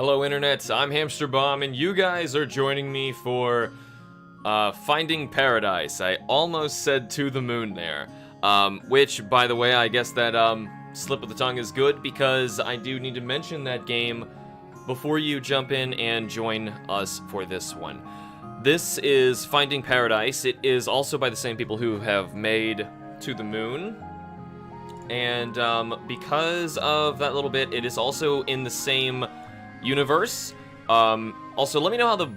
Hello Internet, I'm HamsterBomb, and you guys are joining me for Finding Paradise. I almost said To the Moon there, which, by the way, I guess that slip of the tongue is good, because I do need to mention that game before you jump in and join us for this one. This is Finding Paradise. It is also by the same people who have made To the Moon. And because of that little bit, it is also in the same universe. Also, let me know how the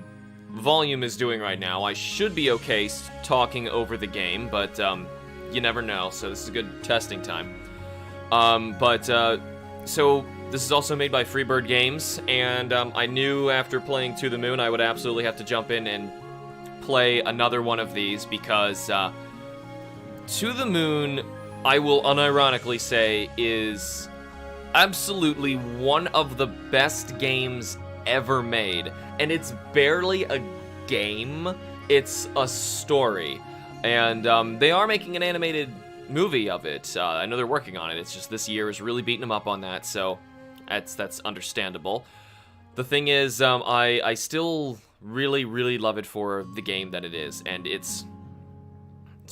volume is doing right now. I should be okay talking over the game, but you never know, so this is a good testing time. So this is also made by Freebird Games, and I knew after playing To the Moon I would absolutely have to jump in and play another one of these, because To the Moon, I will unironically say, is absolutely one of the best games ever made. And it's barely a game, it's a story. And they are making an animated movie of it. I know they're working on it. It's just this year is really beating them up on that, so that's understandable. The thing is, I still really love it for the game that it is, and it's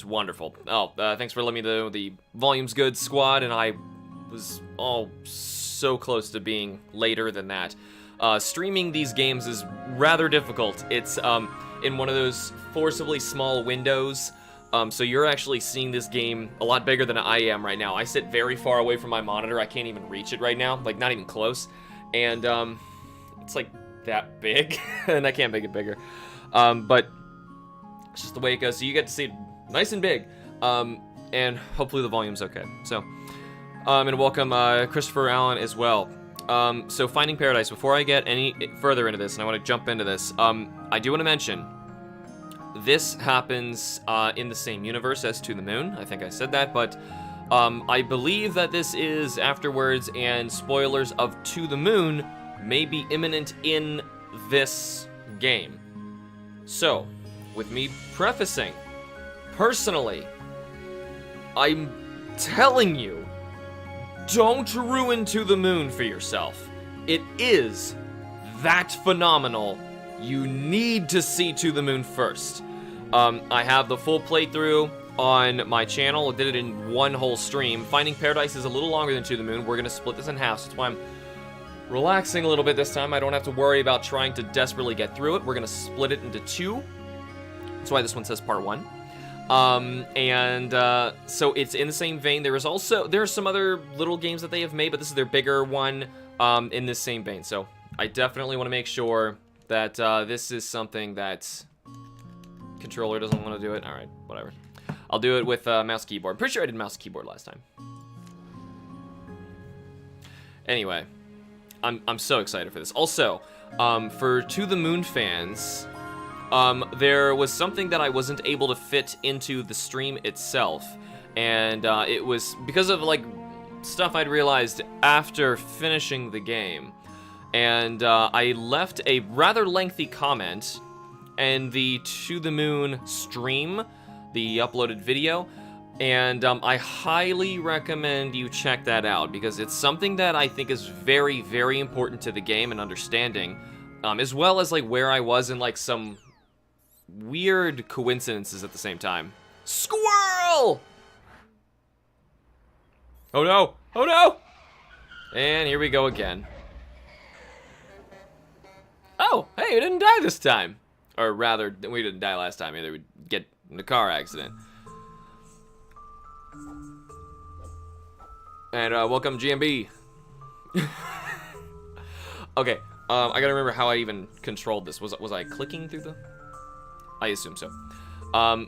wonderful. Oh, thanks for letting me know the volume's good, squad, and I was so close to being later than that. Streaming these games is rather difficult. It's in one of those forcibly small windows, so you're actually seeing this game a lot bigger than I am right now. I sit very far away from my monitor. I can't even reach it right now, like not even close, and it's like that big, and I can't make it bigger. But it's just the way it goes, so you get to see it nice and big, and hopefully the volume's okay. So, and welcome Christopher Allen as well. So Finding Paradise, before I get any further into this, and I want to jump into this, I do want to mention, this happens in the same universe as To the Moon. I think I said that, but I believe that this is afterwards, and spoilers of To the Moon may be imminent in this game. So, with me prefacing, personally, I'm telling you, don't ruin To the Moon for yourself. It is that phenomenal. You need to see To the Moon first. I have the full playthrough on my channel. I did it in one whole stream. Finding Paradise is a little longer than To the Moon. We're going to split this in half, so that's why I'm relaxing a little bit this time. I don't have to worry about trying to desperately get through it. We're going to split it into two. That's why this one says part one. So it's in the same vein. There are some other little games that they have made, but this is their bigger one, in this same vein. So I definitely want to make sure that, this is something that controller doesn't want to do it. All right, whatever. I'll do it with, mouse keyboard. Pretty sure I did mouse keyboard last time. Anyway, I'm so excited for this. Also, for To the Moon fans, there was something that I wasn't able to fit into the stream itself, and it was because of like stuff I'd realized after finishing the game, and I left a rather lengthy comment in the To the Moon stream, the uploaded video, and I highly recommend you check that out, because it's something that I think is very important to the game and understanding, as well as like where I was in like some weird coincidences at the same time. Squirrel! Oh no! Oh no! And here we go again. Oh, hey, we didn't die this time. Or rather, we didn't die last time either. We'd get in a car accident. And welcome GMB. Okay, I gotta remember how I even controlled this. Was I clicking through the... I assume so.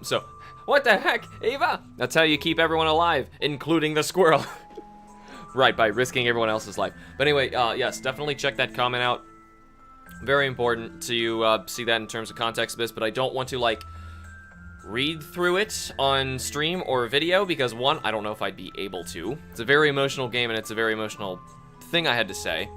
So, what the heck, Eva? That's how you keep everyone alive, including the squirrel. Right, by risking everyone else's life. But anyway, yes, definitely check that comment out. Very important to see that in terms of context of this, but I don't want to, like, read through it on stream or video, because one, I don't know if I'd be able to. It's a very emotional game, and it's a very emotional thing I had to say.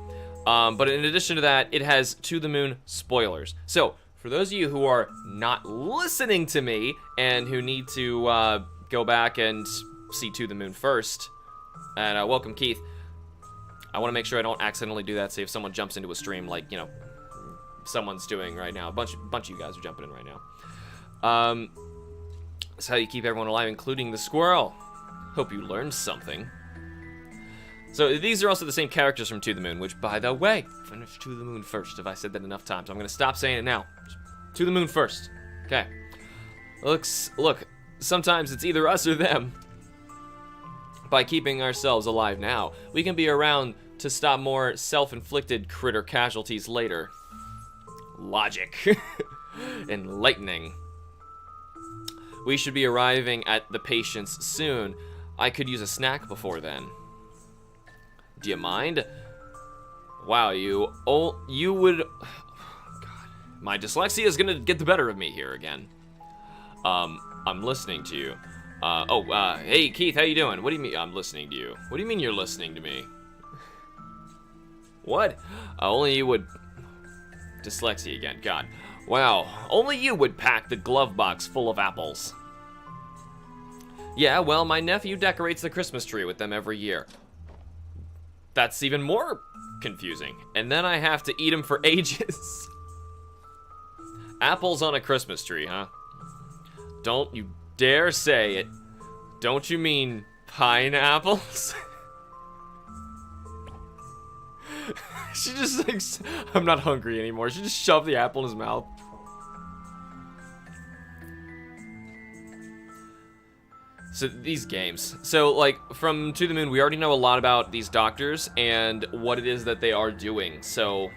But in addition to that, it has To the Moon spoilers. So, for those of you who are not listening to me and who need to go back and see To the Moon first, and welcome Keith, I want to make sure I don't accidentally do that. Say if someone jumps into a stream, like, you know, someone's doing right now. A bunch of you guys are jumping in right now. That's how you keep everyone alive, including the squirrel. Hope you learned something. So these are also the same characters from To the Moon, which, by the way, finish To the Moon first. If I said that enough times, I'm gonna stop saying it now. To the Moon first. Okay. Look, sometimes it's either us or them. By keeping ourselves alive now, we can be around to stop more self-inflicted critter casualties later. Logic. Enlightening. We should be arriving at the patients soon. I could use a snack before then. Do you mind? Wow, you would... God. My dyslexia is gonna get the better of me here again. I'm listening to you. Hey, Keith, how you doing? What do you mean I'm listening to you? What do you mean you're listening to me? What? Only you would... Dyslexia again, God. Wow, only you would pack the glove box full of apples. Yeah, well, my nephew decorates the Christmas tree with them every year. That's even more confusing. And then I have to eat them for ages. Apples on a Christmas tree, huh? Don't you dare say it. Don't you mean pineapples? She just like, I'm not hungry anymore. She just shoved the apple in his mouth. So these games. So like from To the Moon, we already know a lot about these doctors and what it is that they are doing. So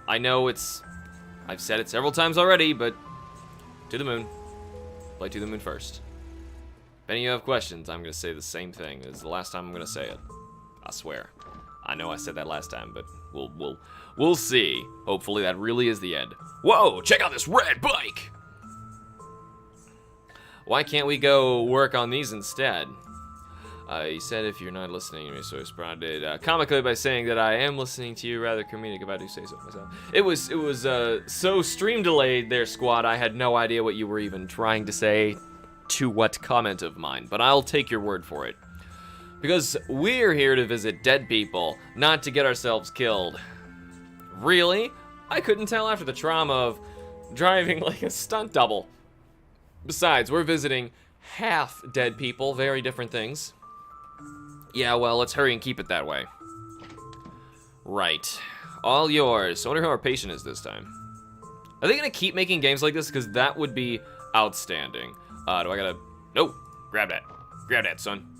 I know I've said it several times already, but To the Moon. Play To the Moon first. If any of you have questions, I'm gonna say the same thing. This is the last time I'm gonna say it. I swear. I know I said that last time, but we'll see. Hopefully that really is the end. Whoa, check out this red bike! Why can't we go work on these instead? He said if you're not listening to me, so he responded comically by saying that I am listening to you, rather comedic if I do say so myself. It was so stream delayed there, squad, I had no idea what you were even trying to say to what comment of mine, but I'll take your word for it. Because we're here to visit dead people, not to get ourselves killed. Really? I couldn't tell after the trauma of driving like a stunt double. Besides, we're visiting half dead people, very different things. Yeah, well, let's hurry and keep it that way. Right. All yours. I wonder who our patient is this time. Are they gonna keep making games like this? Because that would be outstanding. Do I gotta... Nope. Grab that. Grab that, son.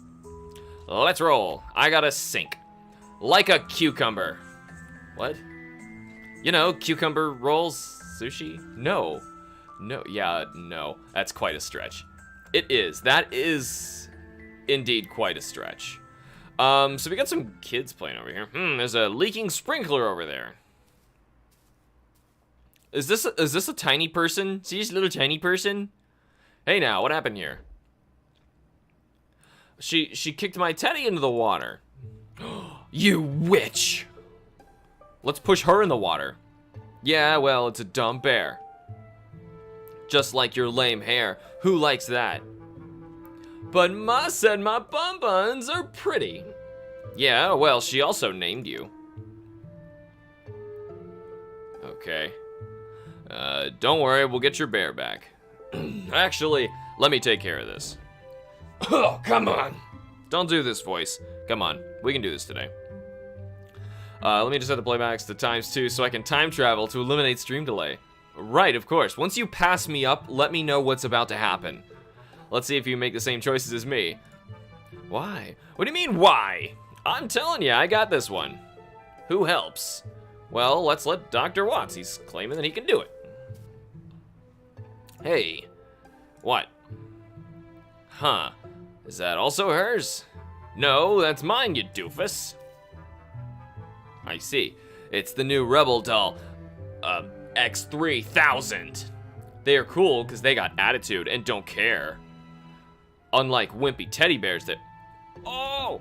Let's roll. I gotta sink. Like a cucumber. What? You know, cucumber rolls sushi? No. No, yeah, no. That's quite a stretch. It is. That is indeed quite a stretch. So we got some kids playing over here. There's a leaking sprinkler over there. Is this a tiny person? See this little tiny person? Hey now, what happened here? She kicked my teddy into the water. You witch! Let's push her in the water. Yeah, well, it's a dumb bear. Just like your lame hair. Who likes that? But Ma said my bum-buns are pretty. Yeah, well, she also named you. Okay. Don't worry, we'll get your bear back. Actually, let me take care of this. Oh, come on. Don't do this voice. Come on, we can do this today. Let me just set the playbacks to ×2 so I can time travel to eliminate stream delay. Right, of course. Once you pass me up, let me know what's about to happen. Let's see if you make the same choices as me. Why? What do you mean, why? I'm telling you, I got this one. Who helps? Well, let's let Dr. Watts. He's claiming that he can do it. Hey. What? Huh. Is that also hers? No, that's mine, you doofus. I see. It's the new Rebel doll. X3000. They are cool because they got attitude and don't care. Unlike wimpy teddy bears that... Oh!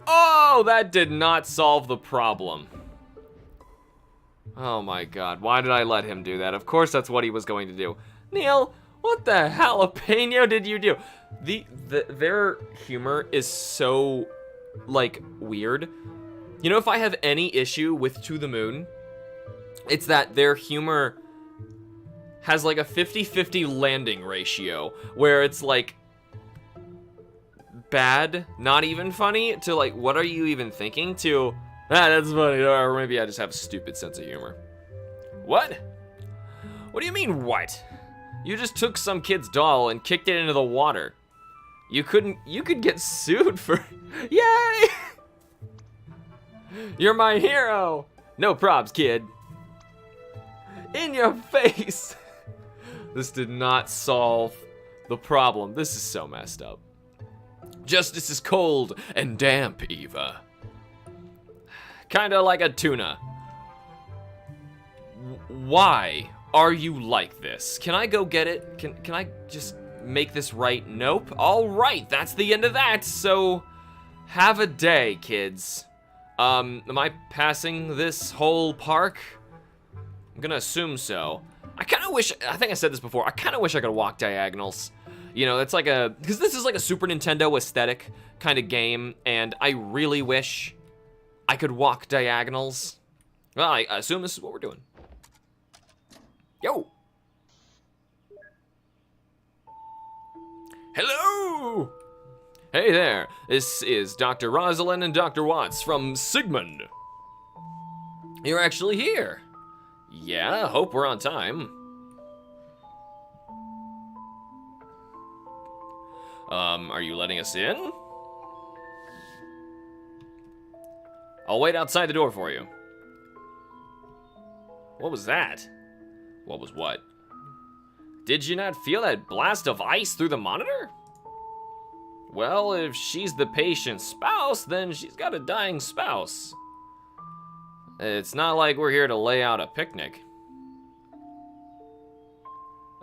Oh, that did not solve the problem. Oh my god, why did I let him do that? Of course that's what he was going to do. Neil, what the jalapeno did you do? Their humor is so, like, weird. You know, if I have any issue with To the Moon, it's that their humor has like a 50-50 landing ratio, where it's like bad, not even funny, to like, what are you even thinking, to, that's funny, or maybe I just have a stupid sense of humor. What? What do you mean, what? You just took some kid's doll and kicked it into the water. You could get sued for, yay! You're my hero! No props, kid. In your face! This did not solve the problem. This is so messed up. Justice is cold and damp, Eva. Kinda like a tuna. Why are you like this? Can I go get it? Can I just make this right? Nope. All right, that's the end of that. So, have a day, kids. Am I passing this whole park? I'm gonna assume so. I kinda wish, I think I said this before, I kinda wish I could walk diagonals. You know, it's like because this is like a Super Nintendo aesthetic kind of game, and I really wish I could walk diagonals. Well, I assume this is what we're doing. Yo! Hello! Hey there, this is Dr. Rosalind and Dr. Watts from Sigmund. You're actually here. Yeah, hope we're on time. Are you letting us in? I'll wait outside the door for you. What was that? What was what? Did you not feel that blast of ice through the monitor? Well, if she's the patient's spouse, then she's got a dying spouse. It's not like we're here to lay out a picnic.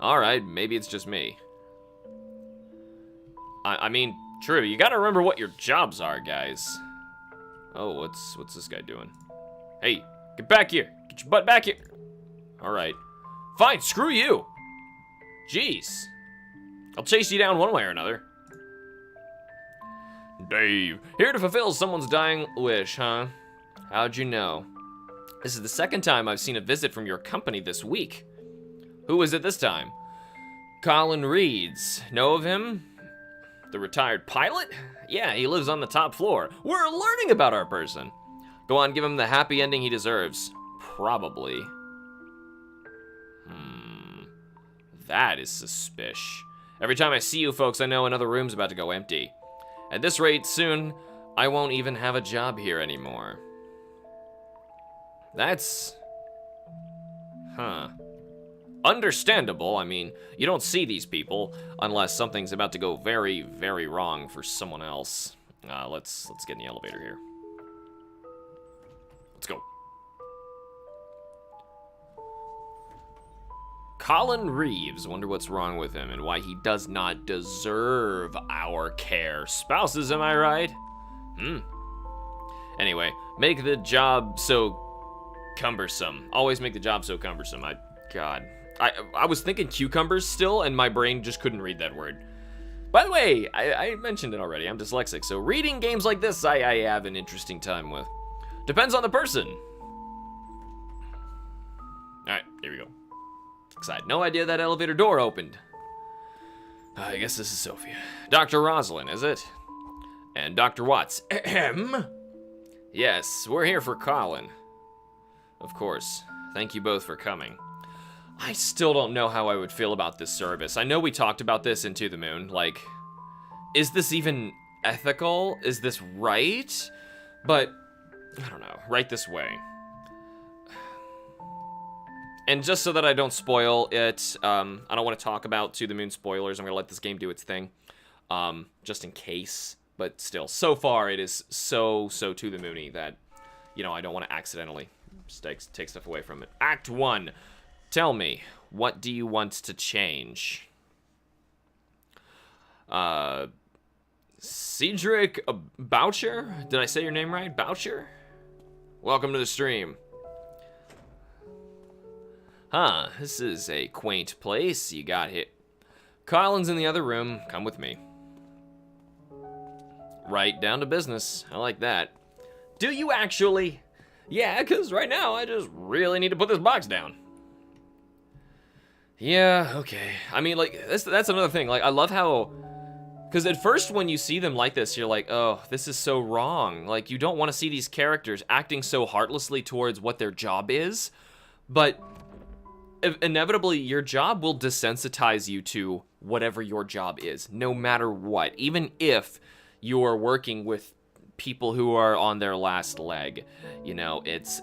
Alright, maybe it's just me. I mean, true, you gotta remember what your jobs are, guys. Oh, what's this guy doing? Hey, get back here. Get your butt back here. Alright. Fine, screw you. Jeez. I'll chase you down one way or another. Dave, here to fulfill someone's dying wish, huh? How'd you know? This is the second time I've seen a visit from your company this week. Who is it this time? Colin Reeds. Know of him? The retired pilot? Yeah, he lives on the top floor. We're learning about our person. Go on, give him the happy ending he deserves. Probably. That is suspicious. Every time I see you folks, I know another room's about to go empty. At this rate, soon, I won't even have a job here anymore. That's... Understandable. I mean, you don't see these people unless something's about to go very, very wrong for someone else. Let's get in the elevator here. Let's go. Colin Reeves. Wonder what's wrong with him and why he does not deserve our care. Spouses, am I right? Anyway, make the job so cumbersome. Always make the job so cumbersome. God. I was thinking cucumbers still, and my brain just couldn't read that word. By the way, I mentioned it already. I'm dyslexic, so reading games like this, I have an interesting time with. Depends on the person. Alright, here we go. Because I had no idea that elevator door opened. I guess this is Sophia. Dr. Rosalind, is it? And Dr. Watts. Ahem. Yes, we're here for Colin. Of course. Thank you both for coming. I still don't know how I would feel about this service. I know we talked about this in To the Moon. Like, is this even ethical? Is this right? But, I don't know. Right this way. And just so that I don't spoil it, I don't want to talk about To the Moon spoilers. I'm going to let this game do its thing. Just in case. But still, so far it is so To the Moony that, you know, I don't want to accidentally take stuff away from it. Act 1. Tell me, what do you want to change? Cedric Boucher? Did I say your name right? Boucher? Welcome to the stream. Huh, this is a quaint place you got here. Colin's in the other room. Come with me. Right down to business. I like that. Do you actually? Yeah, because right now I just really need to put this box down. Yeah, okay. I mean, like, that's another thing. Like, I love how... Because at first when you see them like this, you're like, oh, this is so wrong. Like, you don't want to see these characters acting so heartlessly towards what their job is. But inevitably, your job will desensitize you to whatever your job is, no matter what. Even if you're working with people who are on their last leg, you know, it's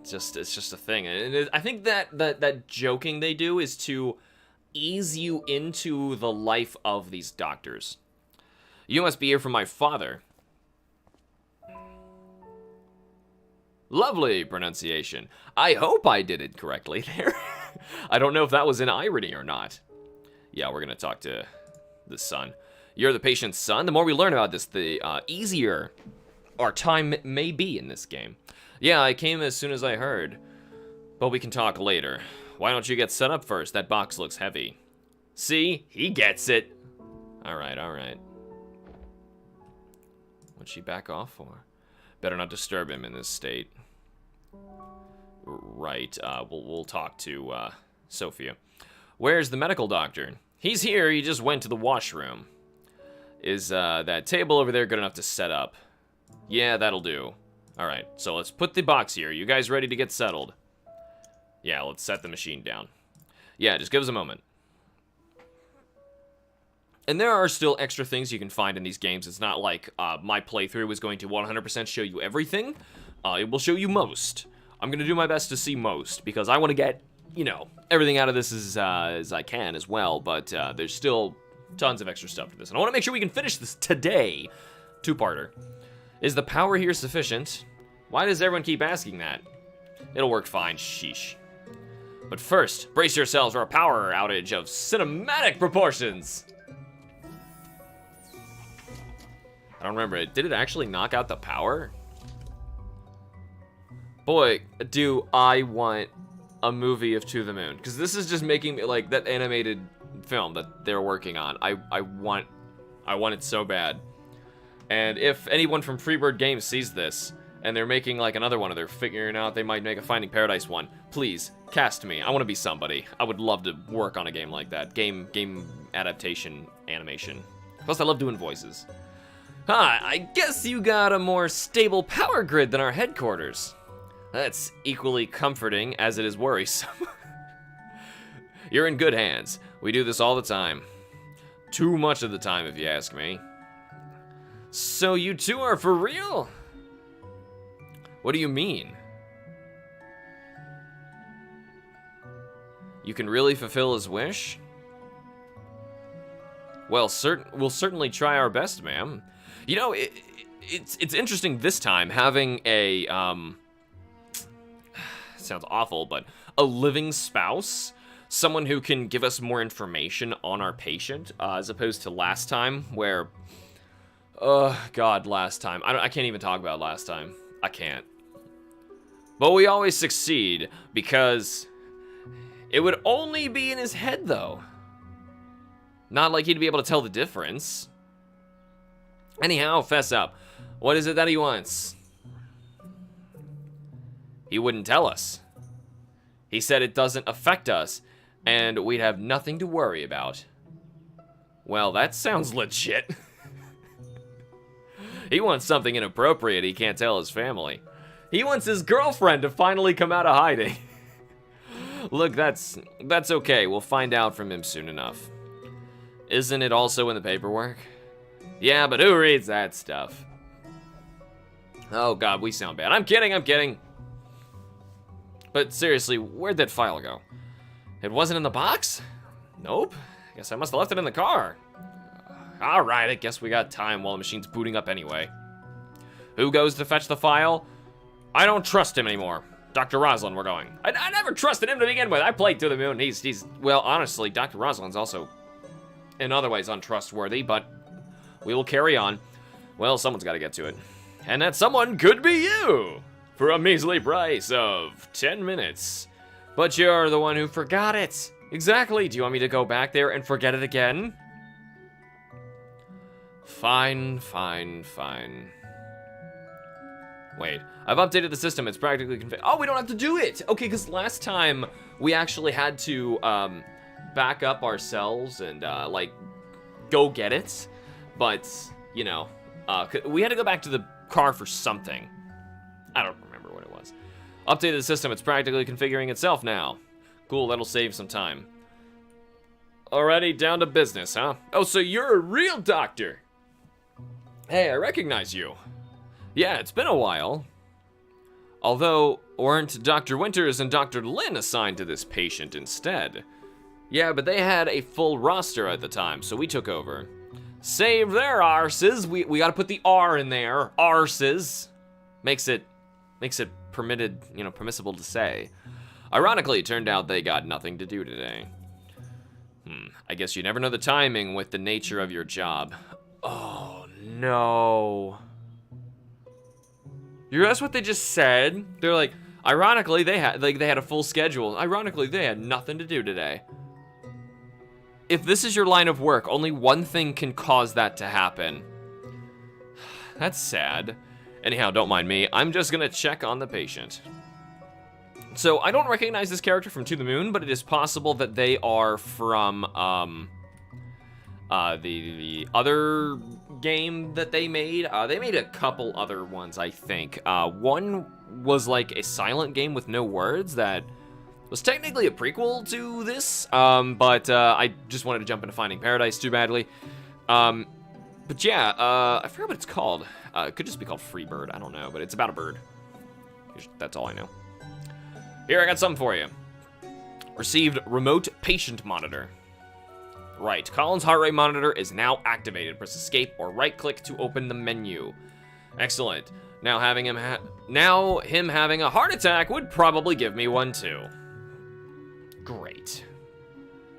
just a thing. And I think that joking they do is to ease you into the life of these doctors. You must be here for my father. Lovely pronunciation. I hope I did it correctly there. I don't know if that was an irony or not. Yeah, we're gonna talk to the son. You're the patient's son. The more we learn about this, the easier our time may be in this game. Yeah, I came as soon as I heard. But we can talk later. Why don't you get set up first? That box looks heavy. See? He gets it. Alright, alright. What'd she back off for? Better not disturb him in this state. Right, we'll talk to Sophia. Where's the medical doctor? He's here, he just went to the washroom. Is that table over there good enough to set up? Yeah, that'll do. Alright, so let's put the box here. You guys ready to get settled? Yeah, let's set the machine down. Yeah, just give us a moment. And there are still extra things you can find in these games. It's not like my playthrough is going to 100% show you everything. It will show you most. I'm going to do my best to see most, because I want to get, you know, everything out of this as I can as well, but there's still tons of extra stuff to this. And I want to make sure we can finish this today. Two-parter. Is the power here sufficient? Why does everyone keep asking that? It'll work fine, sheesh. But first, brace yourselves for a power outage of cinematic proportions. I don't remember it. Did it actually knock out the power? Boy, do I want a movie of To the Moon. Because this is just making me, like, that animated film that they're working on. I want it so bad. And if anyone from Freebird Games sees this, and they're making, like, another one, or they're figuring out they might make a Finding Paradise one, please, cast me. I want to be somebody. I would love to work on a game like that. Game adaptation animation. Plus, I love doing voices. I guess you got a more stable power grid than our headquarters. That's equally comforting as it is worrisome. You're in good hands. We do this all the time. Too much of the time, if you ask me. So you two are for real? What do you mean? You can really fulfill his wish? Well, we'll certainly try our best, ma'am. You know, it's interesting this time having a, sounds awful, but a living spouse, someone who can give us more information on our patient, as opposed to last time, where, God, last time. I can't even talk about last time. I can't. But we always succeed, because it would only be in his head, though. Not like he'd be able to tell the difference. Anyhow, fess up. What is it that he wants? He wouldn't tell us. He said it doesn't affect us, and we'd have nothing to worry about. Well, that sounds legit. He wants something inappropriate he can't tell his family. He wants his girlfriend to finally come out of hiding. Look, that's okay. We'll find out from him soon enough. Isn't it also in the paperwork? Yeah, but who reads that stuff? Oh god, we sound bad. I'm kidding. But seriously, where'd that file go? It wasn't in the box? Nope. Guess I must have left it in the car. Alright, I guess we got time while the machine's booting up anyway. Who goes to fetch the file? I don't trust him anymore. Dr. Roslin, we're going. I never trusted him to begin with. I played To the Moon. He's well, honestly, Dr. Roslin's also in other ways untrustworthy, but we will carry on. Well, someone's got to get to it. And that someone could be you! For a measly price of 10 minutes. But you're the one who forgot it. Exactly. Do you want me to go back there and forget it again? Fine. Wait, I've updated the system. It's practically configured. Oh, we don't have to do it. Okay, because last time we actually had to back up ourselves and like go get it. But, you know, we had to go back to the car for something. I don't remember what it was. Updated the system. It's practically configuring itself now. Cool, that'll save some time. Alrighty, down to business, huh? Oh, so you're a real doctor. Hey, I recognize you. Yeah, it's been a while. Although, weren't Dr. Winters and Dr. Lin assigned to this patient instead? Yeah, but they had a full roster at the time, so we took over. Save their arses. We gotta put the R in there. Arses. Makes it permitted, you know, permissible to say. Ironically, it turned out they got nothing to do today. I guess you never know the timing with the nature of your job. Oh, no. You realize what they just said? They're like, ironically, they had a full schedule. Ironically, they had nothing to do today. If this is your line of work, only one thing can cause that to happen. That's sad. Anyhow, don't mind me. I'm just gonna check on the patient. So, I don't recognize this character from To the Moon, but it is possible that they are from, the other game that they made. They made a couple other ones, I think. One was like a silent game with no words that was technically a prequel to this, but I just wanted to jump into Finding Paradise too badly. But yeah, I forgot what it's called. It could just be called Freebird, I don't know, but it's about a bird. That's all I know. Here, I got something for you. Received remote patient monitor. Right, Colin's heart rate monitor is now activated. Press escape or right click to open the menu. Excellent. Now him having a heart attack would probably give me one too. Great.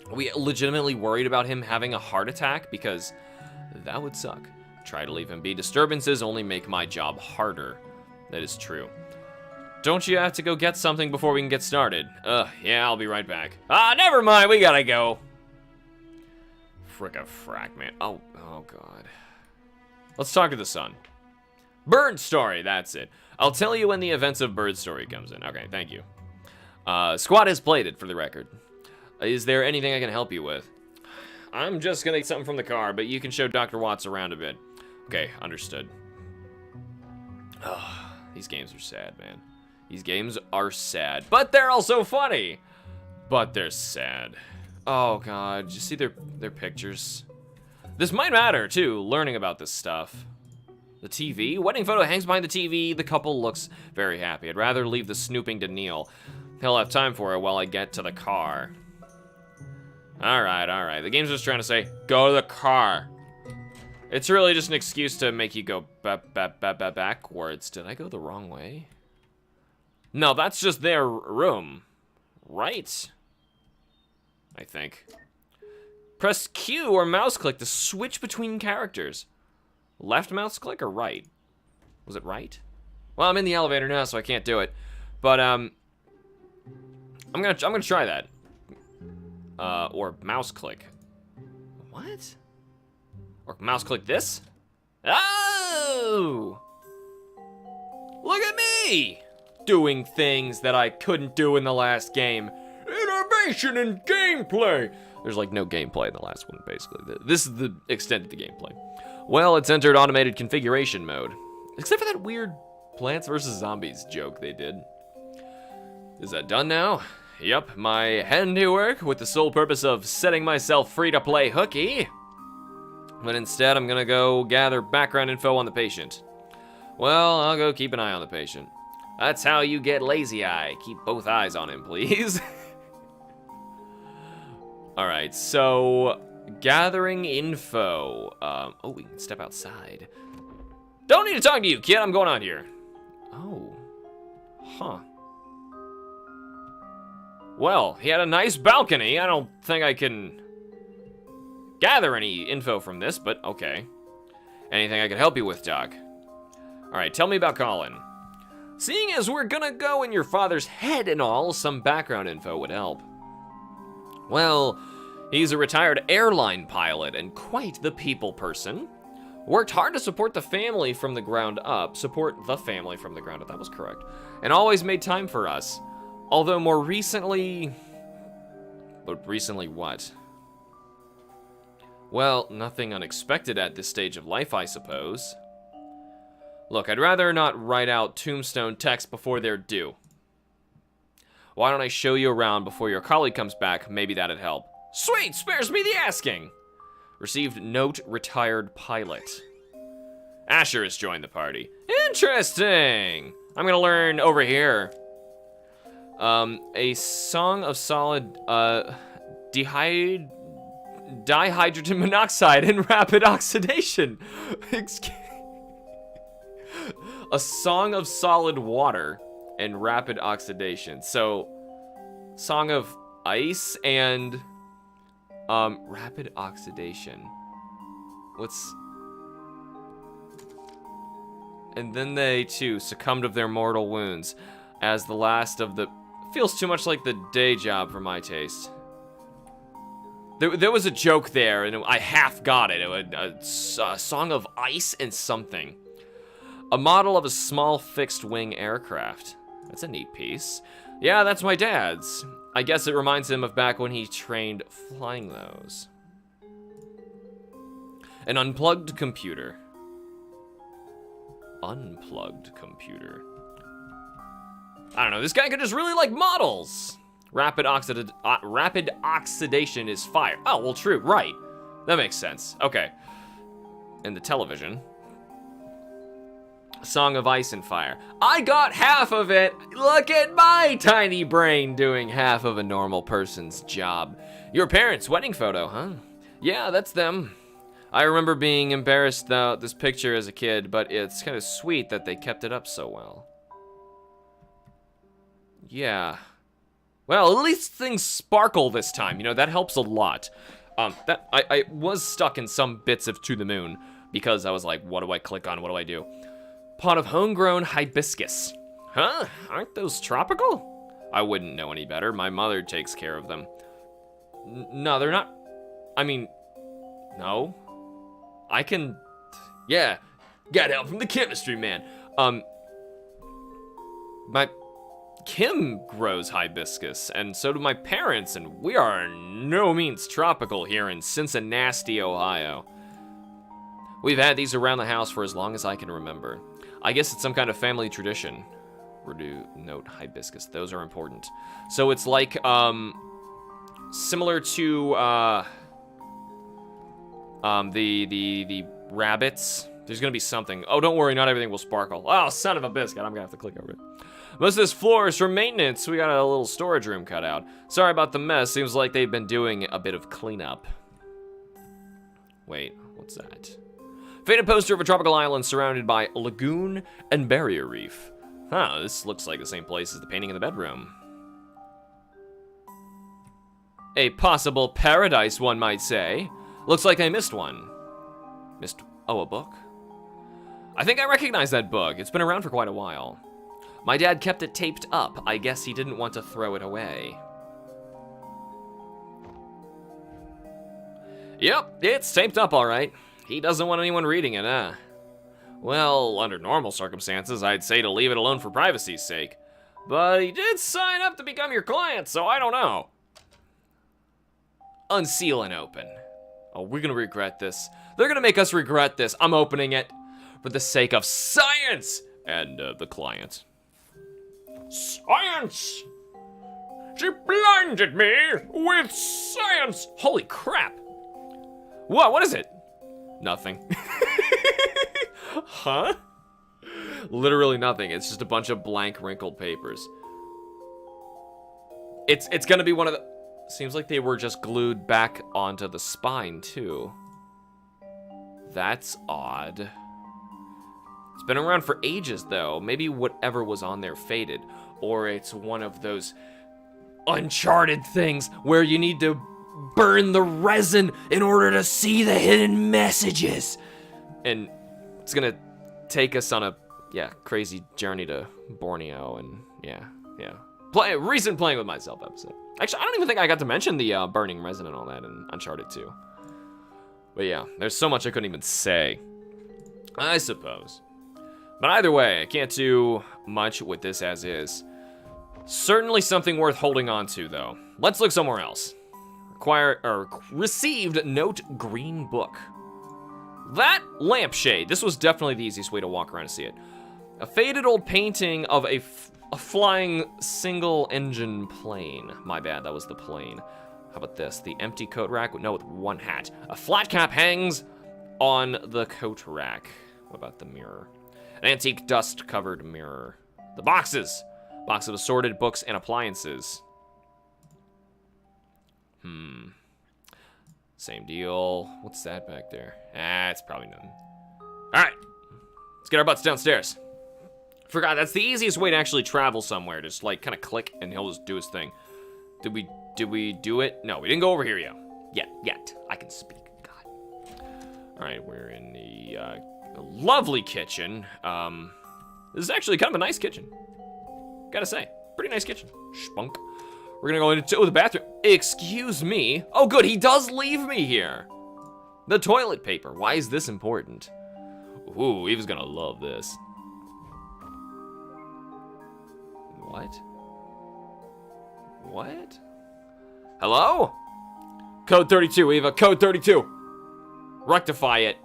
Are we legitimately worried about him having a heart attack? Because that would suck. Try to leave him be. Disturbances only make my job harder. That is true. Don't you have to go get something before we can get started? Yeah, I'll be right back. Never mind, we gotta go. Fricka frack, man. Oh god. Let's talk to the sun. Bird Story, that's it. I'll tell you when the events of Bird Story comes in. Okay, thank you. Squad has played it, for the record. Is there anything I can help you with? I'm just gonna get something from the car, but you can show Dr. Watts around a bit. Okay, understood. These games are sad, man. These games are sad, but they're also funny. But they're sad. Oh god, did you see their pictures? This might matter too, learning about this stuff. The TV? Wedding photo hangs behind the TV. The couple looks very happy. I'd rather leave the snooping to Neil. He'll have time for it while I get to the car. Alright. The game's just trying to say, go to the car. It's really just an excuse to make you go backwards. Did I go the wrong way? No, that's just their room. Right? I think. Press Q or mouse click to switch between characters. Left mouse click or right? Was it right? Well, I'm in the elevator now, so I can't do it. But I'm gonna try that. Or mouse click. What? Or mouse click this? Oh! Look at me! Doing things that I couldn't do in the last game. Innovation in gameplay! There's like no gameplay in the last one, basically. This is the extent of the gameplay. Well, it's entered automated configuration mode. Except for that weird Plants vs. Zombies joke they did. Is that done now? Yep, my handiwork with the sole purpose of setting myself free to play hooky. But instead, I'm gonna go gather background info on the patient. Well, I'll go keep an eye on the patient. That's how you get lazy eye. Keep both eyes on him, please. Alright, so gathering info. Oh, we can step outside. Don't need to talk to you, kid. I'm going on here. Oh. Huh. Well, he had a nice balcony. I don't think I can gather any info from this, but okay. Anything I can help you with, Doc? Alright, tell me about Colin. Seeing as we're gonna go in your father's head and all, some background info would help. Well, he's a retired airline pilot and quite the people person. Worked hard to support the family from the ground up. Support the family from the ground up, that was correct. And always made time for us. Although more recently... But recently what? Well, nothing unexpected at this stage of life, I suppose. Look, I'd rather not write out tombstone text before they're due. Why don't I show you around before your colleague comes back? Maybe that'd help. Sweet, spares me the asking. Received note, retired pilot. Asher has joined the party. Interesting. I'm gonna learn over here. A song of solid dihydrogen monoxide and rapid oxidation. A song of solid water and rapid oxidation. So, song of ice and rapid oxidation. What's... And then they, too, succumbed of their mortal wounds as the last of the... Feels too much like the day job for my taste. There was a joke there, and I half got it. A song of ice and something. A model of a small fixed-wing aircraft. That's a neat piece. Yeah, that's my dad's. I guess it reminds him of back when he trained flying those. An unplugged computer. Unplugged computer. I don't know, this guy could just really like models. Rapid oxidation is fire. Oh, well, true, right. That makes sense. Okay. And the television. Song of Ice and Fire. I got half of it. Look at my tiny brain doing half of a normal person's job. Your parents' wedding photo, huh? Yeah, that's them. I remember being embarrassed about this picture as a kid, but it's kind of sweet that they kept it up so well. Yeah. Well, at least things sparkle this time. You know, that helps a lot. I was stuck in some bits of To the Moon because I was like, what do I click on? What do I do? Pot of homegrown hibiscus. Huh? Aren't those tropical? I wouldn't know any better. My mother takes care of them. No, they're not. I mean, no. I can. Yeah. Got help from the chemistry man. My Kim grows hibiscus, and so do my parents, and we are no means tropical here in Cincinnati, Ohio. We've had these around the house for as long as I can remember. I guess it's some kind of family tradition. Note hibiscus, those are important. So it's like, similar to, the rabbits. There's gonna be something. Oh, don't worry, not everything will sparkle. Oh, son of a biscuit, I'm gonna have to click over it. Most of this floor is for maintenance. We got a little storage room cut out. Sorry about the mess. Seems like they've been doing a bit of cleanup. Wait, what's that? Faded poster of a tropical island surrounded by a lagoon and barrier reef. Huh, this looks like the same place as the painting in the bedroom. A possible paradise, one might say. Looks like I missed one. Oh, a book? I think I recognize that book. It's been around for quite a while. My dad kept it taped up. I guess he didn't want to throw it away. Yep, it's taped up all right. He doesn't want anyone reading it, huh? Well, under normal circumstances, I'd say to leave it alone for privacy's sake. But he did sign up to become your client, so I don't know. Unseal and open. Oh, we're gonna regret this. They're gonna make us regret this. I'm opening it for the sake of science and the client. Science! She blinded me with science! Holy crap! What is it? Nothing. Huh? Literally nothing. It's just a bunch of blank, wrinkled papers. It's gonna be one of the... Seems like they were just glued back onto the spine, too. That's odd. It's been around for ages, though. Maybe whatever was on there faded. Or it's one of those Uncharted things where you need to burn the resin in order to see the hidden messages. And it's gonna take us on a, crazy journey to Borneo and, recent playing with myself episode. Actually, I don't even think I got to mention the burning resin and all that in Uncharted 2. But yeah, there's so much I couldn't even say. I suppose. But either way, I can't do much with this as is. Certainly something worth holding on to, though. Let's look somewhere else. Received note green book. That lampshade. This was definitely the easiest way to walk around and see it. A faded old painting of a flying single-engine plane. My bad, that was the plane. How about this? The empty coat rack? No, with one hat. A flat cap hangs on the coat rack. What about the mirror? An antique dust-covered mirror. The boxes. Box of assorted books and appliances. Same deal. What's that back there? It's probably nothing. Alright. Let's get our butts downstairs. Forgot, that's the easiest way to actually travel somewhere. Just, like, kind of click, and he'll just do his thing. Did we do it? No, we didn't go over here yet. Yet. I can speak. God. Alright, we're in the lovely kitchen. This is actually kind of a nice kitchen. Gotta say. Pretty nice kitchen. Spunk. We're gonna go into the bathroom. Excuse me. Oh, good. He does leave me here. The toilet paper. Why is this important? Ooh, Eva's gonna love this. What? What? Hello? Code 32, Eva. Code 32. Rectify it.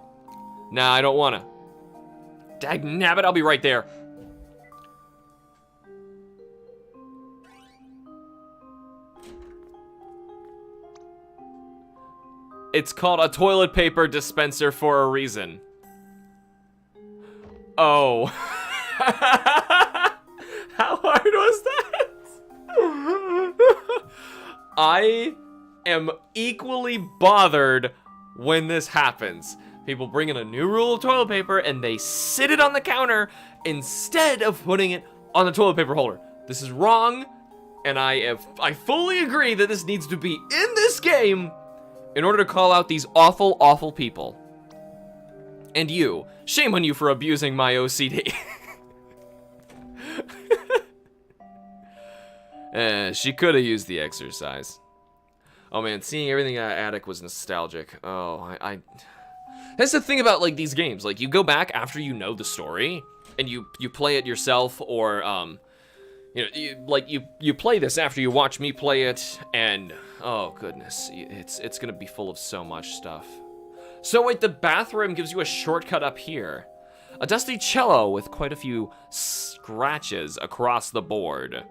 Nah, I don't wanna. Dagnabbit, I'll be right there. It's called a toilet paper dispenser for a reason. Oh. How hard was that? I am equally bothered when this happens. People bring in a new rule of toilet paper and they sit it on the counter instead of putting it on the toilet paper holder. This is wrong, and I fully agree that this needs to be in this game in order to call out these awful, awful people. And you, shame on you for abusing my OCD. She could have used the exercise. Oh man, seeing everything in that attic was nostalgic. Oh, that's the thing about, like, these games. Like, you go back after you know the story, and you play it yourself, or, you know, you play this after you watch me play it, and, oh goodness, it's gonna be full of so much stuff. So wait, the bathroom gives you a shortcut up here. A dusty cello with quite a few scratches across the board.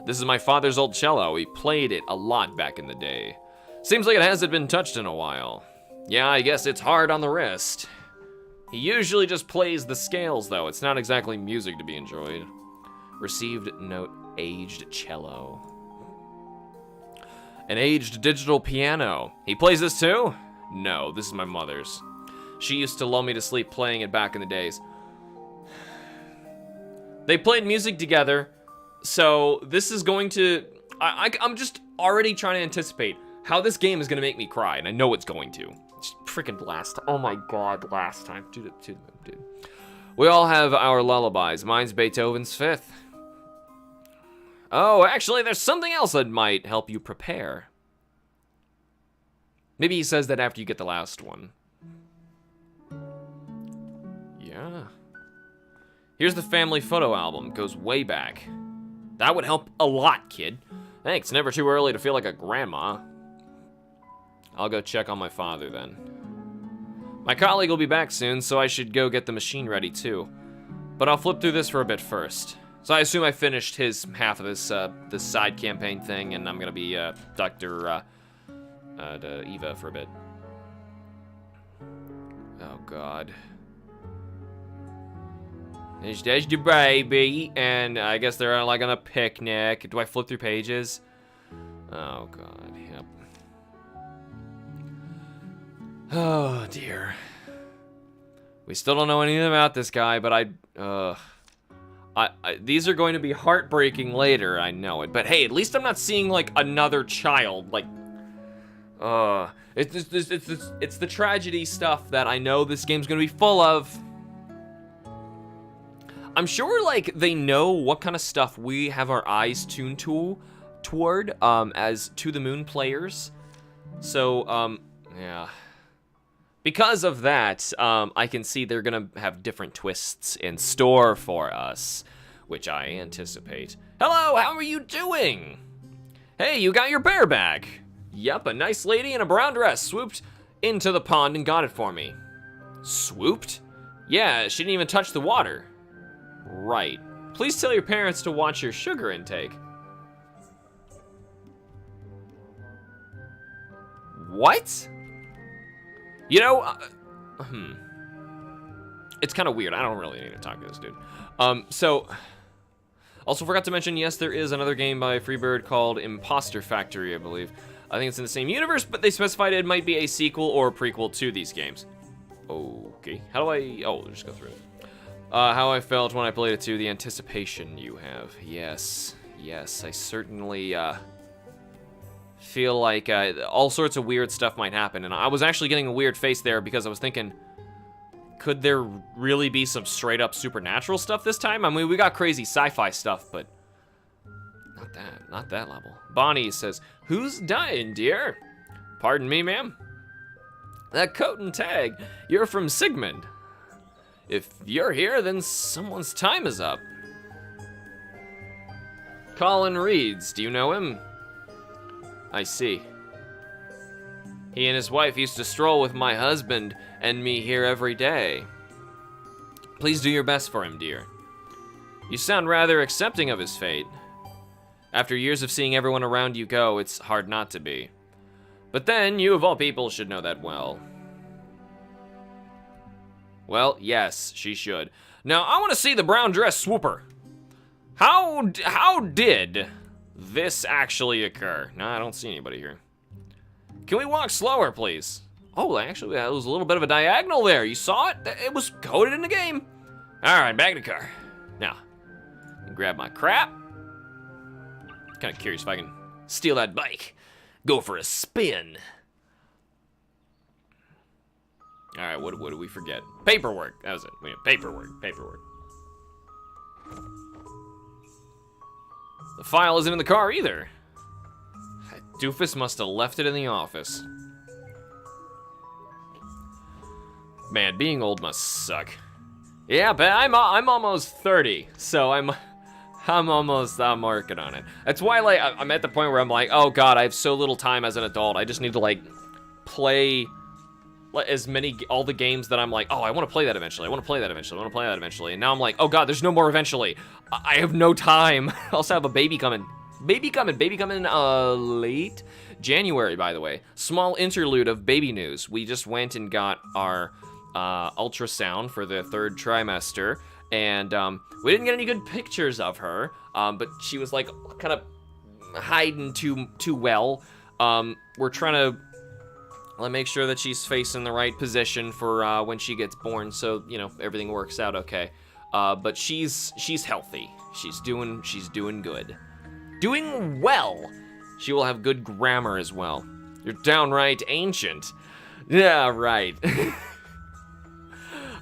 This is my father's old cello. He played it a lot back in the day. Seems like it hasn't been touched in a while. Yeah, I guess it's hard on the wrist. He usually just plays the scales, though. It's not exactly music to be enjoyed. Received note, aged cello. An aged digital piano. He plays this too? No, this is my mother's. She used to lull me to sleep playing it back in the days. They played music together, so this is going to... I'm just already trying to anticipate how this game is going to make me cry, and I know it's going to. It's freaking last. Oh my god, last time. Dude. We all have our lullabies. Mine's Beethoven's Fifth. Oh, actually, there's something else that might help you prepare. Maybe he says that after you get the last one. Yeah. Here's the family photo album. Goes way back. That would help a lot, kid. Thanks, never too early to feel like a grandma. I'll go check on my father then. My colleague will be back soon, so I should go get the machine ready too. But I'll flip through this for a bit first. So I assume I finished his half of this side campaign thing, and I'm gonna be Dr. Eva for a bit. Oh god. There's the baby, and I guess they're like on a picnic. Do I flip through pages? Oh god, yep. Oh dear. We still don't know anything about this guy, but these are going to be heartbreaking later, I know it. But hey, at least I'm not seeing like another child. Like, it's the tragedy stuff that I know this game's gonna be full of. I'm sure like they know what kind of stuff we have our eyes tuned toward as To the Moon players. So yeah. because of that, I can see they're gonna have different twists in store for us, which I anticipate. Hello, how are you doing? Hey, you got your bear back. Yep, a nice lady in a brown dress swooped into the pond and got it for me. Swooped? Yeah, she didn't even touch the water. Right. Please tell your parents to watch your sugar intake. What? You know, it's kind of weird. I don't really need to talk to this dude. So, also forgot to mention, yes, there is another game by Freebird called Imposter Factory, I believe. I think it's in the same universe, but they specified it might be a sequel or a prequel to these games. Okay, how do I, oh, just go through it. How I felt when I played it too, the anticipation you have. Yes, I certainly, feel like all sorts of weird stuff might happen, and I was actually getting a weird face there because I was thinking, could there really be some straight up supernatural stuff this time? I mean, we got crazy sci-fi stuff, but not that level. Bonnie says, "Who's dying, dear?" Pardon me, ma'am? That coat and tag, you're from Sigmund. If you're here, then someone's time is up. Colin Reeds, do you know him? I see. He and his wife used to stroll with my husband and me here every day. Please do your best for him, dear. You sound rather accepting of his fate. After years of seeing everyone around you go, it's hard not to be. But then, you of all people should know that well. Well, yes, she should. Now, I want to see the brown dress swooper. How did this actually occur? No, I don't see anybody here. Can we walk slower, please? Oh, actually, that was a little bit of a diagonal there. You saw it? It was coded in the game. All right, back to the car. Now, grab my crap. Kind of curious if I can steal that bike. Go for a spin. All right, what do we forget? Paperwork. That was it. Paperwork. The file isn't in the car either. That doofus must have left it in the office. Man, being old must suck. Yeah, but I'm almost 30, so I'm working on it. That's why, like, I'm at the point where I'm like, oh god, I have so little time as an adult. I just need to, like, play all the games that I'm like, oh, I want to play that eventually. And now I'm like, oh god, there's no more eventually. I have no time. I also have a baby coming. Baby coming late January, by the way. Small interlude of baby news. We just went and got our ultrasound for the 3rd trimester, and we didn't get any good pictures of her, but she was like kind of hiding too well. We're trying to make sure that she's facing the right position for when she gets born, so you know everything works out okay. But she's healthy. She's doing good. Doing well. She will have good grammar as well. You're downright ancient. Yeah, right.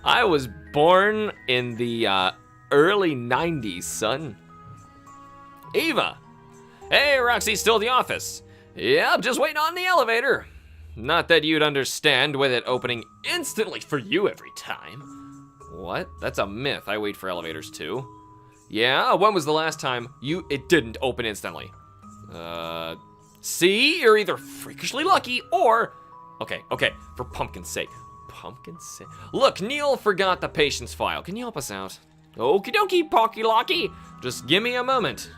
I was born in the early 90s, son. Eva. Hey, Roxy, still at the office? Yeah, I'm just waiting on the elevator. Not that you'd understand with it opening instantly for you every time. What? That's a myth. I wait for elevators too. Yeah, when was the last time it didn't open instantly? See? You're either freakishly lucky or... Okay, for pumpkin's sake. Look, Neil forgot the patient's file. Can you help us out? Okie dokie, Pocky Locky. Just give me a moment.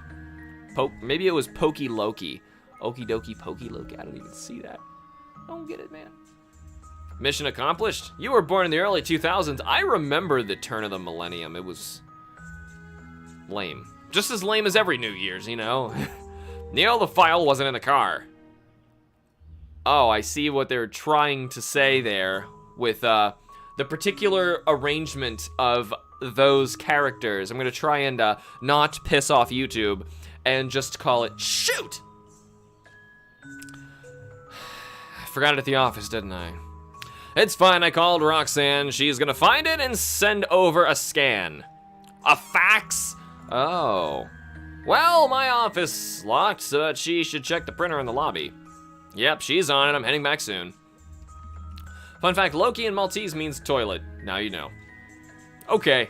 Maybe it was Pokey Loki. Okie dokie, Pokey Loki. I don't even see that. I don't get it, man. Mission accomplished. You were born in the early 2000s. I remember the turn of the millennium. It was lame. Just as lame as every New Year's, you know? Neil, the file wasn't in the car. Oh, I see what they're trying to say there with the particular arrangement of those characters. I'm gonna try and not piss off YouTube and just call it shoot. I forgot it at the office, didn't I? It's fine, I called Roxanne. She's gonna find it and send over a scan. A fax? Oh. Well, my office locked, so she should check the printer in the lobby. Yep, she's on it. I'm heading back soon. Fun fact, Loki in Maltese means toilet. Now you know. Okay.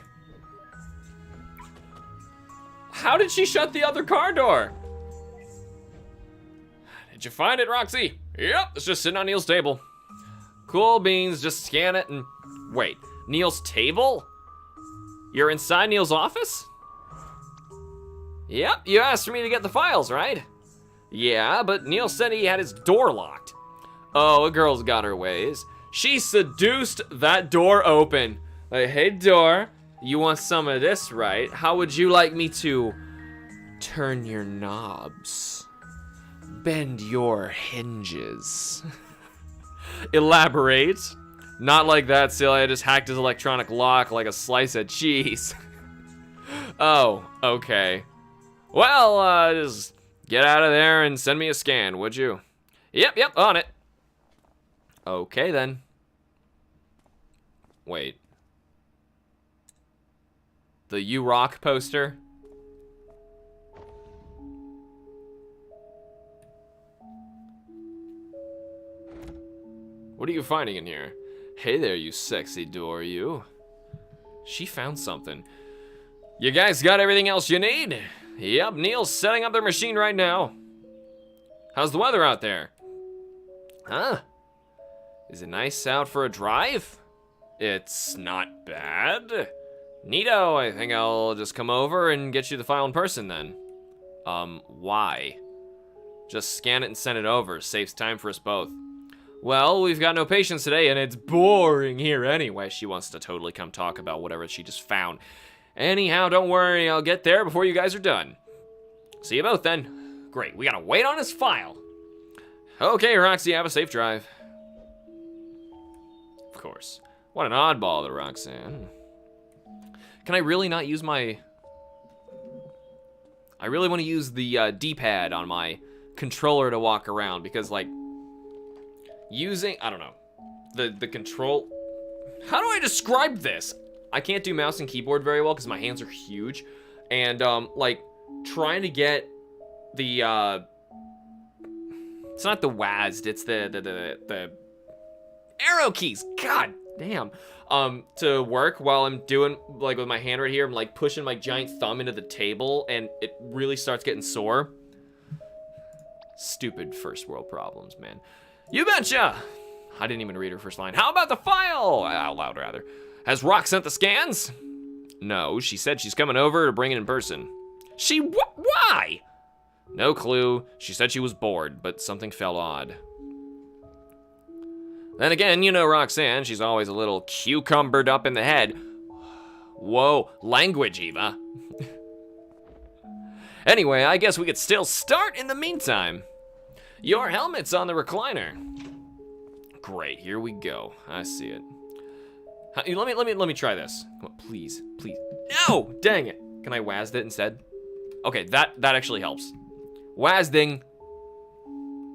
How did she shut the other car door? Did you find it, Roxy? Yep, it's just sitting on Neil's table. Cool beans, just scan it and... Wait, Neil's table? You're inside Neil's office? Yep, you asked for me to get the files, right? Yeah, but Neil said he had his door locked. Oh, a girl's got her ways. She seduced that door open. Like, hey, door, you want some of this, right? How would you like me to turn your knobs? Bend your hinges. Elaborate. Not like that, silly. I just hacked his electronic lock like a slice of cheese. Oh, okay. Well, just get out of there and send me a scan, would you? Yep, on it. Okay, then. Wait. The You Rock poster? What are you finding in here? Hey there, you sexy door, you. She found something. You guys got everything else you need? Yep, Neil's setting up their machine right now. How's the weather out there? Huh? Is it nice out for a drive? It's not bad. Neato, I think I'll just come over and get you the file in person then. Why? Just scan it and send it over. Saves time for us both. Well, we've got no patience today and it's boring here anyway. She wants to totally come talk about whatever she just found. Anyhow, don't worry, I'll get there before you guys are done. See you both then. Great, we gotta wait on his file. Okay, Roxy, have a safe drive. Of course. What an oddball, the Roxanne. Can I really not use my... I really want to use the D-pad on my controller to walk around because, like, using... I don't know. The control... How do I describe this? I can't do mouse and keyboard very well because my hands are huge. And, like, trying to get the, It's not the WASD, it's the arrow keys. God damn. To work while I'm doing, like, with my hand right here, I'm, like, pushing my giant thumb into the table, and it really starts getting sore. Stupid first world problems, man. You betcha! I didn't even read her first line. How about the file? Out loud, rather. Has Rock sent the scans? No, she said she's coming over to bring it in person. Why? No clue. She said she was bored, but something felt odd. Then again, you know Roxanne, she's always a little cucumbered up in the head. Whoa, language, Eva. Anyway, I guess we could still start in the meantime. Your helmet's on the recliner. Great, here we go. I see it. Let me try this. Come on, please. No! Dang it. Can I WASD it instead? Okay, that actually helps. WASDing.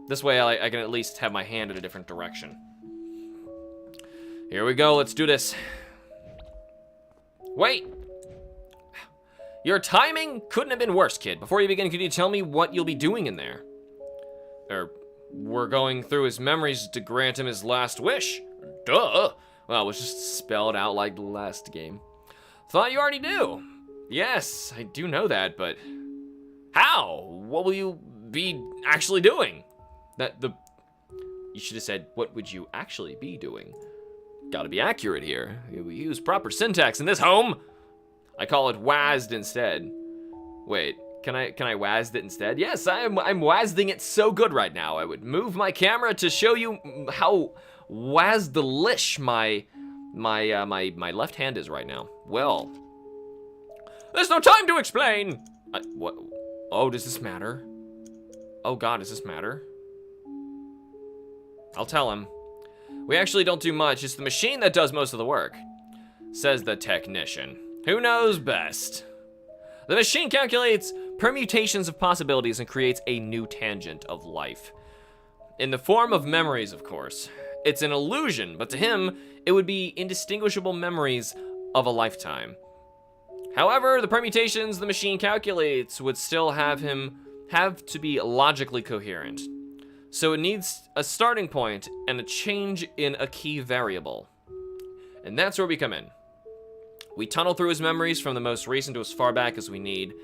This way I can at least have my hand in a different direction. Here we go, let's do this. Wait! Your timing couldn't have been worse, kid. Before you begin, could you tell me what you'll be doing in there? We're going through his memories to grant him his last wish. Duh! Well, it was just spelled out like the last game. Thought you already knew. Yes, I do know that, but... How? What will you be actually doing? You should have said, what would you actually be doing? Gotta be accurate here. We use proper syntax in this home. I call it WASD instead. Wait, can I WASD it instead? Yes, I'm WASDing it so good right now. I would move my camera to show you how WASD-lish my left hand is right now. Well, there's no time to explain. What? Oh, does this matter? Oh God, does this matter? I'll tell him. We actually don't do much. It's the machine that does most of the work, says the technician. Who knows best? The machine calculates permutations of possibilities and creates a new tangent of life. In the form of memories, of course. It's an illusion, but to him, it would be indistinguishable memories of a lifetime. However, the permutations the machine calculates would still have to be logically coherent. So it needs a starting point and a change in a key variable. And that's where we come in. We tunnel through his memories from the most recent to as far back as we need,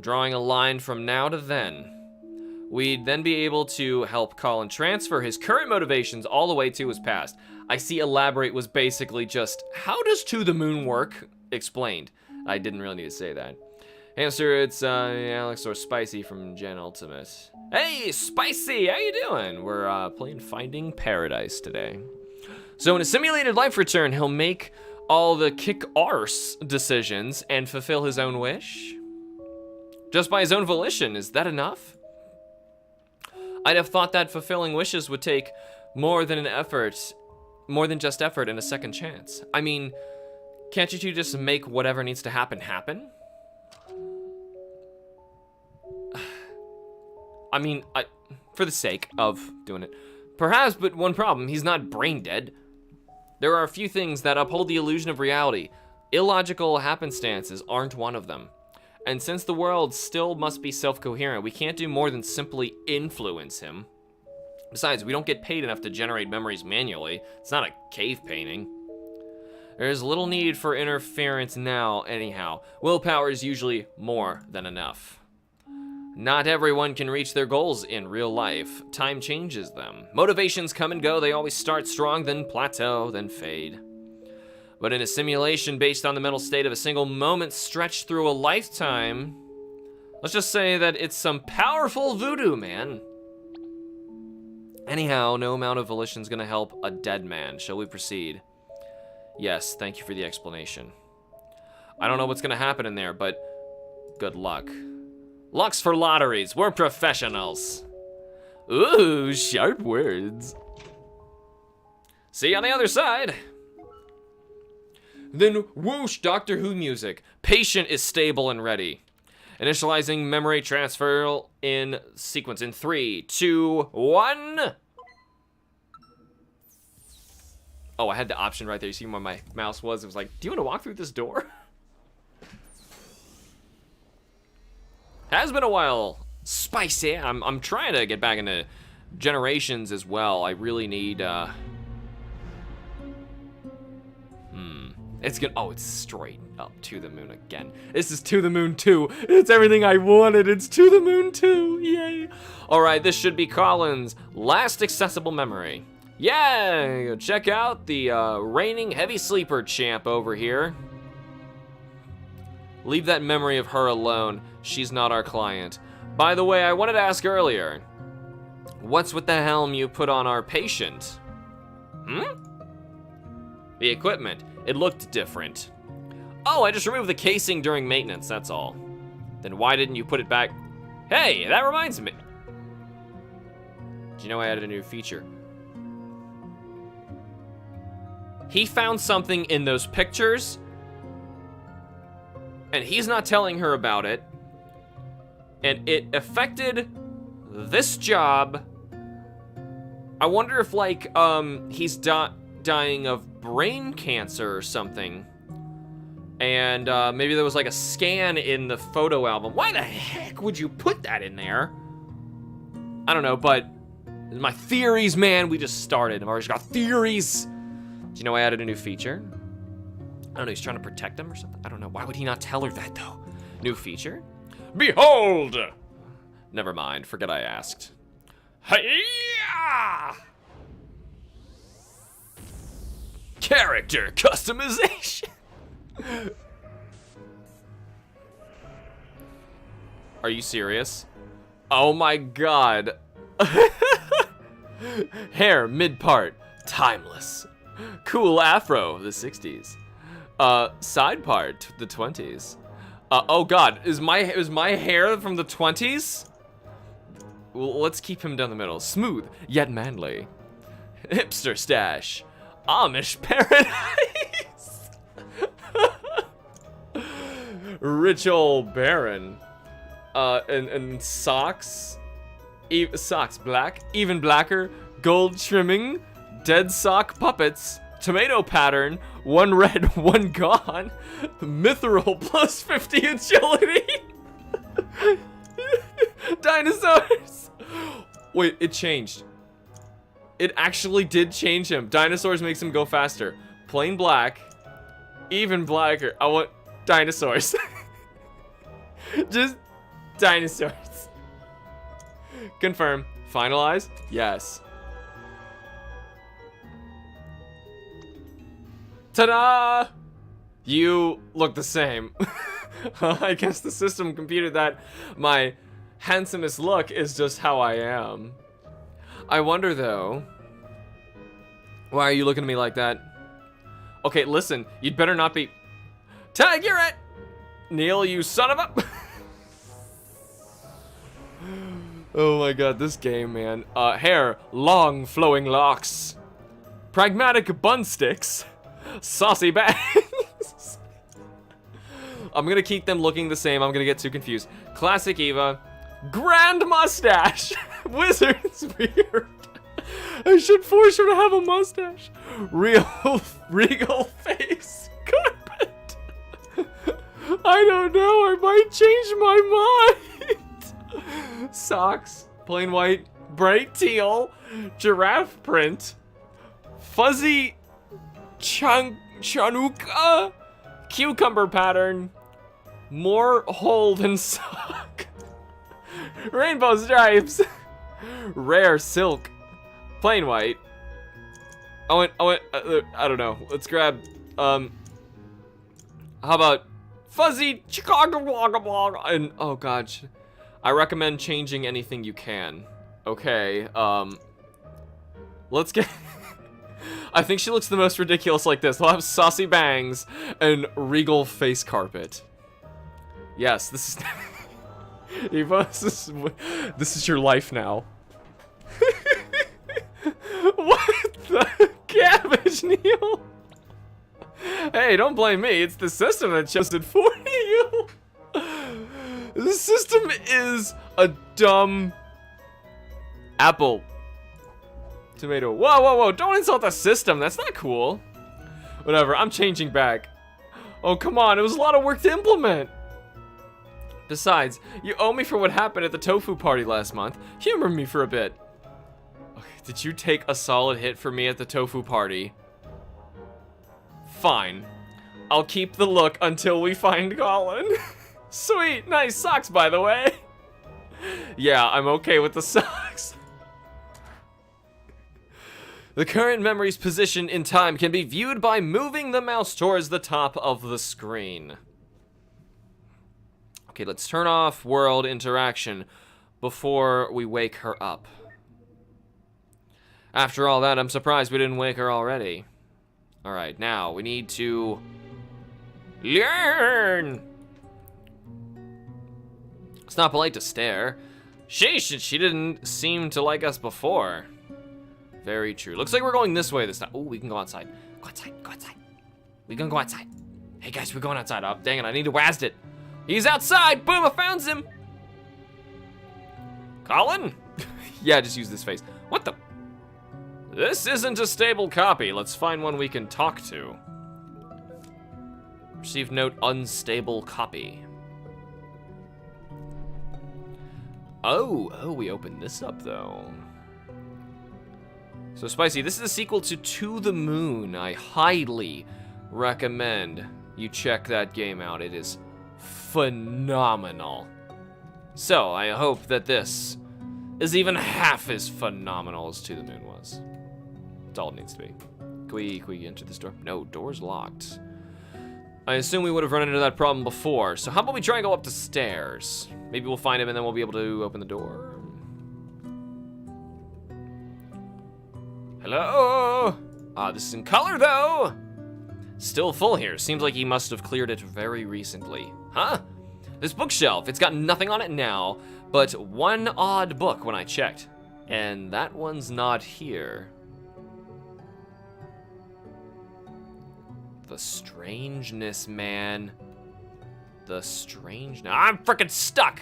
drawing a line from now to then. We'd then be able to help Colin transfer his current motivations all the way to his past. I see elaborate was basically just, how does To the Moon work? Explained. I didn't really need to say that. Hamster, it's Alex or Spicy from Gen Ultimate. Hey, Spicy, how you doing? We're playing Finding Paradise today. So in a simulated life return, he'll make all the kick-arse decisions and fulfill his own wish? Just by his own volition, is that enough? I'd have thought that fulfilling wishes would take more than just effort and a second chance. I mean, can't you two just make whatever needs to happen happen? I mean, for the sake of doing it. Perhaps, but one problem, he's not brain dead. There are a few things that uphold the illusion of reality. Illogical happenstances aren't one of them. And since the world still must be self-coherent, we can't do more than simply influence him. Besides, we don't get paid enough to generate memories manually. It's not a cave painting. There's little need for interference now, anyhow. Willpower is usually more than enough. Not everyone can reach their goals in real life. Time changes them. Motivations come and go. They always start strong, then plateau, then fade. But in a simulation based on the mental state of a single moment stretched through a lifetime, let's just say that it's some powerful voodoo, man. Anyhow, no amount of volition's gonna help a dead man. Shall we proceed? Yes, thank you for the explanation. I don't know what's gonna happen in there, but good luck. Luck's for lotteries. We're professionals. Ooh, sharp words. See you on the other side. Then whoosh, Doctor Who music. Patient is stable and ready. Initializing memory transfer in sequence in 3, 2, 1. Oh, I had the option right there. You see where my mouse was? It was like, do you want to walk through this door? Has been a while. Spicy. I'm trying to get back into Generations as well. I really need It's gonna, oh, it's straight up To the Moon again. This is To the Moon 2. It's everything I wanted. It's To the Moon 2. Yay. All right, this should be Colin's last accessible memory. Yeah, check out the reigning heavy sleeper champ over here. Leave that memory of her alone. She's not our client. By the way, I wanted to ask earlier, what's with the helm you put on our patient? The equipment. It looked different. Oh, I just removed the casing during maintenance, that's all. Then why didn't you put it back? Hey, that reminds me. Do you know I added a new feature? He found something in those pictures, and he's not telling her about it, and it affected this job. I wonder if, like, he's dying of brain cancer or something, and maybe there was like a scan in the photo album. Why the heck would you put that in there? I don't know, but my theories, man. We just started. I've already got theories. Do you know I added a new feature? I don't know, he's trying to protect him or something. I don't know. Why would he not tell her that though? New feature? Behold! Never mind, forget I asked. Hi-ya! Character customization. Are you serious? Oh my god. Hair mid part, timeless. Cool afro, the 60s. Side part, the 20s. Oh god, is my hair from the 20s? Well, let's keep him down the middle. Smooth, yet manly. Hipster stash. Amish paradise. Rich old baron. And socks. Socks black, even blacker. Gold trimming. Dead sock puppets. Tomato pattern. One red, one gone. Mithril plus 50 agility. Dinosaurs. Wait, it changed. It actually did change him. Dinosaurs makes him go faster. Plain black. Even blacker. I want dinosaurs. Just dinosaurs. Confirm. Finalize. Yes. Ta-da! You look the same. I guess the system computed that my handsomest look is just how I am. I wonder though, why are you looking at me like that? Okay, listen, you'd better not be. Tag, you're it! Neil, you son of a. Oh my god, this game, man. Hair, long flowing locks. Pragmatic bun sticks. Saucy bangs. I'm gonna keep them looking the same. I'm gonna get too confused. Classic Eva. Grand mustache. Wizard's beard. I should force her to have a mustache. Regal face. Carpet. I don't know. I might change my mind. Socks. Plain white. Bright teal. Giraffe print. Fuzzy chanuka. Cucumber pattern. More hole than sock. Rainbow stripes. Rare silk. Plain white. I don't know. Let's grab, how about fuzzy Chicago and, oh gosh. I recommend changing anything you can. Okay, let's get, I think she looks the most ridiculous like this. We'll have saucy bangs and regal face carpet. Yes, this is, Eva, this is your life now. What the cabbage, Neil? Hey, don't blame me. It's the system that chose it for you. The system is a dumb apple. Tomato. Whoa, whoa, whoa. Don't insult the system. That's not cool. Whatever. I'm changing back. Oh, come on. It was a lot of work to implement. Besides, you owe me for what happened at the tofu party last month. Humor me for a bit. Okay, did you take a solid hit for me at the tofu party? Fine. I'll keep the look until we find Colin. Sweet, nice socks, by the way. Yeah, I'm okay with the socks. The current memory's position in time can be viewed by moving the mouse towards the top of the screen. Okay, let's turn off world interaction before we wake her up. After all that, I'm surprised we didn't wake her already. Alright, now we need to learn. It's not polite to stare. Sheesh, she didn't seem to like us before. Very true. Looks like we're going this way this time. Oh, we can go outside. Go outside, go outside. We can go outside. Hey guys, we're going outside. Oh, dang it, I need to WASD it. He's outside! Boom, I found him! Colin? Yeah, just use this face. What the? This isn't a stable copy. Let's find one we can talk to. Received note, unstable copy. Oh, we opened this up though. So Spicy, this is a sequel to the Moon. I highly recommend you check that game out. It is phenomenal. So I hope that this is even half as phenomenal as To the Moon was. That's all it needs to be. Can we enter this door? No, door's locked. I assume we would have run into that problem before, so how about we try and go up the stairs? Maybe we'll find him and then we'll be able to open the door. Hello? This is in color though. Still full here. Seems like he must have cleared it very recently. Huh? This bookshelf, it's got nothing on it now, but one odd book when I checked. And that one's not here. The strangeness, man. The strangeness. I'm freaking stuck!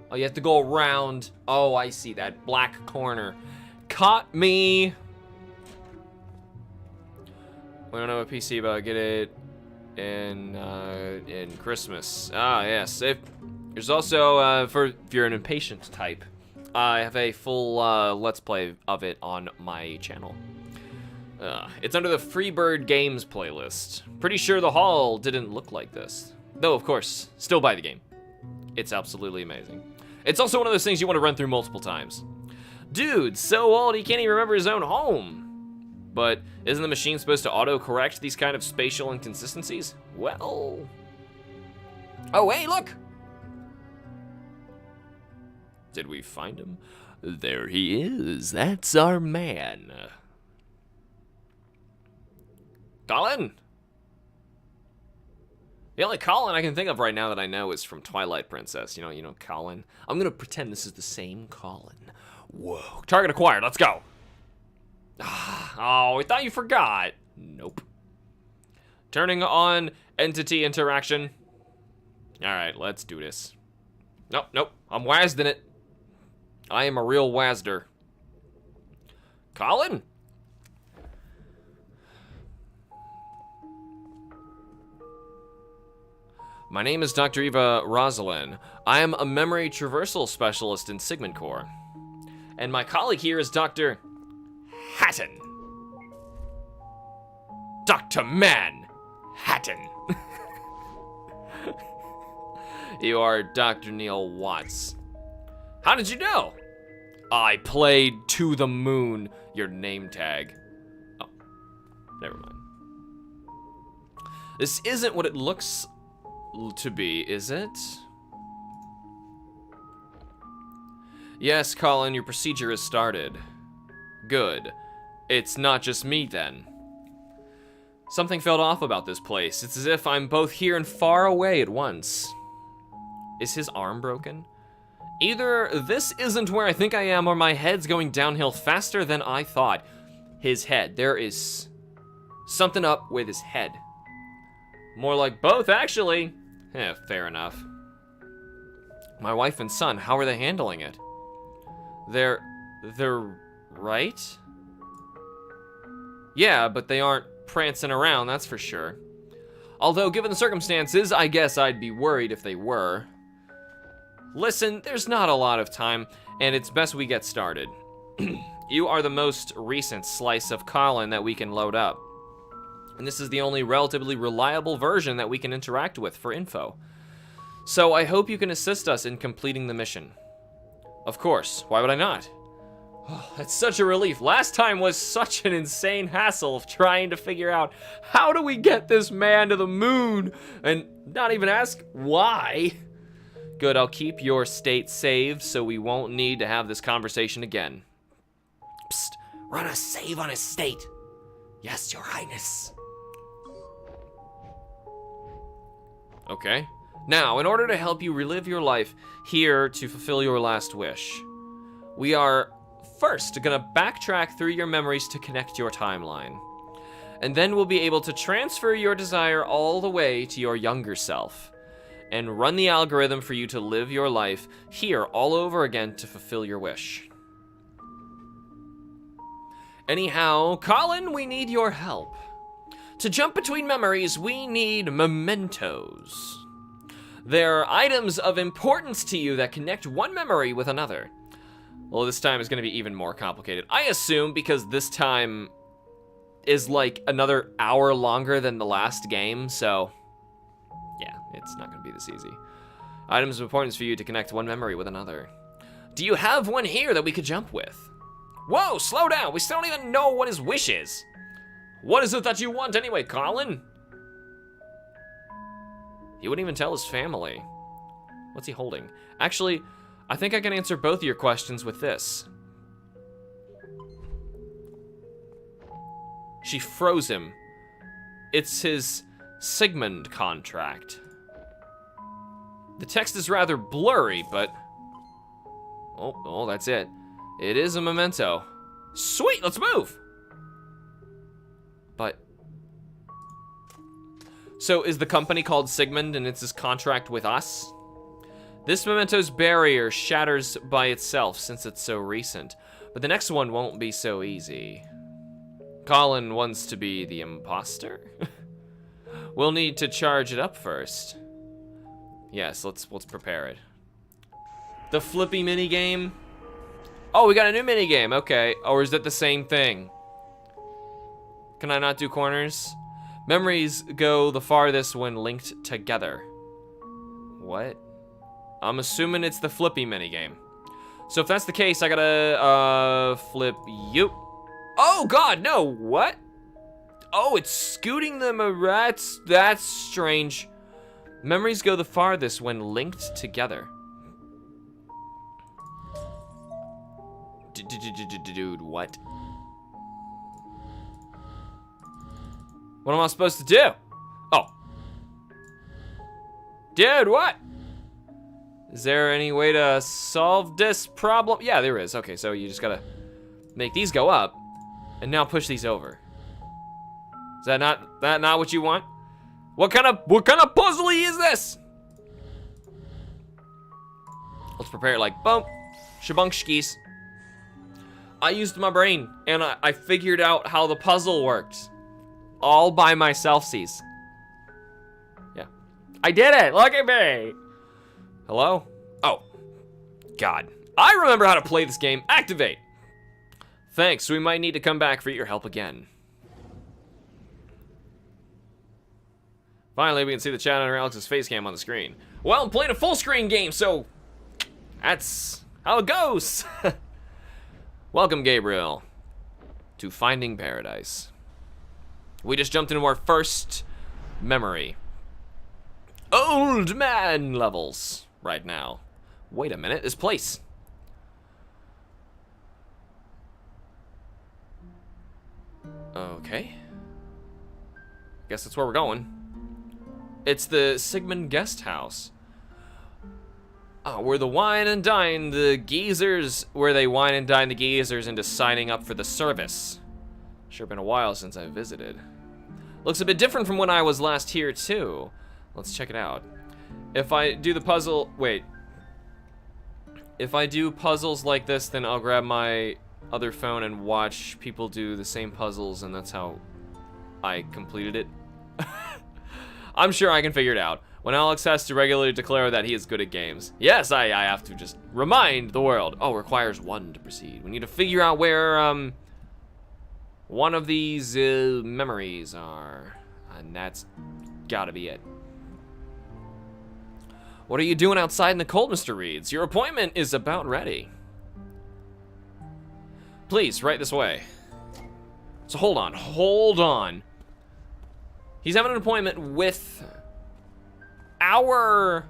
Oh, you have to go around. Oh, I see that black corner. Caught me! We don't have a PC, but I'll get it in Christmas. Ah, yes. There's also, if you're an impatient type, I have a full Let's Play of it on my channel. It's under the Freebird Games playlist. Pretty sure the haul didn't look like this. Though, of course, still buy the game. It's absolutely amazing. It's also one of those things you want to run through multiple times. Dude, so old he can't even remember his own home. But isn't the machine supposed to auto-correct these kind of spatial inconsistencies? Well... Oh, hey, look! Did we find him? There he is. That's our man. Colin? The only Colin I can think of right now that I know is from Twilight Princess. You know, Colin. I'm gonna pretend this is the same Colin. Whoa. Target acquired. Let's go. Oh, I thought you forgot. Nope. Turning on entity interaction. Alright, let's do this. Nope. I'm wazzed in it. I am a real wazder. Colin? My name is Dr. Eva Rosalind. I am a memory traversal specialist in Sigmund Corps. And my colleague here is Dr. Hatton. Dr. Manhattan. You are Dr. Neil Watts. How did you know? I played To the Moon, your name tag. Oh, never mind. This isn't what it looks to be, is it? Yes, Colin, your procedure has started. Good. It's not just me, then. Something felt off about this place. It's as if I'm both here and far away at once. Is his arm broken? Either this isn't where I think I am, or my head's going downhill faster than I thought. His head. There is something up with his head. More like both, actually. Fair enough. My wife and son, how are they handling it? They're right? Yeah, but they aren't prancing around, that's for sure. Although, given the circumstances, I guess I'd be worried if they were. Listen, there's not a lot of time, and it's best we get started. You are the most recent slice of Colin that we can load up. And this is the only relatively reliable version that we can interact with for info. So I hope you can assist us in completing the mission. Of course, why would I not? Oh, that's such a relief. Last time was such an insane hassle of trying to figure out how do we get this man to the moon and not even ask why. Good, I'll keep your state saved so we won't need to have this conversation again. Psst, run a save on his state. Yes, your highness. Okay. Now, in order to help you relive your life here to fulfill your last wish, we are first gonna backtrack through your memories to connect your timeline. And then we'll be able to transfer your desire all the way to your younger self and run the algorithm for you to live your life here all over again to fulfill your wish. Anyhow, Colin, we need your help. To jump between memories, we need mementos. They're items of importance to you that connect one memory with another. Well, this time is going to be even more complicated. I assume because this time is like another hour longer than the last game, so yeah, it's not going to be this easy. Items of importance for you to connect one memory with another. Do you have one here that we could jump with? Whoa, slow down. We still don't even know what his wish is. What is it that you want anyway, Colin? He wouldn't even tell his family. What's he holding? Actually, I think I can answer both of your questions with this. She froze him. It's his Sigmund contract. The text is rather blurry, but... Oh, that's it. It is a memento. Sweet, let's move! But... So is the company called Sigmund and it's his contract with us? This memento's barrier shatters by itself since it's so recent, but the next one won't be so easy. Colin wants to be the imposter? We'll need to charge it up first. Yes, let's prepare it. The flippy minigame. Oh, we got a new minigame. Okay. Or is that the same thing? Can I not do corners? Memories go the farthest when linked together. What? I'm assuming it's the flippy minigame. So if that's the case, I gotta, flip you. Oh, God, no. What? Oh, it's scooting them around. That's strange. Memories go the farthest when linked together. Dude, what? What am I supposed to do? Oh. Dude, what? Is there any way to solve this problem? Yeah, there is. Okay, so you just gotta make these go up and now push these over. Is that not what you want? What kind of puzzle-y is this? Let's prepare it like boom, shabunkskis. I used my brain and I figured out how the puzzle works. All by myself, sees. Yeah. I did it, look at me. Hello? Oh, God. I remember how to play this game. Activate. Thanks, we might need to come back for your help again. Finally, we can see the chat under Alex's face cam on the screen. Well, I'm playing a full screen game, so that's how it goes. Welcome, Gabriel, to Finding Paradise. We just jumped into our first memory. Old man levels right now. Wait a minute, this place. Okay. Guess that's where we're going. It's the Sigmund Guest House. Oh, where the wine and dine the geezers, where they wine and dine the geezers into signing up for the service. Sure been a while since I visited. Looks a bit different from when I was last here too. Let's check it out. If I do the puzzle, wait. If I do puzzles like this, then I'll grab my other phone and watch people do the same puzzles, and that's how I completed it. I'm sure I can figure it out. When Alex has to regularly declare that he is good at games. Yes, I have to just remind the world. Oh, requires 1 to proceed. We need to figure out where, one of these, memories are. And that's gotta be it. What are you doing outside in the cold, Mr. Reeds? Your appointment is about ready. Please, right this way. So hold on. He's having an appointment with our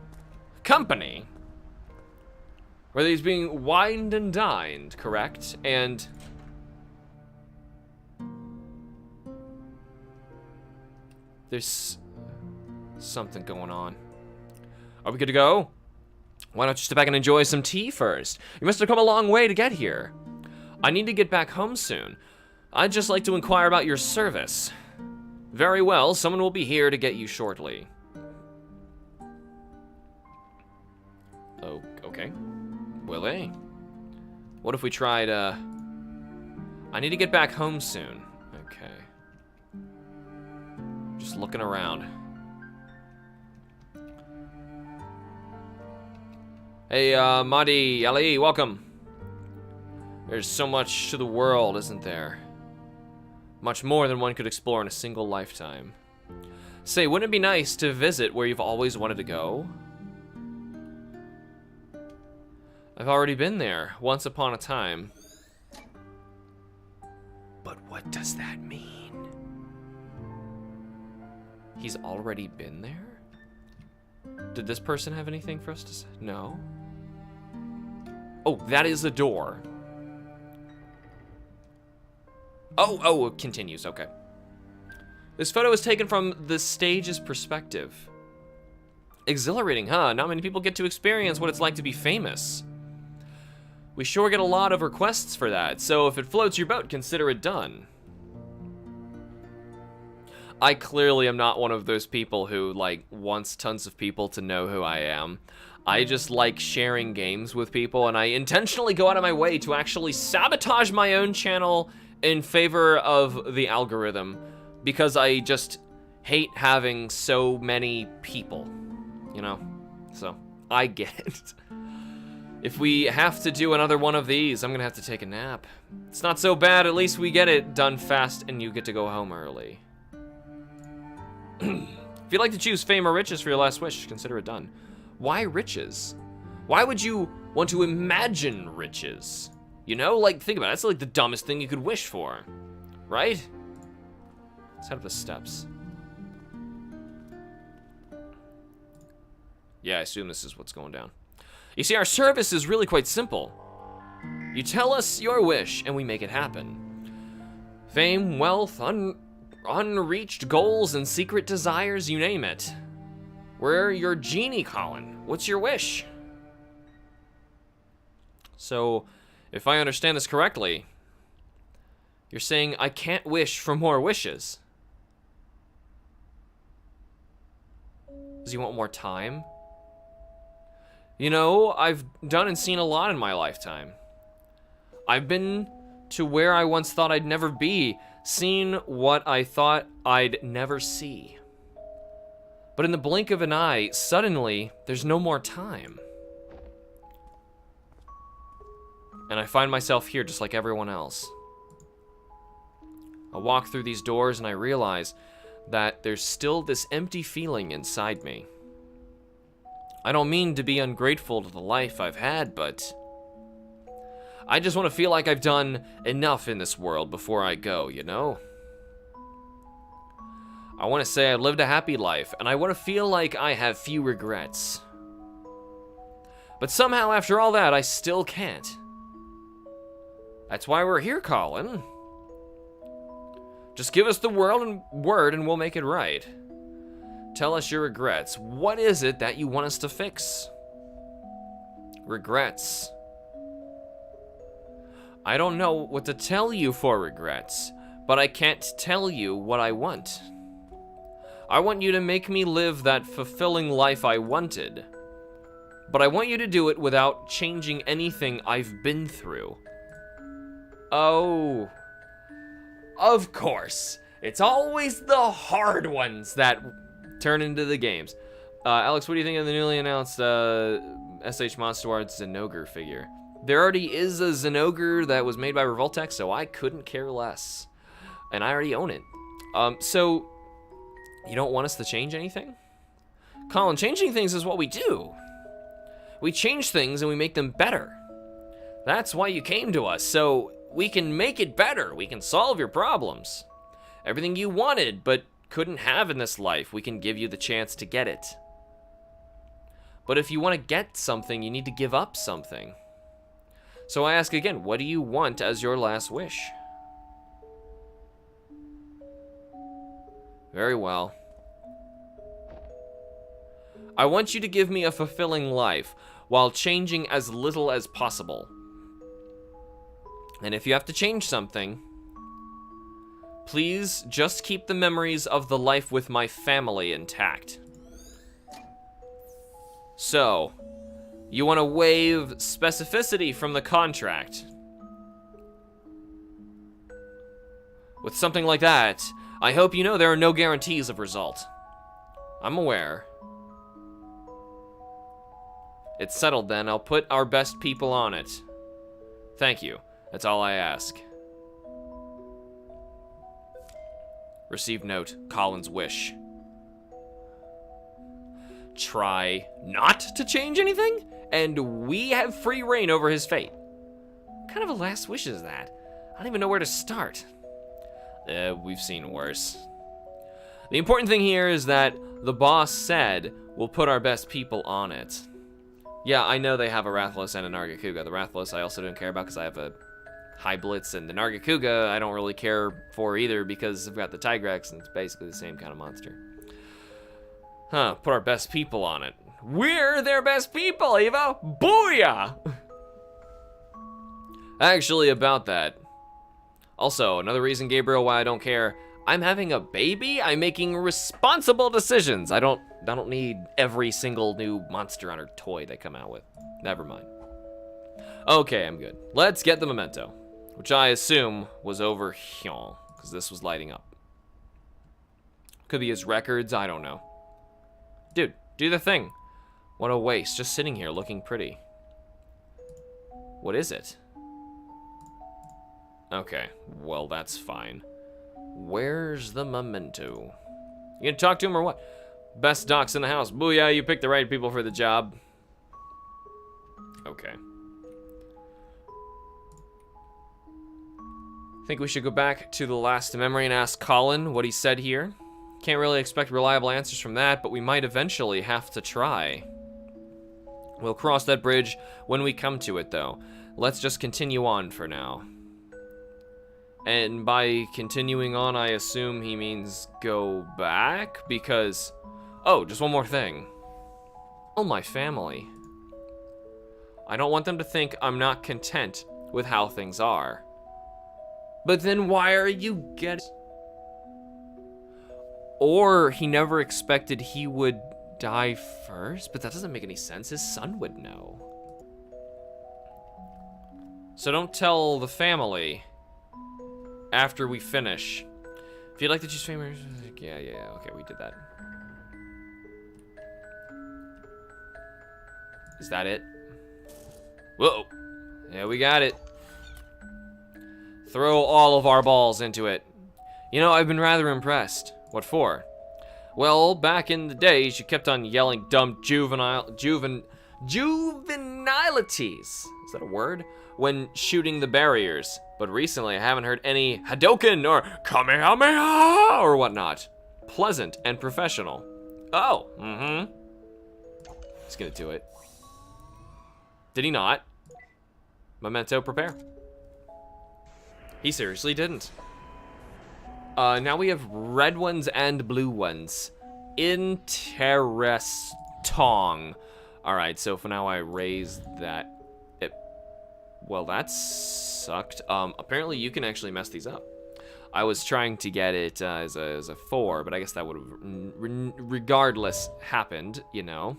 company, where he's being wined and dined, correct? And there's something going on. Are we good to go? Why don't you step back and enjoy some tea first? You must have come a long way to get here. I need to get back home soon. I'd just like to inquire about your service. Very well, someone will be here to get you shortly. Oh, okay. Will they? What if we tried, I need to get back home soon. Okay. Just looking around. Hey, Mahdi, Ali, welcome. There's so much to the world, isn't there? Much more than one could explore in a single lifetime. Say, wouldn't it be nice to visit where you've always wanted to go? I've already been there, once upon a time. But what does that mean? He's already been there? Did this person have anything for us to say? No. Oh, that is the door. Oh, it continues, okay. This photo is taken from the stage's perspective. Exhilarating, huh? Not many people get to experience what it's like to be famous. We sure get a lot of requests for that, so if it floats your boat, consider it done. I clearly am not one of those people who, like, wants tons of people to know who I am. I just like sharing games with people, and I intentionally go out of my way to actually sabotage my own channel in favor of the algorithm, because I just hate having so many people, you know? So, I get it. If we have to do another one of these, I'm gonna have to take a nap. It's not so bad, at least we get it done fast and you get to go home early. If you'd like to choose fame or riches for your last wish, consider it done. Why riches? Why would you want to imagine riches? You know, like, think about it, that's like the dumbest thing you could wish for, right? Let's head up the steps. Yeah, I assume this is what's going down. You see, our service is really quite simple. You tell us your wish, and we make it happen. Fame, wealth, unreached goals, and secret desires, you name it. We're your genie, Colin. What's your wish? So, if I understand this correctly, you're saying I can't wish for more wishes. Does he want more time? You know, I've done and seen a lot in my lifetime. I've been to where I once thought I'd never be, seen what I thought I'd never see. But in the blink of an eye, suddenly, there's no more time. And I find myself here just like everyone else. I walk through these doors and I realize that there's still this empty feeling inside me. I don't mean to be ungrateful to the life I've had, but I just want to feel like I've done enough in this world before I go, you know? I want to say I've lived a happy life, and I want to feel like I have few regrets. But somehow, after all that, I still can't. That's why we're here, Colin. Just give us the word and we'll make it right. Tell us your regrets. What is it that you want us to fix? Regrets. I don't know what to tell you for regrets, but I can't tell you what I want. I want you to make me live that fulfilling life I wanted, but I want you to do it without changing anything I've been through. Oh, of course. It's always the hard ones that turn into the games. Alex, what do you think of the newly announced SH Monster Arts Zenogre figure? There already is a Zenogre that was made by Revoltech, so I couldn't care less. And I already own it. So, you don't want us to change anything? Colin, changing things is what we do. We change things and we make them better. That's why you came to us, so we can make it better. We can solve your problems. Everything you wanted, but couldn't have in this life, we can give you the chance to get it. But if you want to get something, you need to give up something. So I ask again, what do you want as your last wish? Very well. I want you to give me a fulfilling life while changing as little as possible. And if you have to change something, please just keep the memories of the life with my family intact. So, you want to waive specificity from the contract. With something like that, I hope you know there are no guarantees of result. I'm aware. It's settled then. I'll put our best people on it. Thank you. That's all I ask. Received note, Colin's wish. Try not to change anything, and we have free reign over his fate. What kind of a last wish is that? I don't even know where to start. We've seen worse. The important thing here is that the boss said we'll put our best people on it. Yeah, I know they have a Rathalos and a Nargacuga. The Rathalos I also don't care about because I have a High Blitz, and the Nargacuga I don't really care for either because I've got the Tigrex and it's basically the same kind of monster. Huh, put our best people on it. We're their best people, Eva! Booyah! Actually, about that. Also, another reason, Gabriel, why I don't care. I'm having a baby? I'm making responsible decisions. I don't need every single new Monster Hunter toy they come out with. Never mind. Okay, I'm good. Let's get the memento, which I assume was over here, because this was lighting up. Could be his records, I don't know. Dude, do the thing. What a waste, just sitting here looking pretty. What is it? Okay, well, that's fine. Where's the memento? You gonna talk to him or what? Best docs in the house. Booyah, you picked the right people for the job. Okay. Think we should go back to the last memory and ask Colin what he said here. Can't really expect reliable answers from that, but we might eventually have to try. We'll cross that bridge when we come to it, though. Let's just continue on for now. And by continuing on, I assume he means go back? Because... Oh, just one more thing. Tell my family. I don't want them to think I'm not content with how things are. But then why are you getting... Or he never expected he would die first? But that doesn't make any sense. His son would know. So don't tell the family after we finish. If you'd like to choose family... Yeah, okay, we did that. Is that it? Whoa. Yeah, we got it. Throw all of our balls into it. You know, I've been rather impressed. What for? Well, back in the days, you kept on yelling dumb juvenilities. Is that a word? When shooting the barriers. But recently, I haven't heard any Hadoken or Kamehameha or whatnot. Pleasant and professional. Oh, He's gonna do it. Did he not? Memento, prepare. He seriously didn't. Now we have red ones and blue ones. Interesting. Alright, so for now I raised that. Well, that sucked. Apparently you can actually mess these up. I was trying to get it as a 4, but I guess that would have regardless happened, you know.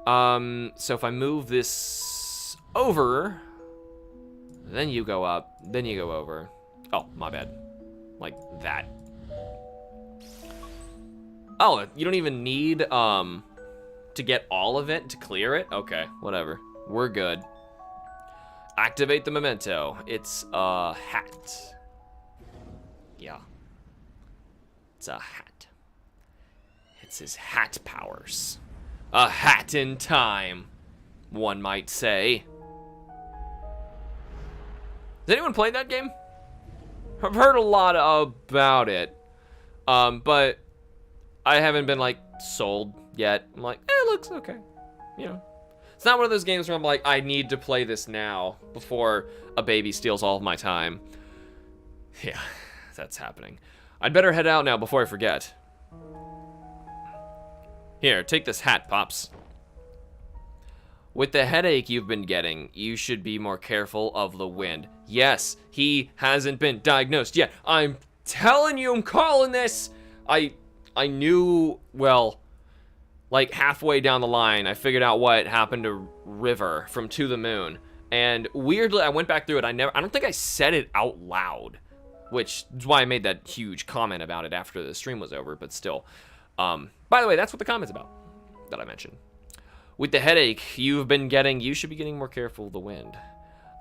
So if I move this over, then you go up, then you go over. Oh, my bad. Like that. Oh, you don't even need, to get all of it to clear it? Okay, whatever. We're good. Activate the memento. It's a hat. Yeah. It's a hat. It's his hat powers. A hat in time, one might say. Has anyone played that game? I've heard a lot about it, but I haven't been, like, sold yet. I'm like, it looks okay, you know. It's not one of those games where I'm like, I need to play this now before a baby steals all of my time. Yeah, that's happening. I'd better head out now before I forget. Here, take this hat, Pops. With the headache you've been getting, you should be more careful of the wind. Yes, he hasn't been diagnosed yet. I'm telling you, I'm calling this. I knew, well, like halfway down the line, I figured out what happened to River from To the Moon. And weirdly, I went back through it. I don't think I said it out loud, which is why I made that huge comment about it after the stream was over, but still. By the way, that's what the comment's about that I mentioned. With the headache you've been getting, you should be getting more careful of the wind.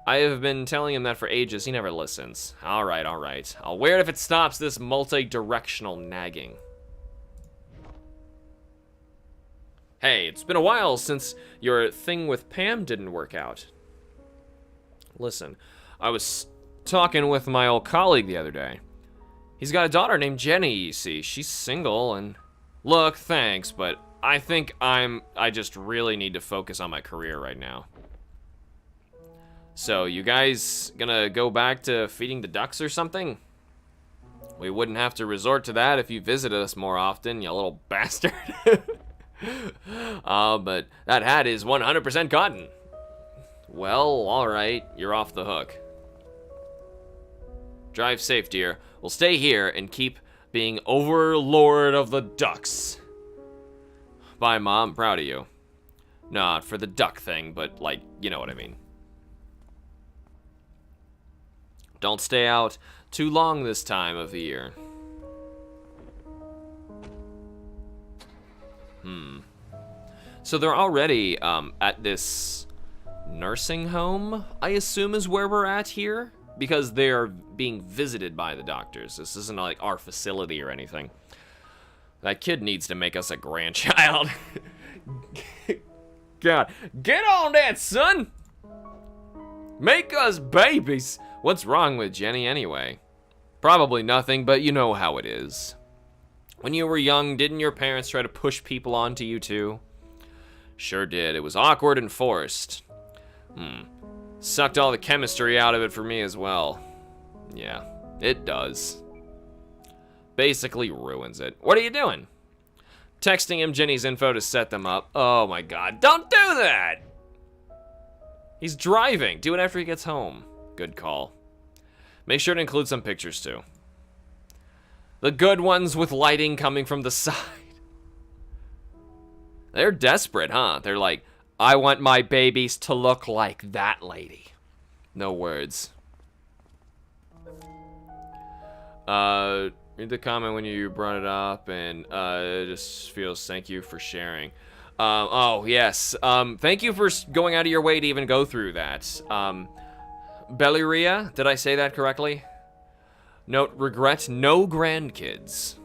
I have been telling him that for ages. He never listens. All right. I'll wear it if it stops this multi-directional nagging. Hey, it's been a while since your thing with Pam didn't work out. Listen, I was talking with my old colleague the other day. He's got a daughter named Jenny, you see. She's single and... Look, thanks, but I think I just really need to focus on my career right now. So, you guys gonna go back to feeding the ducks or something? We wouldn't have to resort to that if you visited us more often, you little bastard. But that hat is 100% cotton. Well, alright, you're off the hook. Drive safe, dear. We'll stay here and keep being overlord of the ducks. Bye, Mom. Proud of you. Not for the duck thing, but, like, you know what I mean. Don't stay out too long this time of the year. So they're already at this nursing home, I assume, is where we're at here, because they're being visited by the doctors. This isn't like our facility or anything. That kid needs to make us a grandchild. God, get on that, son! Make us babies! What's wrong with Jenny anyway? Probably nothing, but you know how it is. When you were young, didn't your parents try to push people onto you too? Sure did. It was awkward and forced. Sucked all the chemistry out of it for me as well. Yeah, it does. Basically ruins it. What are you doing? Texting him Jenny's info to set them up. Oh my god, don't do that! He's driving. Do it after he gets home. Good call. Make sure to include some pictures too. The good ones with lighting coming from the side. They're desperate, huh? They're like, I want my babies to look like that lady. No words. Read the comment when you brought it up, and it just feels thank you for sharing. Oh, yes. Thank you for going out of your way to even go through that. Belleria, did I say that correctly? Note, regret no grandkids.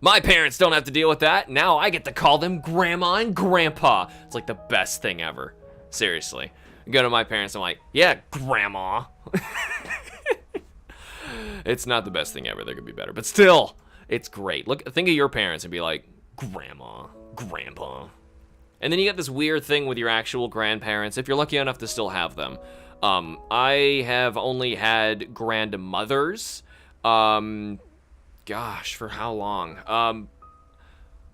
My parents don't have to deal with that. Now I get to call them Grandma and Grandpa. It's like the best thing ever. Seriously. I go to my parents, I'm like, yeah, Grandma. It's not the best thing ever. There could be better. But still, it's great. Think of your parents and be like, Grandma, Grandpa. And then you get this weird thing with your actual grandparents, if you're lucky enough to still have them. I have only had grandmothers. Gosh, for how long?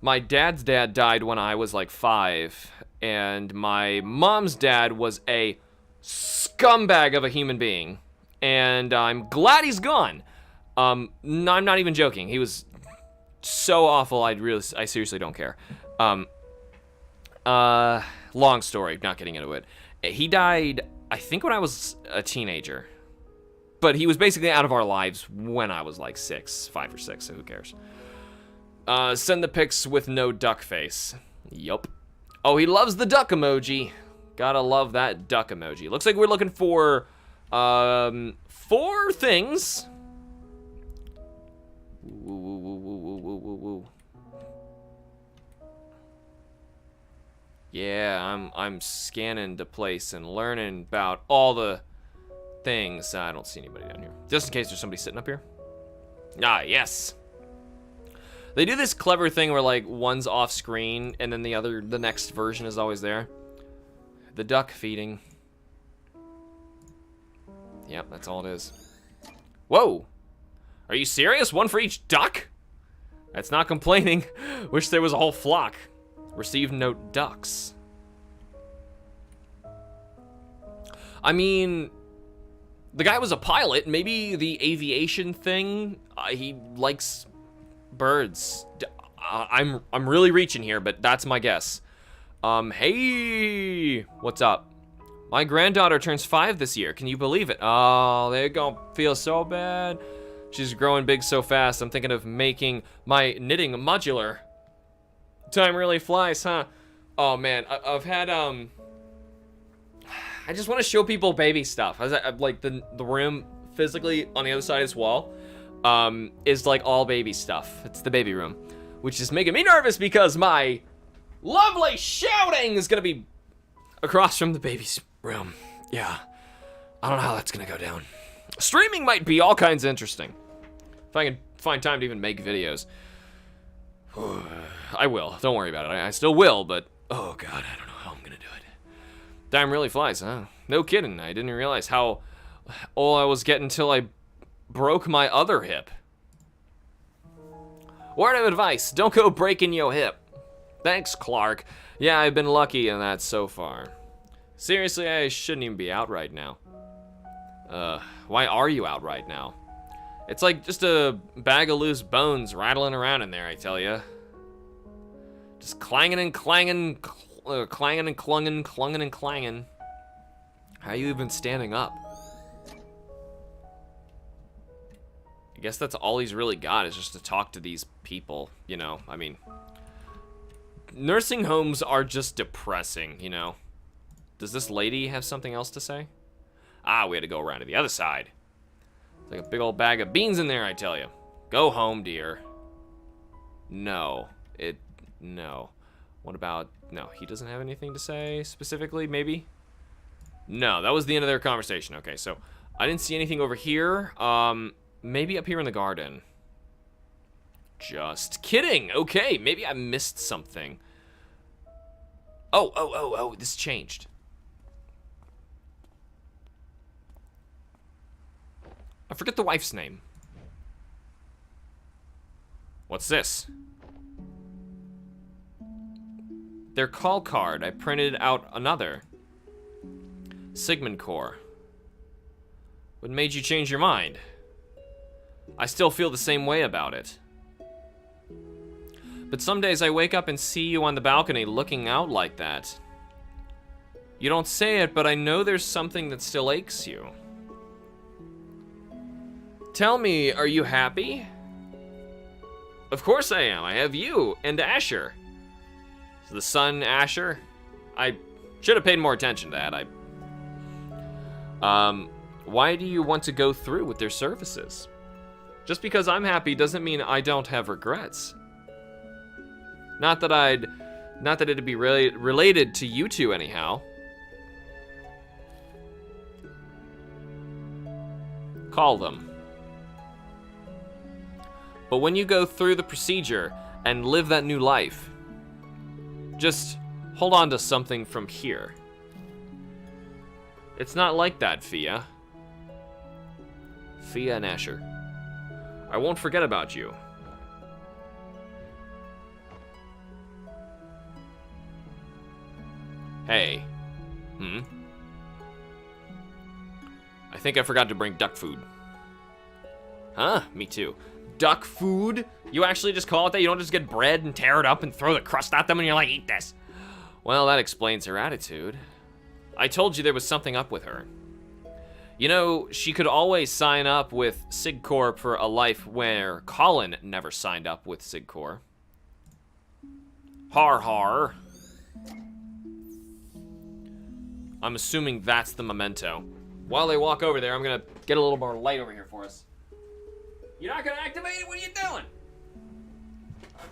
My dad's dad died when I was like 5, and my mom's dad was a scumbag of a human being, and I'm glad he's gone. No, I'm not even joking. He was so awful. I seriously don't care. Long story, not getting into it. He died, I think, when I was a teenager. But he was basically out of our lives when I was like 5 or 6, so who cares? Send the pics with no duck face. Yup. Oh, he loves the duck emoji. Gotta love that duck emoji. Looks like we're looking for 4 things. Woo. Yeah, I'm scanning the place and learning about all the things. I don't see anybody down here. Just in case there's somebody sitting up here. Ah, yes. They do this clever thing where like one's off screen and then the next version is always there. The duck feeding. Yep, that's all it is. Whoa! Are you serious? 1 for each duck? That's not complaining. Wish there was a whole flock. Receive note ducks. I mean, the guy was a pilot. Maybe the aviation thing. He likes birds. I'm really reaching here, but that's my guess. Hey, what's up? My granddaughter turns 5 this year. Can you believe it? Oh, they're gonna feel so bad. She's growing big so fast. I'm thinking of making my knitting modular. Time really flies, huh? Oh man, I've had I just want to show people baby stuff. Like the room physically on the other side of this wall is like all baby stuff. It's the baby room, which is making me nervous because my lovely shouting is gonna be across from the baby's room. Yeah, I don't know how that's gonna go down. Streaming might be all kinds of interesting. If I can find time to even make videos. I will, don't worry about it. I still will, but oh god, I don't know how I'm gonna do it. Time really flies, huh? No kidding, I didn't realize how old I was getting until I broke my other hip. Word of advice, don't go breaking your hip. Thanks, Clark. Yeah, I've been lucky in that so far. Seriously, I shouldn't even be out right now. Why are you out right now? It's like just a bag of loose bones rattling around in there, I tell ya. Just clanging and clanging, clanging and clunging, clunging and clanging. How are you even standing up? I guess that's all he's really got is just to talk to these people, you know? I mean, nursing homes are just depressing, you know? Does this lady have something else to say? Ah, we had to go around to the other side. It's like a big old bag of beans in there, I tell you. Go home, dear. No. No. What about... No, he doesn't have anything to say specifically, maybe? No, that was the end of their conversation. Okay, so I didn't see anything over here. Maybe up here in the garden. Just kidding. Okay, maybe I missed something. Oh, this changed. I forget the wife's name. What's this? Their call card. I printed out another. Sigmund Core. What made you change your mind? I still feel the same way about it. But some days I wake up and see you on the balcony looking out like that. You don't say it, but I know there's something that still aches you. Tell me, are you happy? Of course I am. I have you and Asher. The son, Asher? I should have paid more attention to that. Why do you want to go through with their services? Just because I'm happy doesn't mean I don't have regrets. Not that it'd be really related to you two anyhow. Call them. But when you go through the procedure and live that new life, just hold on to something from here. It's not like that, Fia. Fia and Asher. I won't forget about you. Hey. I think I forgot to bring duck food. Huh? Me too. Duck food? You actually just call it that? You don't just get bread and tear it up and throw the crust at them and you're like, eat this. Well, that explains her attitude. I told you there was something up with her. You know, she could always sign up with SigCorp for a life where Colin never signed up with SigCorp. Har har. I'm assuming that's the memento. While they walk over there, I'm gonna get a little more light over here for us. You're not gonna activate it? What are you doing?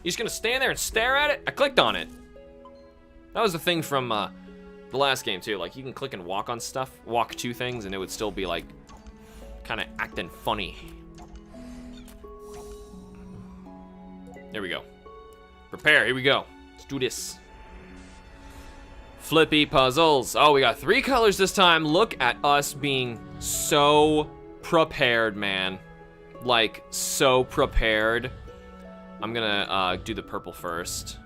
You're just gonna stand there and stare at it? I clicked on it. That was the thing from the last game too. Like you can click and walk on stuff, walk to things, and it would still be like kind of acting funny. There we go. Prepare, here we go. Let's do this. Flippy puzzles. Oh, we got 3 colors this time. Look at us being so prepared, man. Like, so prepared. I'm gonna do the purple first.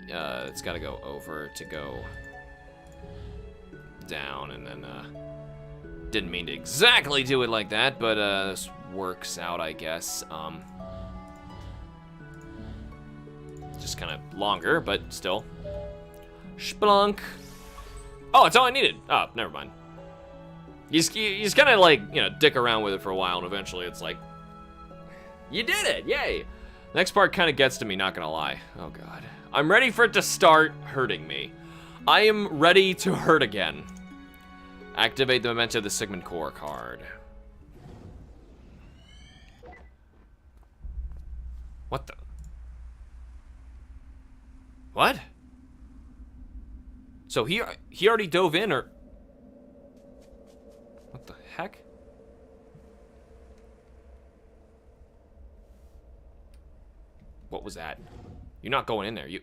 It's gotta go over to go down, and then, didn't mean to exactly do it like that, but, this works out, I guess. Just kind of longer, but still. Splunk. Oh, that's all I needed. Oh, never mind. You just kind of like, you know, dick around with it for a while, and eventually it's like, you did it, yay. Next part kind of gets to me, not gonna lie. Oh God. I'm ready for it to start hurting me. I am ready to hurt again. Activate the memento of the Sigmund Core card. What the? What? So he already dove in, or what the heck? What was that? You're not going in there. You.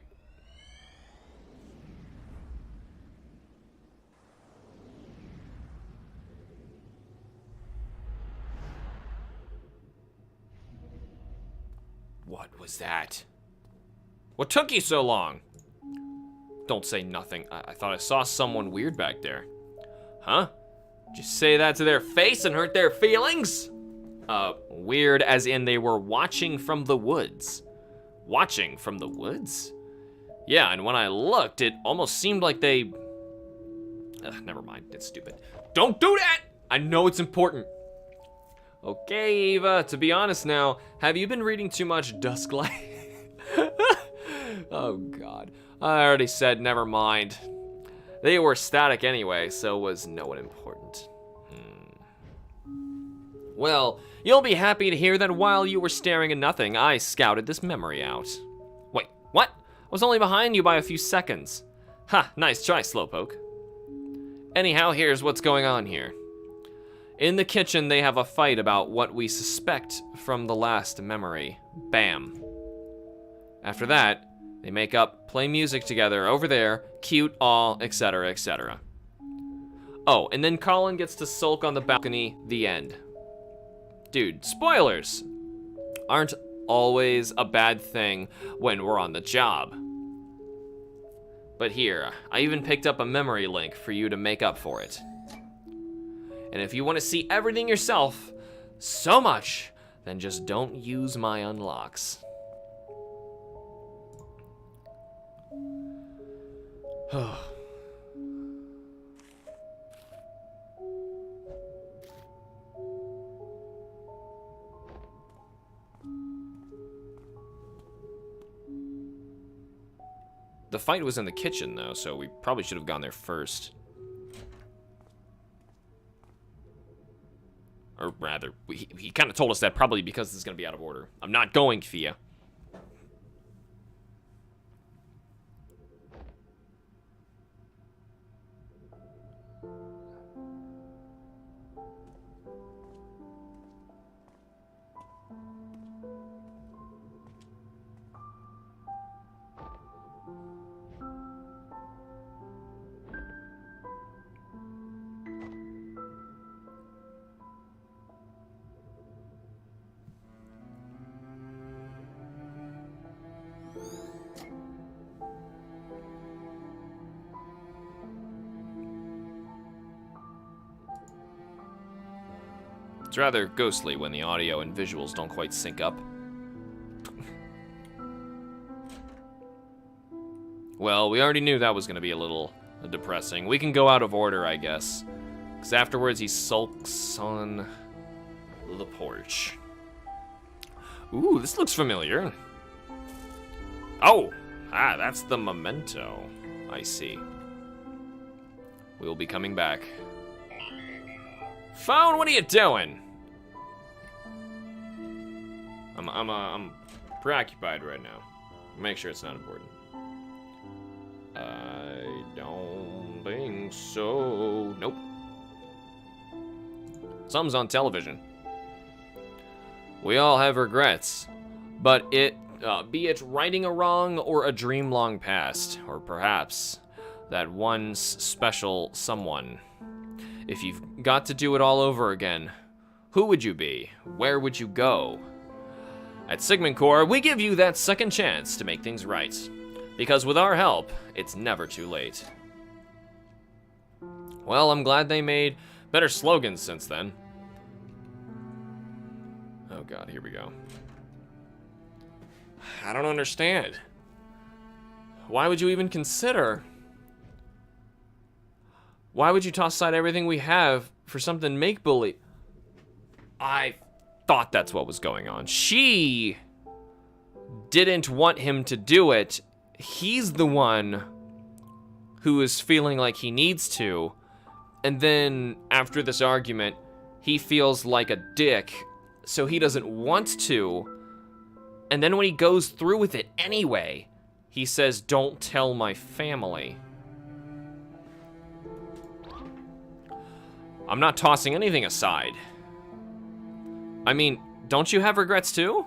What was that? What took you so long? Don't say nothing. I thought I saw someone weird back there. Huh? Did you say that to their face and hurt their feelings? Weird as in they were watching from the woods. Watching from the woods? Yeah, and when I looked, it almost seemed like they... never mind, it's stupid. Don't do that! I know it's important. Okay, Eva, to be honest now, have you been reading too much Dusklight? Oh, God. I already said never mind. They were static anyway, so was no one important. Well, you'll be happy to hear that while you were staring at nothing, I scouted this memory out. Wait, what? I was only behind you by a few seconds. Ha, nice try, Slowpoke. Anyhow, here's what's going on here. In the kitchen, they have a fight about what we suspect from the last memory. Bam. After that, they make up, play music together over there, cute, all, etc., etc. Oh, and then Colin gets to sulk on the balcony, the end. Dude, spoilers aren't always a bad thing when we're on the job. But here, I even picked up a memory link for you to make up for it. And if you want to see everything yourself so much, then just don't use my unlocks. The fight was in the kitchen, though, so we probably should have gone there first. Or rather, he kind of told us that probably because this is going to be out of order. I'm not going, Fia. It's rather ghostly when the audio and visuals don't quite sync up. Well, we already knew that was going to be a little depressing. We can go out of order, I guess. Because afterwards he sulks on the porch. Ooh, this looks familiar. Oh! Ah, that's the memento. I see. We'll be coming back. Phone, what are you doing? I'm preoccupied right now. Make sure it's not important. I don't think so. Nope. Something's on television. We all have regrets, but be it righting a wrong or a dream long past, or perhaps that one's special someone. If you've got to do it all over again, who would you be? Where would you go? At Sigmund Corps, we give you that second chance to make things right. Because with our help, it's never too late. Well, I'm glad they made better slogans since then. Oh god, here we go. I don't understand. Why would you even consider? Why would you toss aside everything we have for something make-believe? I thought that's what was going on. She didn't want him to do it. He's the one who is feeling like he needs to. And then, after this argument, he feels like a dick, so he doesn't want to. And then when he goes through with it anyway, he says, "Don't tell my family." I'm not tossing anything aside. I mean, don't you have regrets too?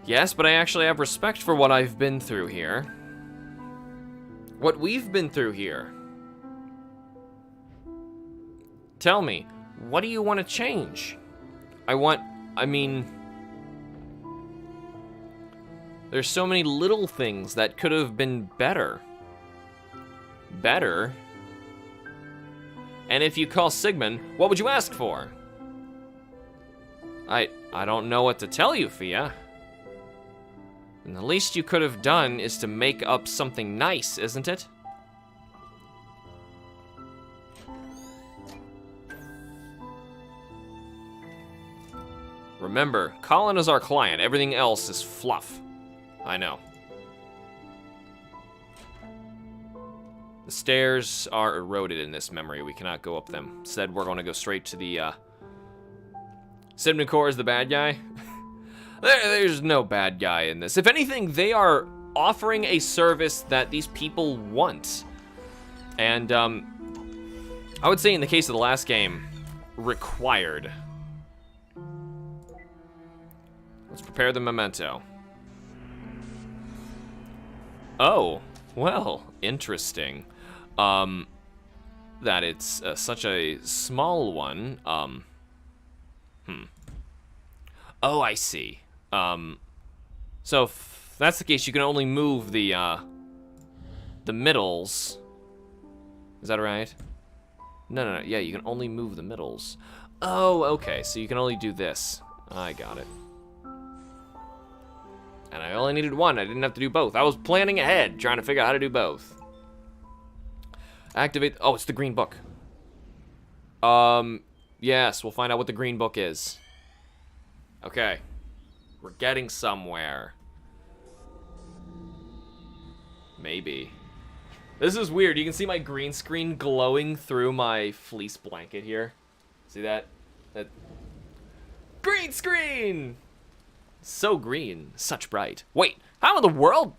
Yes, but I actually have respect for what I've been through here. What we've been through here. Tell me, what do you want to change? I mean, there's so many little things that could have been better. Better? And if you call Sigmund, what would you ask for? I don't know what to tell you, Fia. And the least you could have done is to make up something nice, isn't it? Remember, Colin is our client. Everything else is fluff. I know. The stairs are eroded in this memory. We cannot go up them. Instead, we're going to go straight to the, Cinnamon Core is the bad guy. There's no bad guy in this. If anything, they are offering a service that these people want. And, I would say in the case of the last game, required. Let's prepare the memento. Oh, well, interesting. That it's such a small one. Oh, I see. So if that's the case, you can only move the middles. Is that right? No. Yeah, you can only move the middles. Oh, okay. So you can only do this. I got it. And I only needed one. I didn't have to do both. I was planning ahead, trying to figure out how to do both. Activate. Oh, it's the green book. Yes, we'll find out what the green book is. Okay. We're getting somewhere. Maybe. This is weird. You can see my green screen glowing through my fleece blanket here. See that? That green screen! So green. Such bright. Wait, how in the world?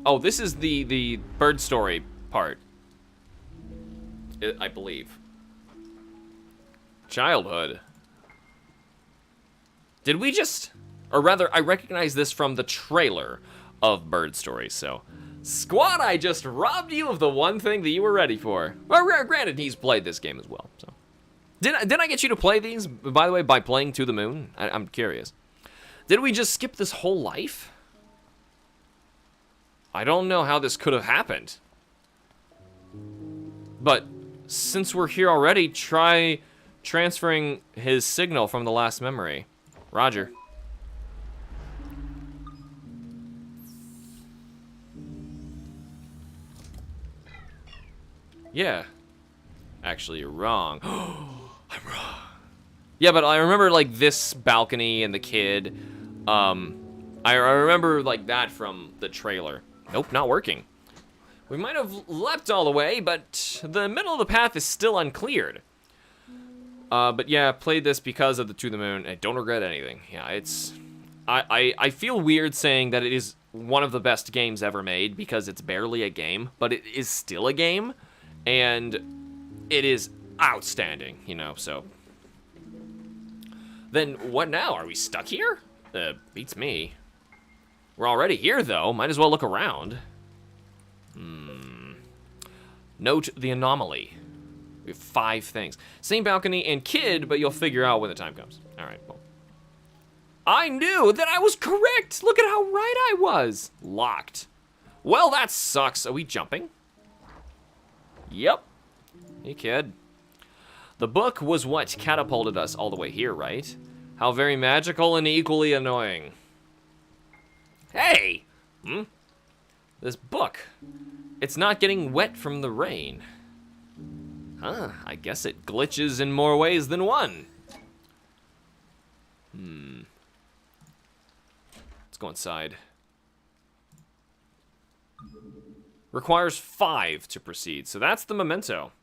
Oh, this is the bird story part. I believe. Childhood. Did we just... Or rather, I recognize this from the trailer of Bird Story, so... Squad, I just robbed you of the one thing that you were ready for. Well, granted, he's played this game as well, so... Did I get you to play these, by the way, by playing To the Moon? I'm curious. Did we just skip this whole life? I don't know how this could have happened. But, since we're here already, try transferring his signal from the last memory. Roger. Yeah. Actually, you're wrong. I'm wrong. Yeah, but I remember, like, this balcony and the kid. I remember, like, that from the trailer. Nope, not working. We might have leapt all the way, but the middle of the path is still uncleared. But yeah, played this because of the To the Moon. I don't regret anything. Yeah, it's... I feel weird saying that it is one of the best games ever made because it's barely a game, but it is still a game, and it is outstanding, you know, so... Then what now? Are we stuck here? Beats me. We're already here, though. Might as well look around. Note the anomaly. We have 5 things. Same balcony and kid, but you'll figure out when the time comes. All right, well. I knew that I was correct. Look at how right I was. Locked. Well, that sucks. Are we jumping? Yep. Hey, kid. The book was what catapulted us all the way here, right? How very magical and equally annoying. Hey! This book. It's not getting wet from the rain. Huh, I guess it glitches in more ways than one. Let's go inside. Requires 5 to proceed, so that's the memento.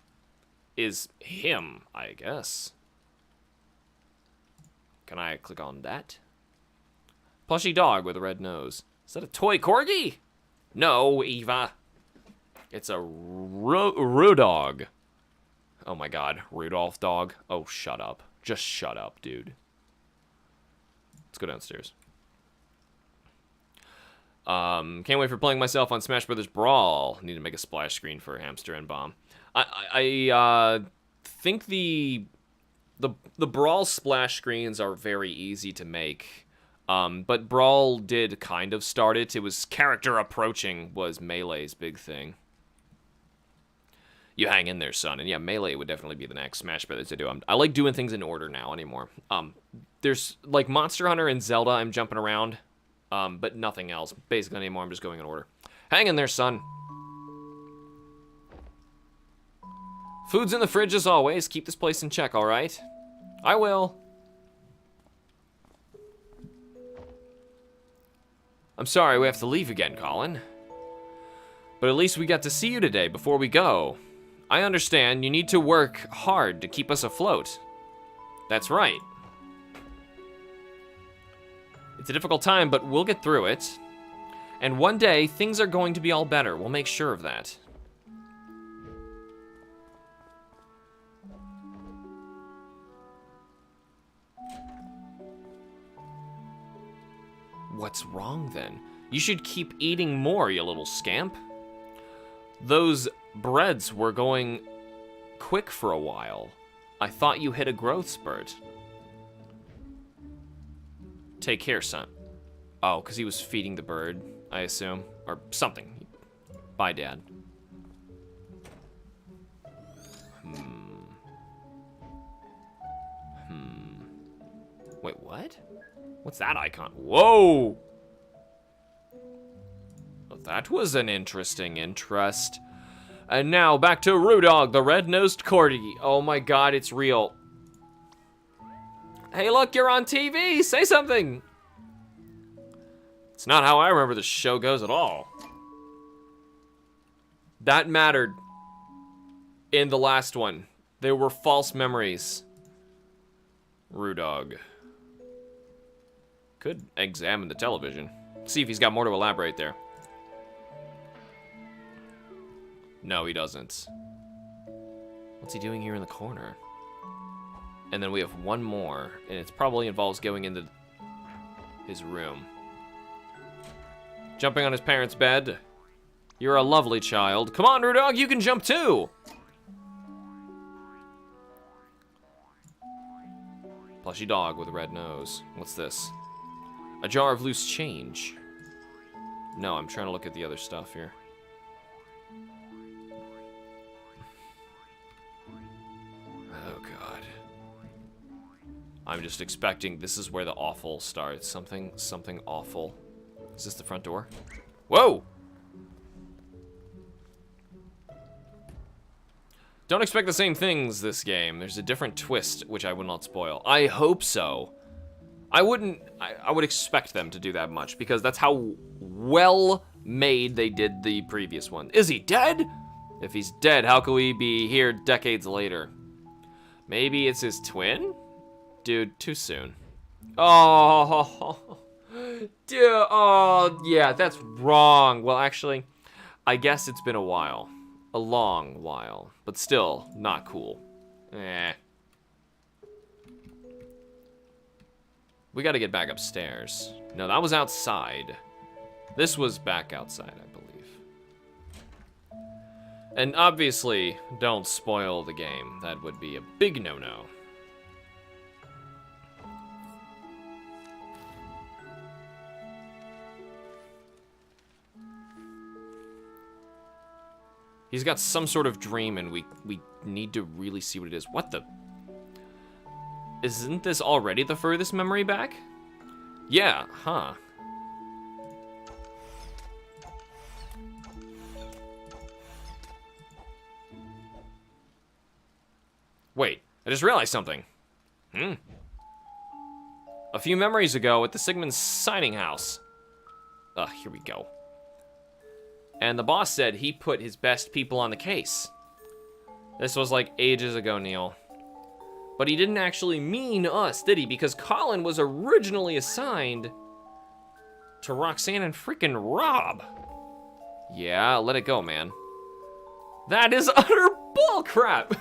Is him, I guess. Can I click on that? Plushy dog with a red nose. Is that a toy corgi? No, Eva. It's a Rudog. Oh my god, Rudolph dog. Oh, shut up. Just shut up, dude. Let's go downstairs. Can't wait for playing myself on Smash Brothers Brawl. Need to make a splash screen for Hamster and Bomb. I think the Brawl splash screens are very easy to make. But Brawl did kind of start it. It was character approaching was Melee's big thing. You hang in there, son. And yeah, Melee would definitely be the next Smash Brothers to do. I like doing things in order now anymore. There's like Monster Hunter and Zelda I'm jumping around. But nothing else. Basically anymore, I'm just going in order. Hang in there, son. Food's in the fridge as always. Keep this place in check, alright? I will. I'm sorry we have to leave again, Colin. But at least we got to see you today before we go. I understand you need to work hard to keep us afloat. That's right. It's a difficult time, but we'll get through it. And one day, things are going to be all better. We'll make sure of that. What's wrong, then? You should keep eating more, you little scamp. Those breads were going quick for a while. I thought you hit a growth spurt. Take care, son. Oh, because he was feeding the bird, I assume. Or something. Bye, Dad. Wait, what? What's that icon? Whoa! Well, that was an interesting interest. And now, back to Rudog, the red-nosed corgi. Oh my god, it's real. Hey, look, you're on TV! Say something! It's not how I remember the show goes at all. That mattered in the last one. There were false memories. Rudog. Could examine the television. See if he's got more to elaborate there. No, he doesn't. What's he doing here in the corner? And then we have one more, and it probably involves going into his room. Jumping on his parents' bed. You're a lovely child. Come on, Rudog, you can jump too! Plushy dog with a red nose. What's this? A jar of loose change. No, I'm trying to look at the other stuff here. Oh, God. I'm just expecting this is where the awful starts. Something awful. Is this the front door? Whoa! Don't expect the same things this game. There's a different twist, which I will not spoil. I hope so. I would expect them to do that much, because that's how well made they did the previous one. Is he dead? If he's dead, how could we be here decades later? Maybe it's his twin? Dude, too soon. Oh, dude, oh, yeah, that's wrong. Well, actually, I guess it's been a while. A long while, but still not cool. Eh. We gotta get back upstairs. No, that was outside. This was back outside, I believe. And obviously, don't spoil the game. That would be a big no-no. He's got some sort of dream, and we need to really see what it is. What the? Isn't this already the furthest memory back? Yeah, huh. Wait, I just realized something. A few memories ago at the Sigmund's signing house. Here we go. And the boss said he put his best people on the case. This was like ages ago, Neil. But he didn't actually mean us, did he? Because Colin was originally assigned to Roxanne and freaking Rob. Yeah, let it go, man. That is utter bullcrap.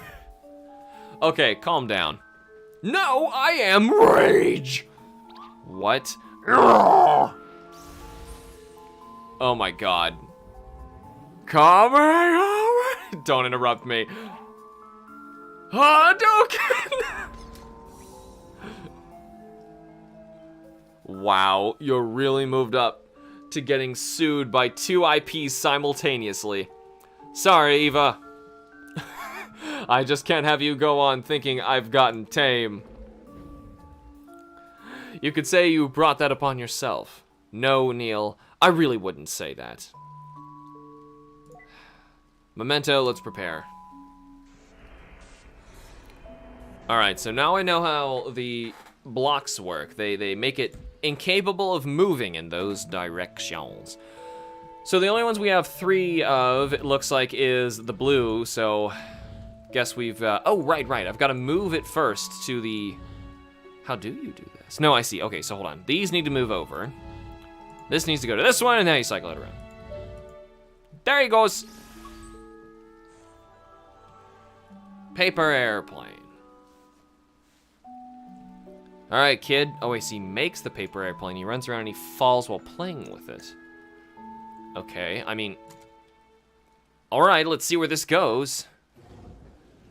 Okay, calm down. No, I am rage. What? Oh my god. Coming. Don't interrupt me. Hadouken! Wow, you're really moved up to getting sued by 2 IPs simultaneously. Sorry, Eva. I just can't have you go on thinking I've gotten tame. You could say you brought that upon yourself. No, Neil, I really wouldn't say that. Memento, let's prepare. Alright, so now I know how the blocks work. They make it incapable of moving in those directions. So the only ones we have 3 of, it looks like, is the blue, so guess we've, oh, right, I've got to move it first to the, how do you do this? No, I see, okay, so hold on. These need to move over. This needs to go to this one, and now you cycle it around. There he goes. Paper airplane. All right, kid. Oh, wait, so he makes the paper airplane. He runs around and he falls while playing with it. Okay, I mean, all right, let's see where this goes.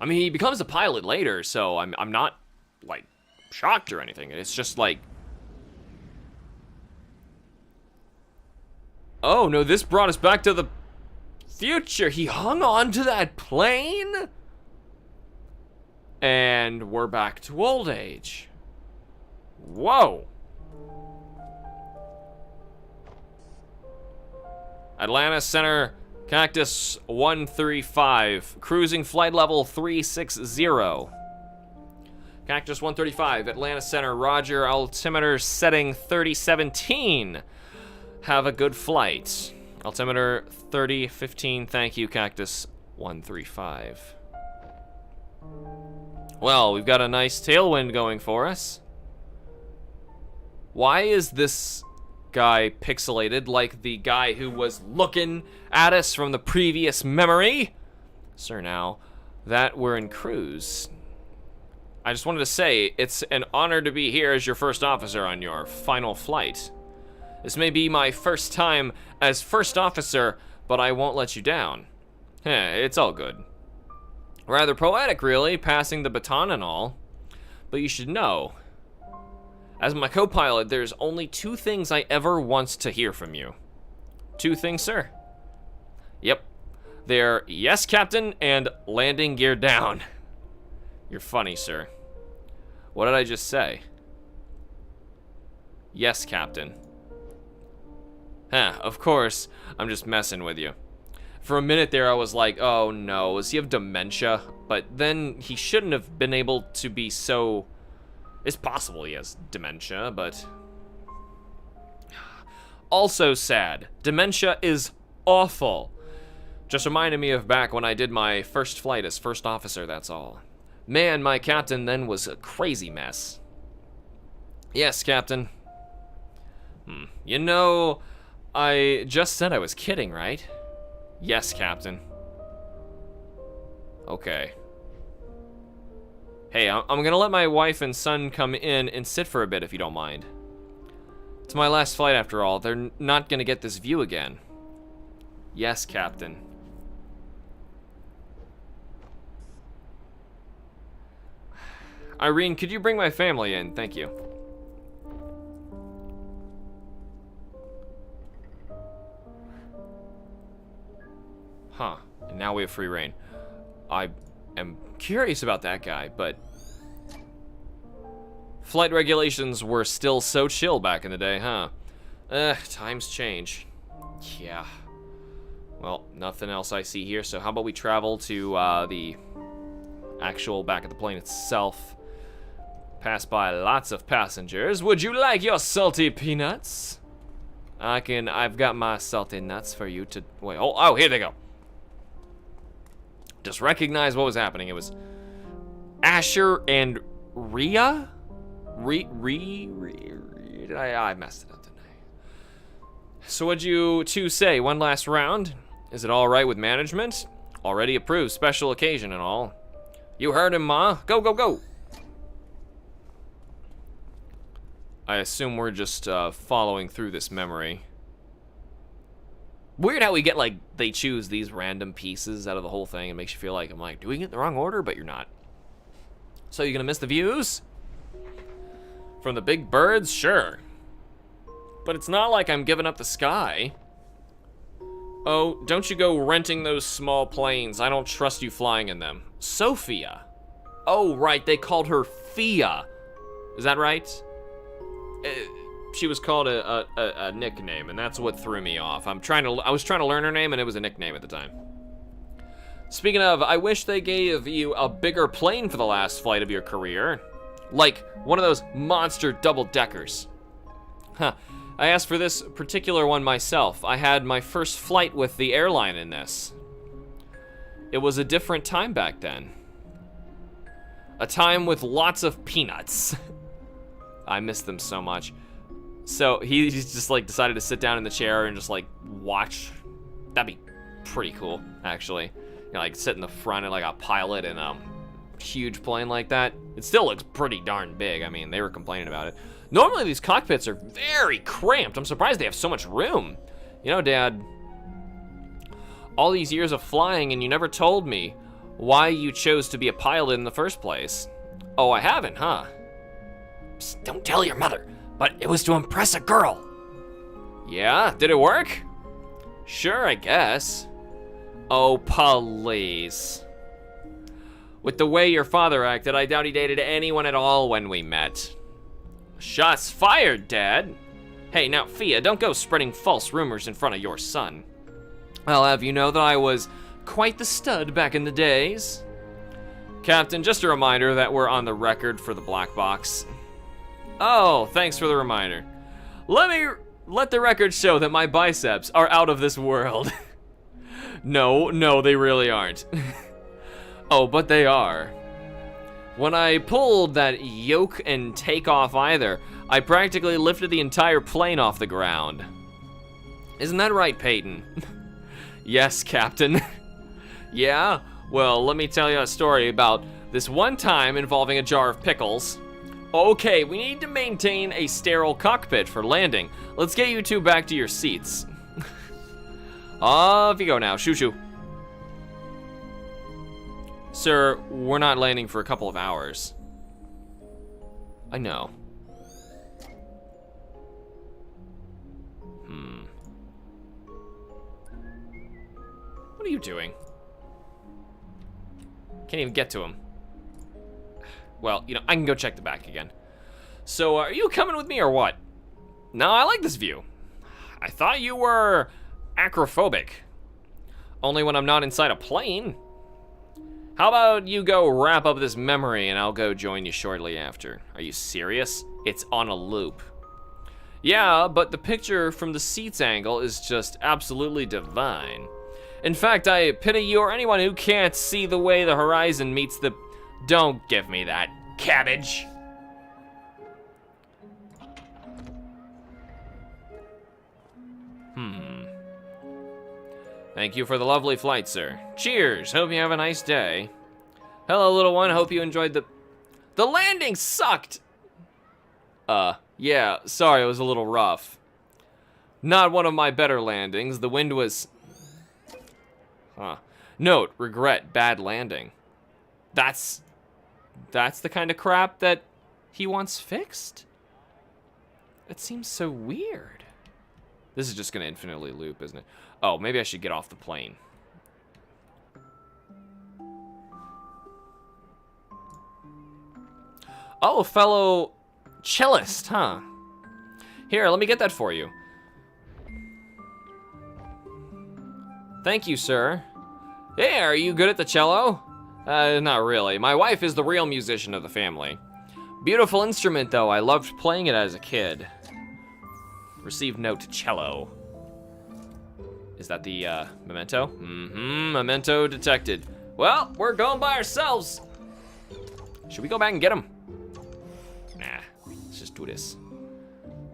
I mean, he becomes a pilot later, so I'm not, like, shocked or anything. It's just like, oh, no, this brought us back to the future. He hung on to that plane? And we're back to old age. Whoa. Atlanta Center, Cactus 135, cruising flight level 360. Cactus 135, Atlanta Center, roger, altimeter setting 3017. Have a good flight. Altimeter 3015, thank you, Cactus 135. Well, we've got a nice tailwind going for us. Why is this guy pixelated like the guy who was looking at us from the previous memory? Sir, now that we're in cruise, I just wanted to say it's an honor to be here as your first officer on your final flight. This may be my first time as first officer, but I won't let you down. It's all good. Rather poetic, really, passing the baton and all. But you should know, as my co-pilot, there's only 2 things I ever want to hear from you. 2 things, sir. Yep. They're yes, Captain, and landing gear down. You're funny, sir. What did I just say? Yes, Captain. Of course, I'm just messing with you. For a minute there, I was like, oh no, does he have dementia? But then he shouldn't have been able to be so... It's possible he has dementia, but... Also sad. Dementia is awful. Just reminded me of back when I did my first flight as first officer, that's all. Man, my captain then was a crazy mess. Yes, Captain. You know, I just said I was kidding, right? Yes, Captain. Okay. Hey, I'm gonna let my wife and son come in and sit for a bit if you don't mind. It's my last flight after all. They're not gonna get this view again. Yes, Captain. Irene, could you bring my family in? Thank you. Huh, and now we have free reign. I am curious about that guy, but flight regulations were still so chill back in the day, huh? Times change. Yeah. Well, nothing else I see here, so how about we travel to the actual back of the plane itself. Pass by lots of passengers. Would you like your salty peanuts? I've got my salty nuts for you to, wait, oh, here they go. Just recognize what was happening. It was Asher and Rhea? I messed it up, didn't I? So what'd you 2 say? One last round? Is it all right with management? Already approved, special occasion and all. You heard him, Ma. Go, go, go. I assume we're just following through this memory. Weird how we get, like, they choose these random pieces out of the whole thing. It makes you feel like I'm, like, doing it in the wrong order, but you're not. So you gonna miss the views? From the big birds? Sure. But it's not like I'm giving up the sky. Oh, don't you go renting those small planes. I don't trust you flying in them. Sophia. Oh, right, they called her Fia. Is that right? She was called a nickname, and that's what threw me off. I was trying to learn her name, and it was a nickname at the time. Speaking of, I wish they gave you a bigger plane for the last flight of your career. Like one of those monster double-deckers. Huh. I asked for this particular one myself. I had my first flight with the airline in this. It was a different time back then. A time with lots of peanuts. I miss them so much. So he's just like decided to sit down in the chair and just like watch. That'd be pretty cool, actually. You know, like sit in the front of like a pilot in a huge plane like that. It still looks pretty darn big. I mean, they were complaining about it. Normally these cockpits are very cramped. I'm surprised they have so much room. You know, Dad, all these years of flying and you never told me why you chose to be a pilot in the first place. Oh, I haven't, huh? Psst, don't tell your mother, but it was to impress a girl. Yeah, did it work? Sure, I guess. Oh, please. With the way your father acted, I doubt he dated anyone at all when we met. Shots fired, Dad. Hey, now, Fia, don't go spreading false rumors in front of your son. I'll have you know that I was quite the stud back in the days. Captain, just a reminder that we're on the record for the black box. Oh, thanks for the reminder. Let the record show that my biceps are out of this world. No, they really aren't. Oh, but they are. When I pulled that yoke and take off either, I practically lifted the entire plane off the ground. Isn't that right, Peyton? Yes, Captain. Yeah? Well, let me tell you a story about this one time involving a jar of pickles. Okay, we need to maintain a sterile cockpit for landing. Let's get you two back to your seats. Off you go now, shoo-shoo. Sir, we're not landing for a couple of hours. I know. What are you doing? Can't even get to him. Well, you know, I can go check the back again. So, are you coming with me or what? No, I like this view. I thought you were acrophobic. Only when I'm not inside a plane. How about you go wrap up this memory and I'll go join you shortly after. Are you serious? It's on a loop. Yeah, but the picture from the seats angle is just absolutely divine. In fact, I pity you or anyone who can't see the way the horizon meets the... Don't give me that, cabbage. Thank you for the lovely flight, sir. Cheers, hope you have a nice day. Hello, little one, hope you enjoyed the... The landing sucked! Yeah, sorry, it was a little rough. Not one of my better landings, the wind was... Note, regret, bad landing. That's the kind of crap that he wants fixed? That seems so weird. This is just gonna infinitely loop, isn't it? Oh, maybe I should get off the plane. Oh, a fellow cellist, huh? Here, let me get that for you. Thank you, sir. Hey, are you good at the cello? Not really. My wife is the real musician of the family. Beautiful instrument, though. I loved playing it as a kid. Received note, cello. Is that the, memento? Memento detected. Well, we're going by ourselves. Should we go back and get him? Nah, let's just do this.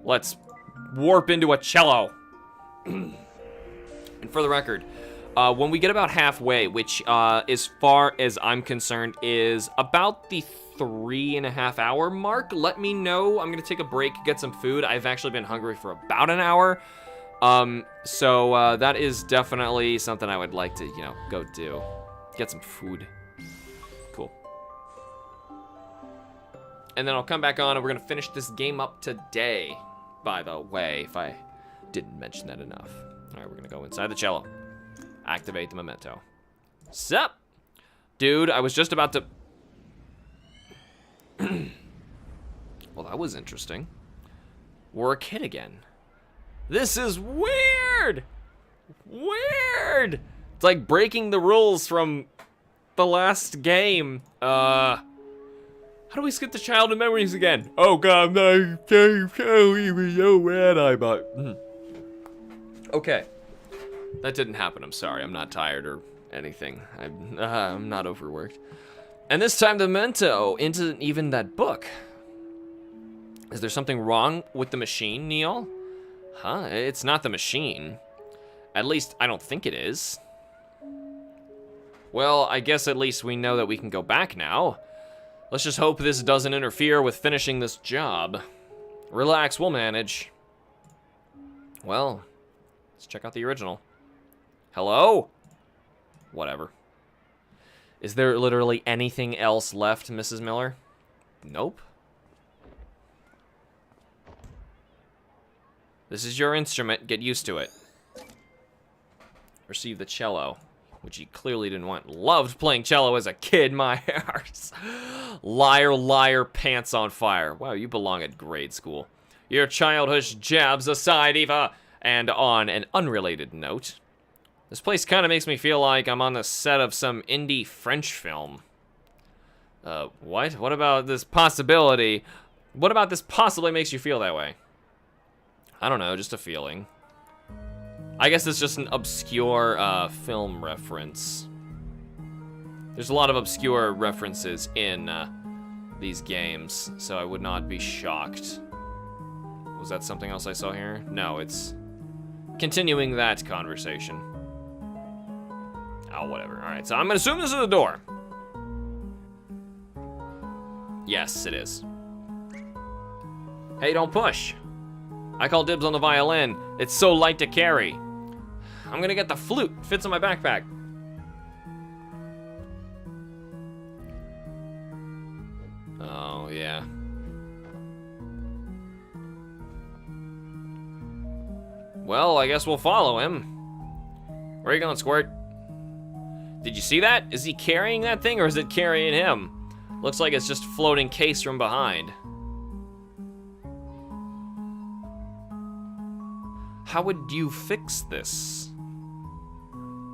Let's warp into a cello. And for the record, when we get about halfway, which, as far as I'm concerned, is about the 3.5 hour mark, let me know. I'm gonna take a break, get some food. I've actually been hungry for about an hour. So that is definitely something I would like to, you know, go do. Get some food. Cool. And then I'll come back on and we're gonna finish this game up today, by the way, if I didn't mention that enough. All right, we're gonna go inside the cello. Activate the memento. Sup? Dude, I was just about to... Well, that was interesting. We're a kid again. This is weird! Weird! It's like breaking the rules from the last game. How do we skip the childhood memories again? Oh god, no, even know when I bought. Okay. That didn't happen, I'm sorry. I'm not tired or anything. I'm not overworked. And this time the memento isn't even that book. Is there something wrong with the machine, Neil? Huh? It's not the machine. At least, I don't think it is. Well, I guess at least we know that we can go back now. Let's just hope this doesn't interfere with finishing this job. Relax, we'll manage. Well, let's check out the original. Hello? Whatever. Is there literally anything else left, Mrs. Miller? Nope. This is your instrument. Get used to it. Receive the cello, which he clearly didn't want. Loved playing cello as a kid, my arse. Liar, liar, pants on fire. Wow, you belong at grade school. Your childish jabs aside, Eva. And on an unrelated note, this place kind of makes me feel like I'm on the set of some indie French film. What? What about this possibility? What about this possibly makes you feel that way? I don't know, just a feeling. I guess it's just an obscure film reference. There's a lot of obscure references in these games, so I would not be shocked. Was that something else I saw here? No, it's continuing that conversation. Oh, whatever. All right, so I'm gonna assume this is the door. Yes, it is. Hey, don't push. I call dibs on the violin. It's so light to carry. I'm gonna get the flute. Fits in my backpack. Oh, yeah. Well, I guess we'll follow him. Where are you going, Squirt? Did you see that? Is he carrying that thing or is it carrying him? Looks like it's just floating case from behind. How would you fix this?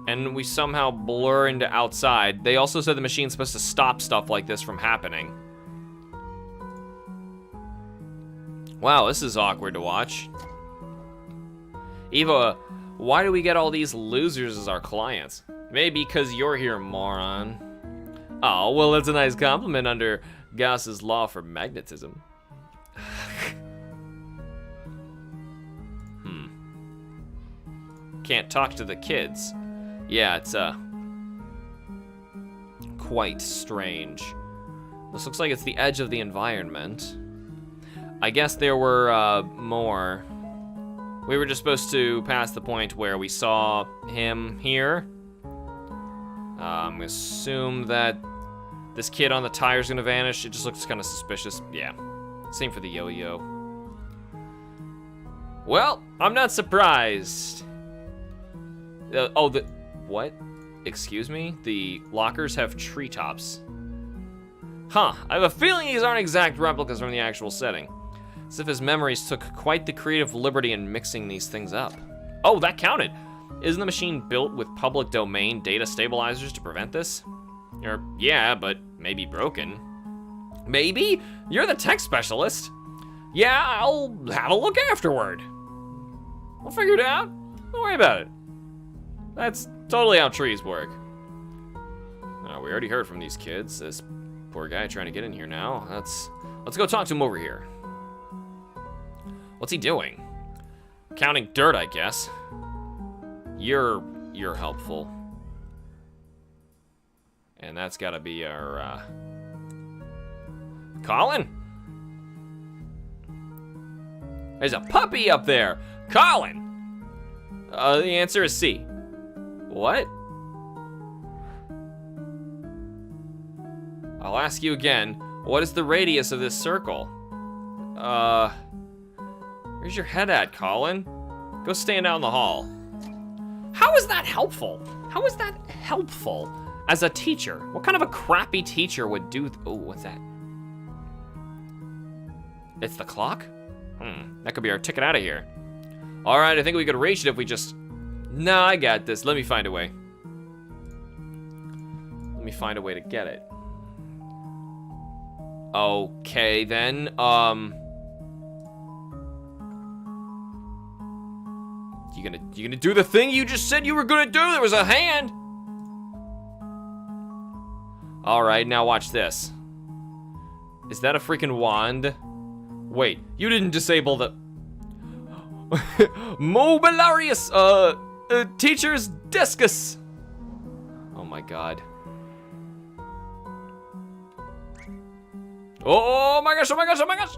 And we somehow blur into outside. They also said the machine's supposed to stop stuff like this from happening. Wow, this is awkward to watch. Eva, why do we get all these losers as our clients? Maybe because you're here, moron. Oh, well, that's a nice compliment under Gauss's law for magnetism. Can't talk to the kids. Yeah, it's quite strange. This looks like it's the edge of the environment. I guess there were more. We were just supposed to pass the point where we saw him here. Assume that this kid on the tire's gonna vanish. It just looks kind of suspicious. Yeah, same for the yo-yo. Well, I'm not surprised. What? Excuse me? The lockers have treetops. Huh, I have a feeling these aren't exact replicas from the actual setting. As if his memories took quite the creative liberty in mixing these things up. Oh, that counted. Isn't the machine built with public domain data stabilizers to prevent this? Or, yeah, but maybe broken. Maybe? You're the tech specialist. Yeah, I'll have a look afterward. We'll figure it out. Don't worry about it. That's totally how trees work. We already heard from these kids. This poor guy trying to get in here now. Let's go talk to him over here. What's he doing? Counting dirt, I guess. You're helpful. And that's gotta be our, Colin? There's a puppy up there! Colin! The answer is C. What? I'll ask you again. What is the radius of this circle? Where's your head at, Colin? Go stand out in the hall. How is that helpful? How is that helpful as a teacher? What kind of a crappy teacher would do? Oh, what's that? It's the clock? That could be our ticket out of here. All right, I think we could reach it if we just... No, I got this. Let me find a way. Let me find a way to get it. Okay, then, You gonna do the thing you just said you were gonna do? There was a hand! Alright, now watch this. Is that a freaking wand? Wait, you didn't disable the... Mobiliarius, teacher's discus! Oh my god. Oh my gosh, oh my gosh, oh my gosh!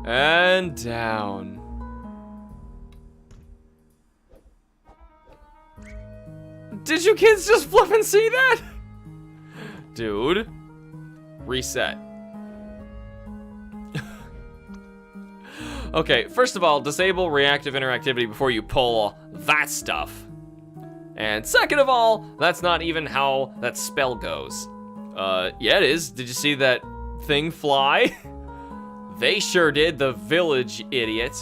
And down. Did you kids just flip and see that? Dude. Reset. Okay, first of all, disable reactive interactivity before you pull that stuff. And second of all, that's not even how that spell goes. Yeah, it is. Did you see that thing fly? They sure did, the village idiot.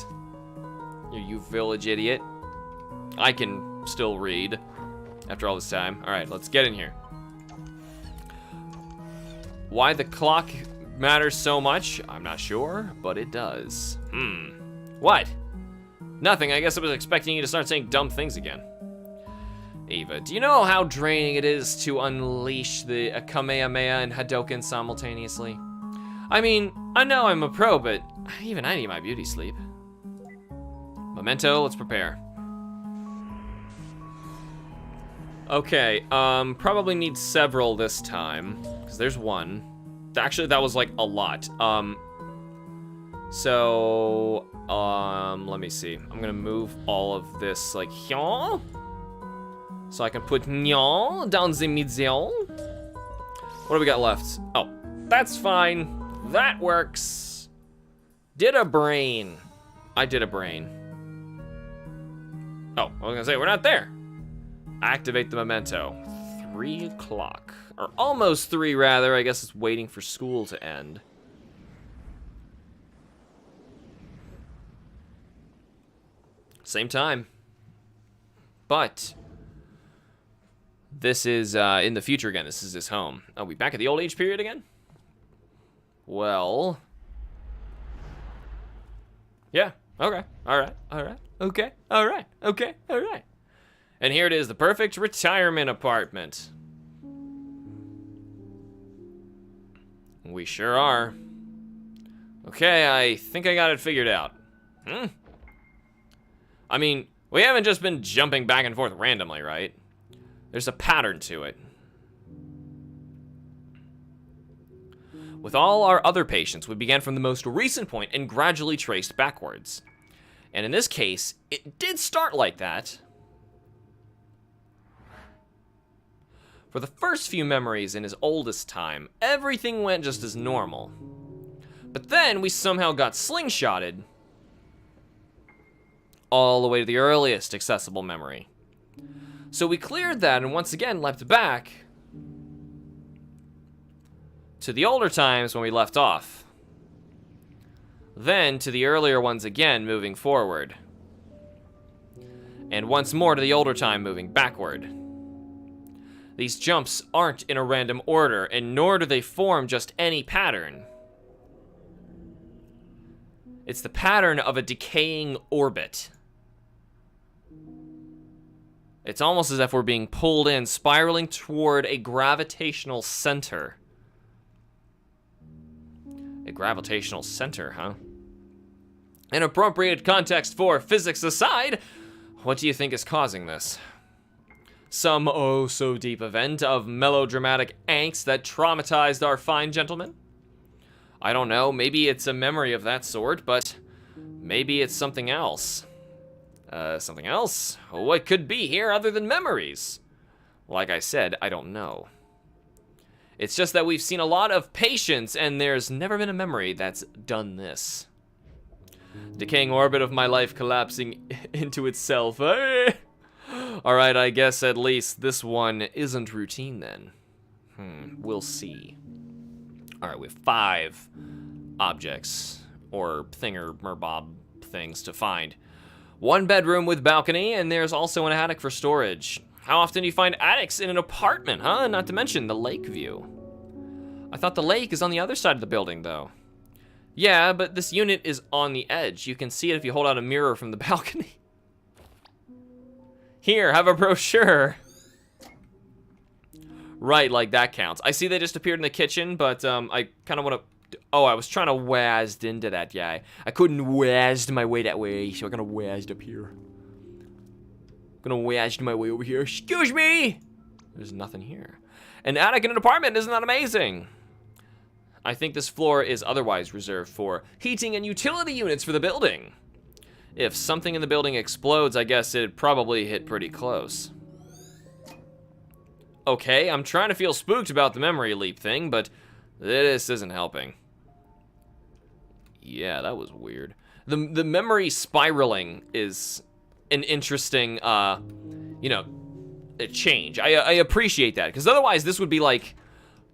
You village idiot. I can still read after all this time. All right, let's get in here. Why the clock matters so much, I'm not sure, but it does. What? Nothing, I guess I was expecting you to start saying dumb things again. Eva, do you know how draining it is to unleash the Kamehameha and Hadoken simultaneously? I mean, I know I'm a pro, but even I need my beauty sleep. Memento, let's prepare. Okay, probably need several this time, because there's one. Actually, that was like a lot. Let me see. I'm gonna move all of this like here. So I can put nya down the middle. What do we got left? Oh, that's fine. That works. Did a brain. I did a brain. Oh, I was gonna say, we're not there. Activate the memento. 3 o'clock. Or almost 3, rather. I guess it's waiting for school to end. Same time. But this is in the future again. This is his home. Are we back at the old age period again? Well. Yeah. Okay. Alright. Alright. Okay. Alright. Okay. Alright. And here it is, the perfect retirement apartment. We sure are. Okay, I think I got it figured out. I mean, we haven't just been jumping back and forth randomly, right? There's a pattern to it. With all our other patients, we began from the most recent point and gradually traced backwards. And in this case, it did start like that. For the first few memories in his oldest time, everything went just as normal. But then we somehow got slingshotted all the way to the earliest accessible memory. So we cleared that and once again leapt back to the older times when we left off. Then to the earlier ones again, moving forward. And once more to the older time, moving backward. These jumps aren't in a random order, and nor do they form just any pattern. It's the pattern of a decaying orbit. It's almost as if we're being pulled in, spiraling toward a gravitational center. A gravitational center, huh? An appropriate context for physics aside, what do you think is causing this? Some oh-so-deep event of melodramatic angst that traumatized our fine gentleman? I don't know, maybe it's a memory of that sort, but maybe it's something else. Something else? What could be here other than memories? Like I said, I don't know. It's just that we've seen a lot of patients, and there's never been a memory that's done this. Decaying orbit of my life collapsing into itself. Alright, I guess at least this one isn't routine then. We'll see. Alright, we have 5 objects, or thinger-merbob things to find. 1 bedroom with balcony, and there's also an attic for storage. How often do you find attics in an apartment, huh? Not to mention the lake view. I thought thought the lake is on the other side of the building, though. Yeah, but this unit is on the edge. You can see it if you hold out a mirror from the balcony. Here, have a brochure. Right, like that counts. I see they just appeared in the kitchen, but I kind of want to... Oh, I was trying to wazd into that guy. I couldn't wazd my way that way, so I'm gonna wazd up here. Gonna wazd my way over here. Excuse me! There's nothing here. An attic in an apartment, isn't that amazing? I think this floor is otherwise reserved for heating and utility units for the building. If something in the building explodes, I guess it'd probably hit pretty close. Okay, I'm trying to feel spooked about the memory leap thing, but this isn't helping. Yeah, that was weird. The memory spiraling is an interesting, you know, a change. I appreciate that, because otherwise this would be like,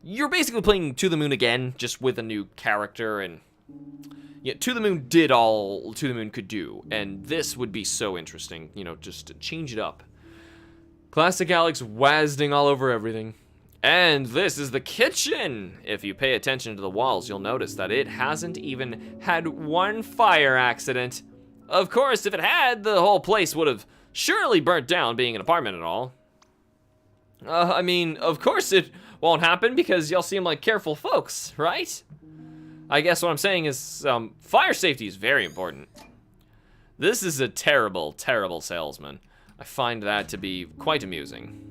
you're basically playing To the Moon again, just with a new character, and yeah, To the Moon did all To the Moon could do, and this would be so interesting, you know, just to change it up. Classic Alex wazding all over everything. And this is the kitchen! If you pay attention to the walls, you'll notice that it hasn't even had one fire accident. Of course, if it had, the whole place would have surely burnt down, being an apartment and all. I mean, of course it won't happen because y'all seem like careful folks, right? I guess what I'm saying is, fire safety is very important. This is a terrible, terrible salesman. I find that to be quite amusing.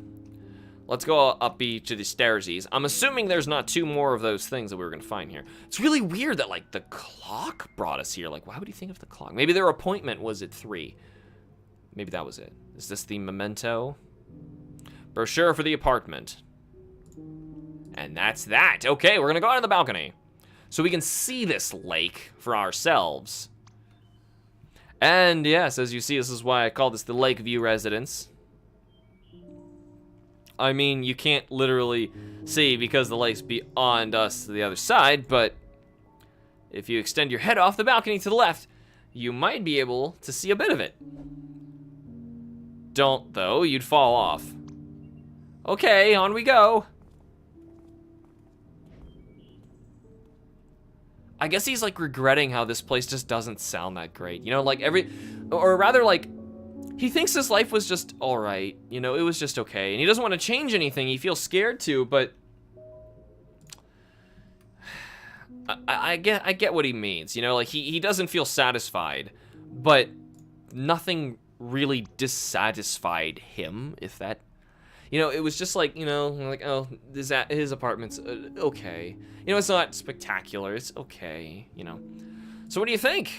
Let's go up to the stairsies. I'm assuming there's not two more of those things that we were gonna find here. It's really weird that, like, the clock brought us here. Like, why would you think of the clock? Maybe their appointment was at 3. Maybe that was it. Is this the memento? Brochure for the apartment. And that's that. Okay, we're gonna go out on the balcony. So we can see this lake for ourselves. And yes, as you see, this is why I call this the Lakeview Residence. I mean, you can't literally see because the lake's beyond us to the other side, but if you extend your head off the balcony to the left, you might be able to see a bit of it. Don't, though, you'd fall off. Okay, on we go. I guess he's like regretting how this place just doesn't sound that great. You know, like or rather like, he thinks his life was just all right. You know, it was just okay. And he doesn't want to change anything. He feels scared to, but I get what he means. You know, like he doesn't feel satisfied, but nothing really dissatisfied him, if that, you know, it was just like, you know, like, oh, his apartment's okay. You know, it's not spectacular, it's okay, you know. So what do you think?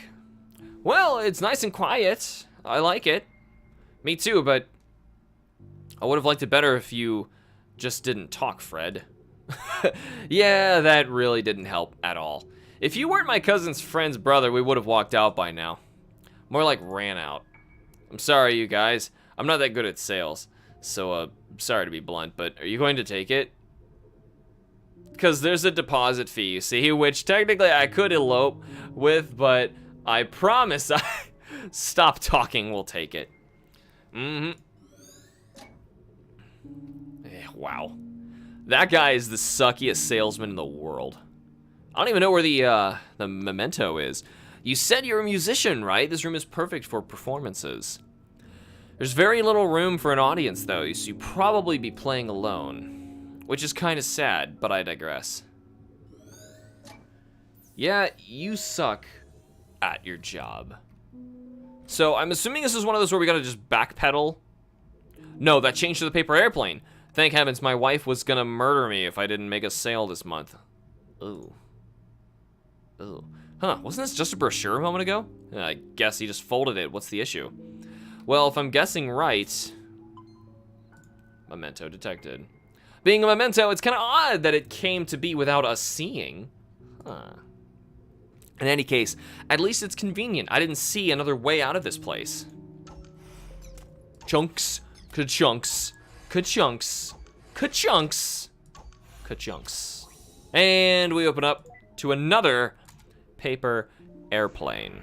Well, it's nice and quiet. I like it. Me too, but I would have liked it better if you just didn't talk, Fred. Yeah, that really didn't help at all. If you weren't my cousin's friend's brother, we would have walked out by now. More like ran out. I'm sorry, you guys. I'm not that good at sales. So, sorry to be blunt, but are you going to take it? Because there's a deposit fee, you see, which technically I could elope with, but I promise I... Stop talking, we'll take it. Wow. That guy is the suckiest salesman in the world. I don't even know where the memento is. You said you're a musician, right? This room is perfect for performances. There's very little room for an audience, though, so you'd probably be playing alone. Which is kind of sad, but I digress. Yeah, you suck at your job. So, I'm assuming this is one of those where we gotta just backpedal. No, that changed to the paper airplane. Thank heavens, my wife was gonna murder me if I didn't make a sale this month. Ooh. Ooh. Huh, wasn't this just a brochure a moment ago? I guess he just folded it. What's the issue? Well, if I'm guessing right... Memento detected. Being a memento, it's kind of odd that it came to be without us seeing. Huh. In any case, at least it's convenient. I didn't see another way out of this place. Chunks, ka-chunks, ka-chunks, ka-chunks, ka-chunks. And we open up to another paper airplane.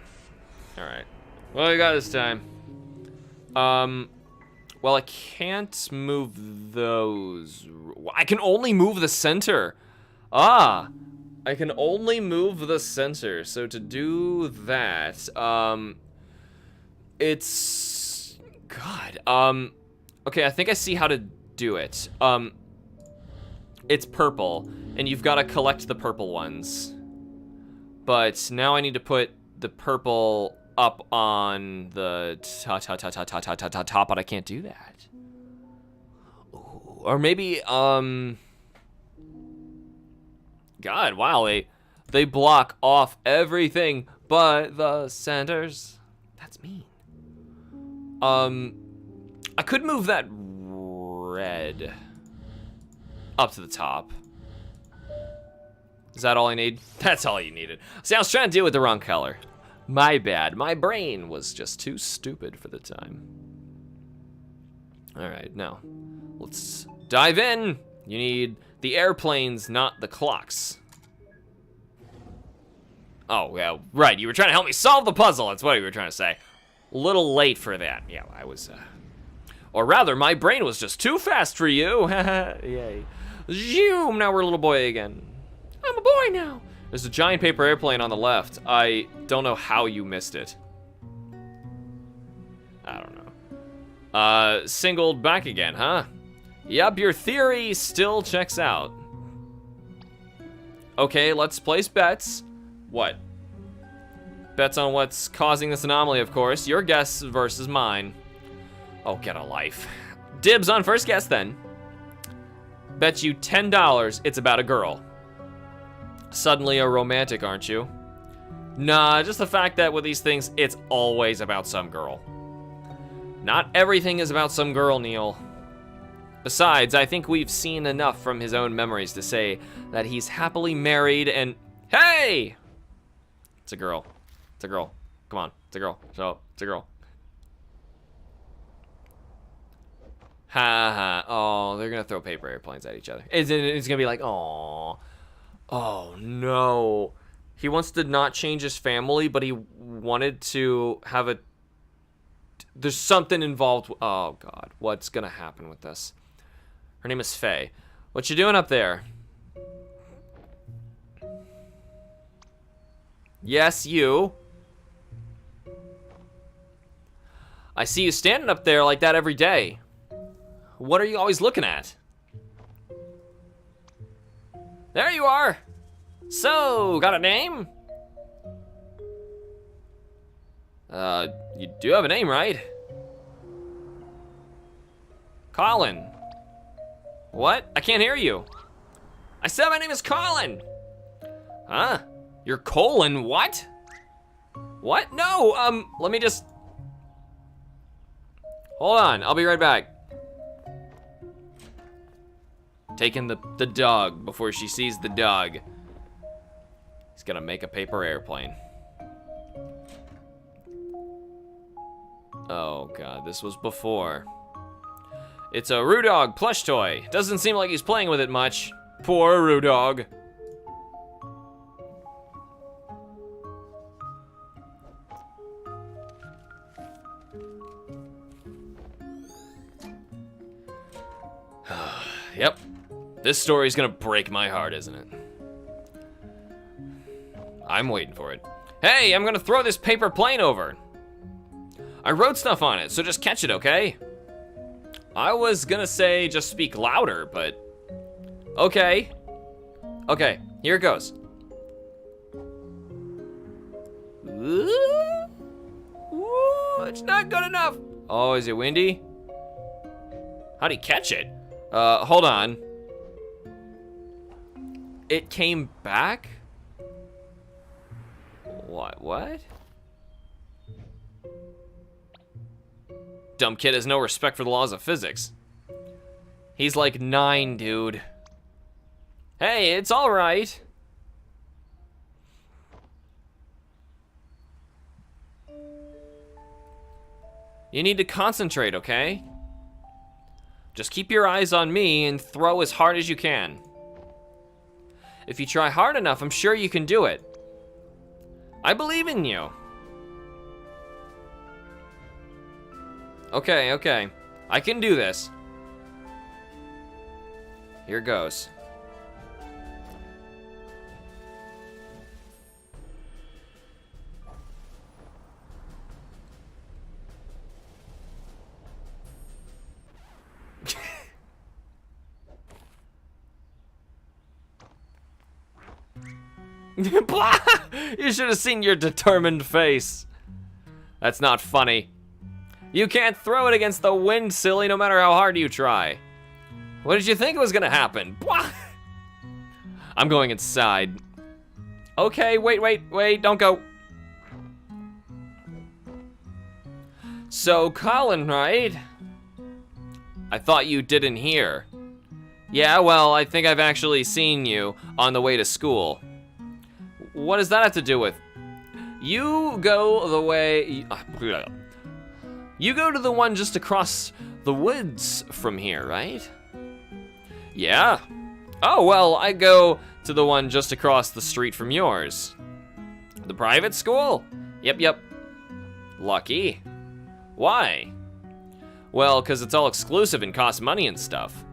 All right, what do we got this time? Well, I can't move those. I can only move the center. Ah! I can only move the center, so to do that, it's... God, okay, I think I see how to do it. It's purple, and you've got to collect the purple ones. But now I need to put the purple up on the top, but I can't do that. Ooh, or maybe, God, wow, they block off everything but the centers. That's mean. I could move that red up to the top. Is that all I need? That's all you needed. See, I was trying to deal with the wrong color. My bad. My brain was just too stupid for the time. All right, now let's dive in. You need the airplanes, not the clocks. Oh, yeah, right. You were trying to help me solve the puzzle. That's what you were trying to say. A little late for that. Yeah, I was, or rather, my brain was just too fast for you. Yay. Zoom, now we're a little boy again. I'm a boy now. There's a giant paper airplane on the left. I don't know how you missed it. I don't know. Singled back again, huh? Yup, your theory still checks out. Okay, let's place bets. What? Bets on what's causing this anomaly, of course. Your guess versus mine. Oh, get a life. Dibs on first guess, then. Bet you $10 it's about a girl. Suddenly a romantic, aren't you? Nah, just the fact that with these things, it's always about some girl. Not everything is about some girl, Neil. Besides, I think we've seen enough from his own memories to say that he's happily married and... Hey! It's a girl. It's a girl. Come on, it's a girl. So, it's a girl. Ha ha. Oh, they're gonna throw paper airplanes at each other. It's gonna be like, oh, oh no. He wants to not change his family, but he wanted to have a... There's something involved. Oh God, what's gonna happen with this? Her name is Faye. What you doing up there? Yes, you. I see you standing up there like that every day. What are you always looking at? There you are. So, got a name? You do have a name, right? Colin. What? I can't hear you. I said my name is Colin. Huh? You're Colin, what? What? No, let me just... Hold on, I'll be right back. Taking the dog before she sees the dog. He's gonna make a paper airplane. Oh God, this was before. It's a Roo Dog plush toy. Doesn't seem like he's playing with it much. Poor Roo Dog. Yep. This story's gonna break my heart, isn't it? I'm waiting for it. Hey, I'm gonna throw this paper plane over. I wrote stuff on it, so just catch it, okay? I was gonna say just speak louder, but... Okay. Okay, here it goes. Ooh, it's not good enough. Oh, is it windy? How'd he catch it? Hold on. It came back? What? Dumb kid has no respect for the laws of physics. He's like 9, dude. Hey, it's all right. You need to concentrate, okay? Just keep your eyes on me and throw as hard as you can. If you try hard enough, I'm sure you can do it. I believe in you. Okay, okay. I can do this. Here goes. You should have seen your determined face. That's not funny. You can't throw it against the wind, silly, no matter how hard you try. What did you think was gonna happen? I'm going inside. Okay, wait, don't go. So, Colin, right? I thought you didn't hear. Yeah, well, I think I've actually seen you on the way to school. What does that have to do with? You go the way... You go to the one just across the woods from here, right? Yeah. Oh, well, I go to the one just across the street from yours. The private school? Yep. Lucky. Why? Well, 'cause it's all exclusive and costs money and stuff.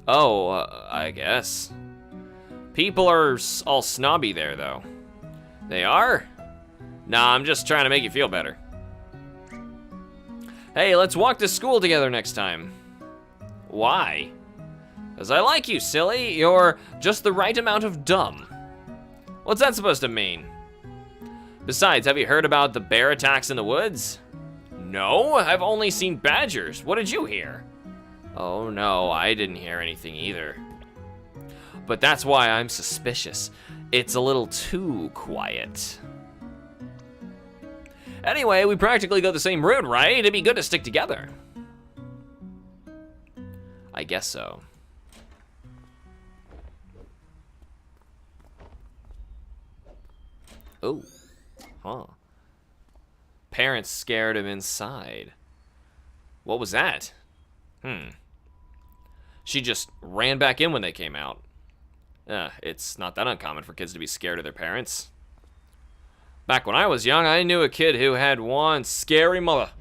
Oh, I guess. People are all snobby there, though. They are? Nah, I'm just trying to make you feel better. Hey, let's walk to school together next time. Why? 'Cause I like you, silly. You're just the right amount of dumb. What's that supposed to mean? Besides, have you heard about the bear attacks in the woods? No, I've only seen badgers. What did you hear? Oh no, I didn't hear anything either. But that's why I'm suspicious. It's a little too quiet. Anyway, we practically go the same route, right? It'd be good to stick together. I guess so. Oh, huh. Parents scared him inside. What was that? She just ran back in when they came out. It's not that uncommon for kids to be scared of their parents. Back when I was young, I knew a kid who had one scary mother.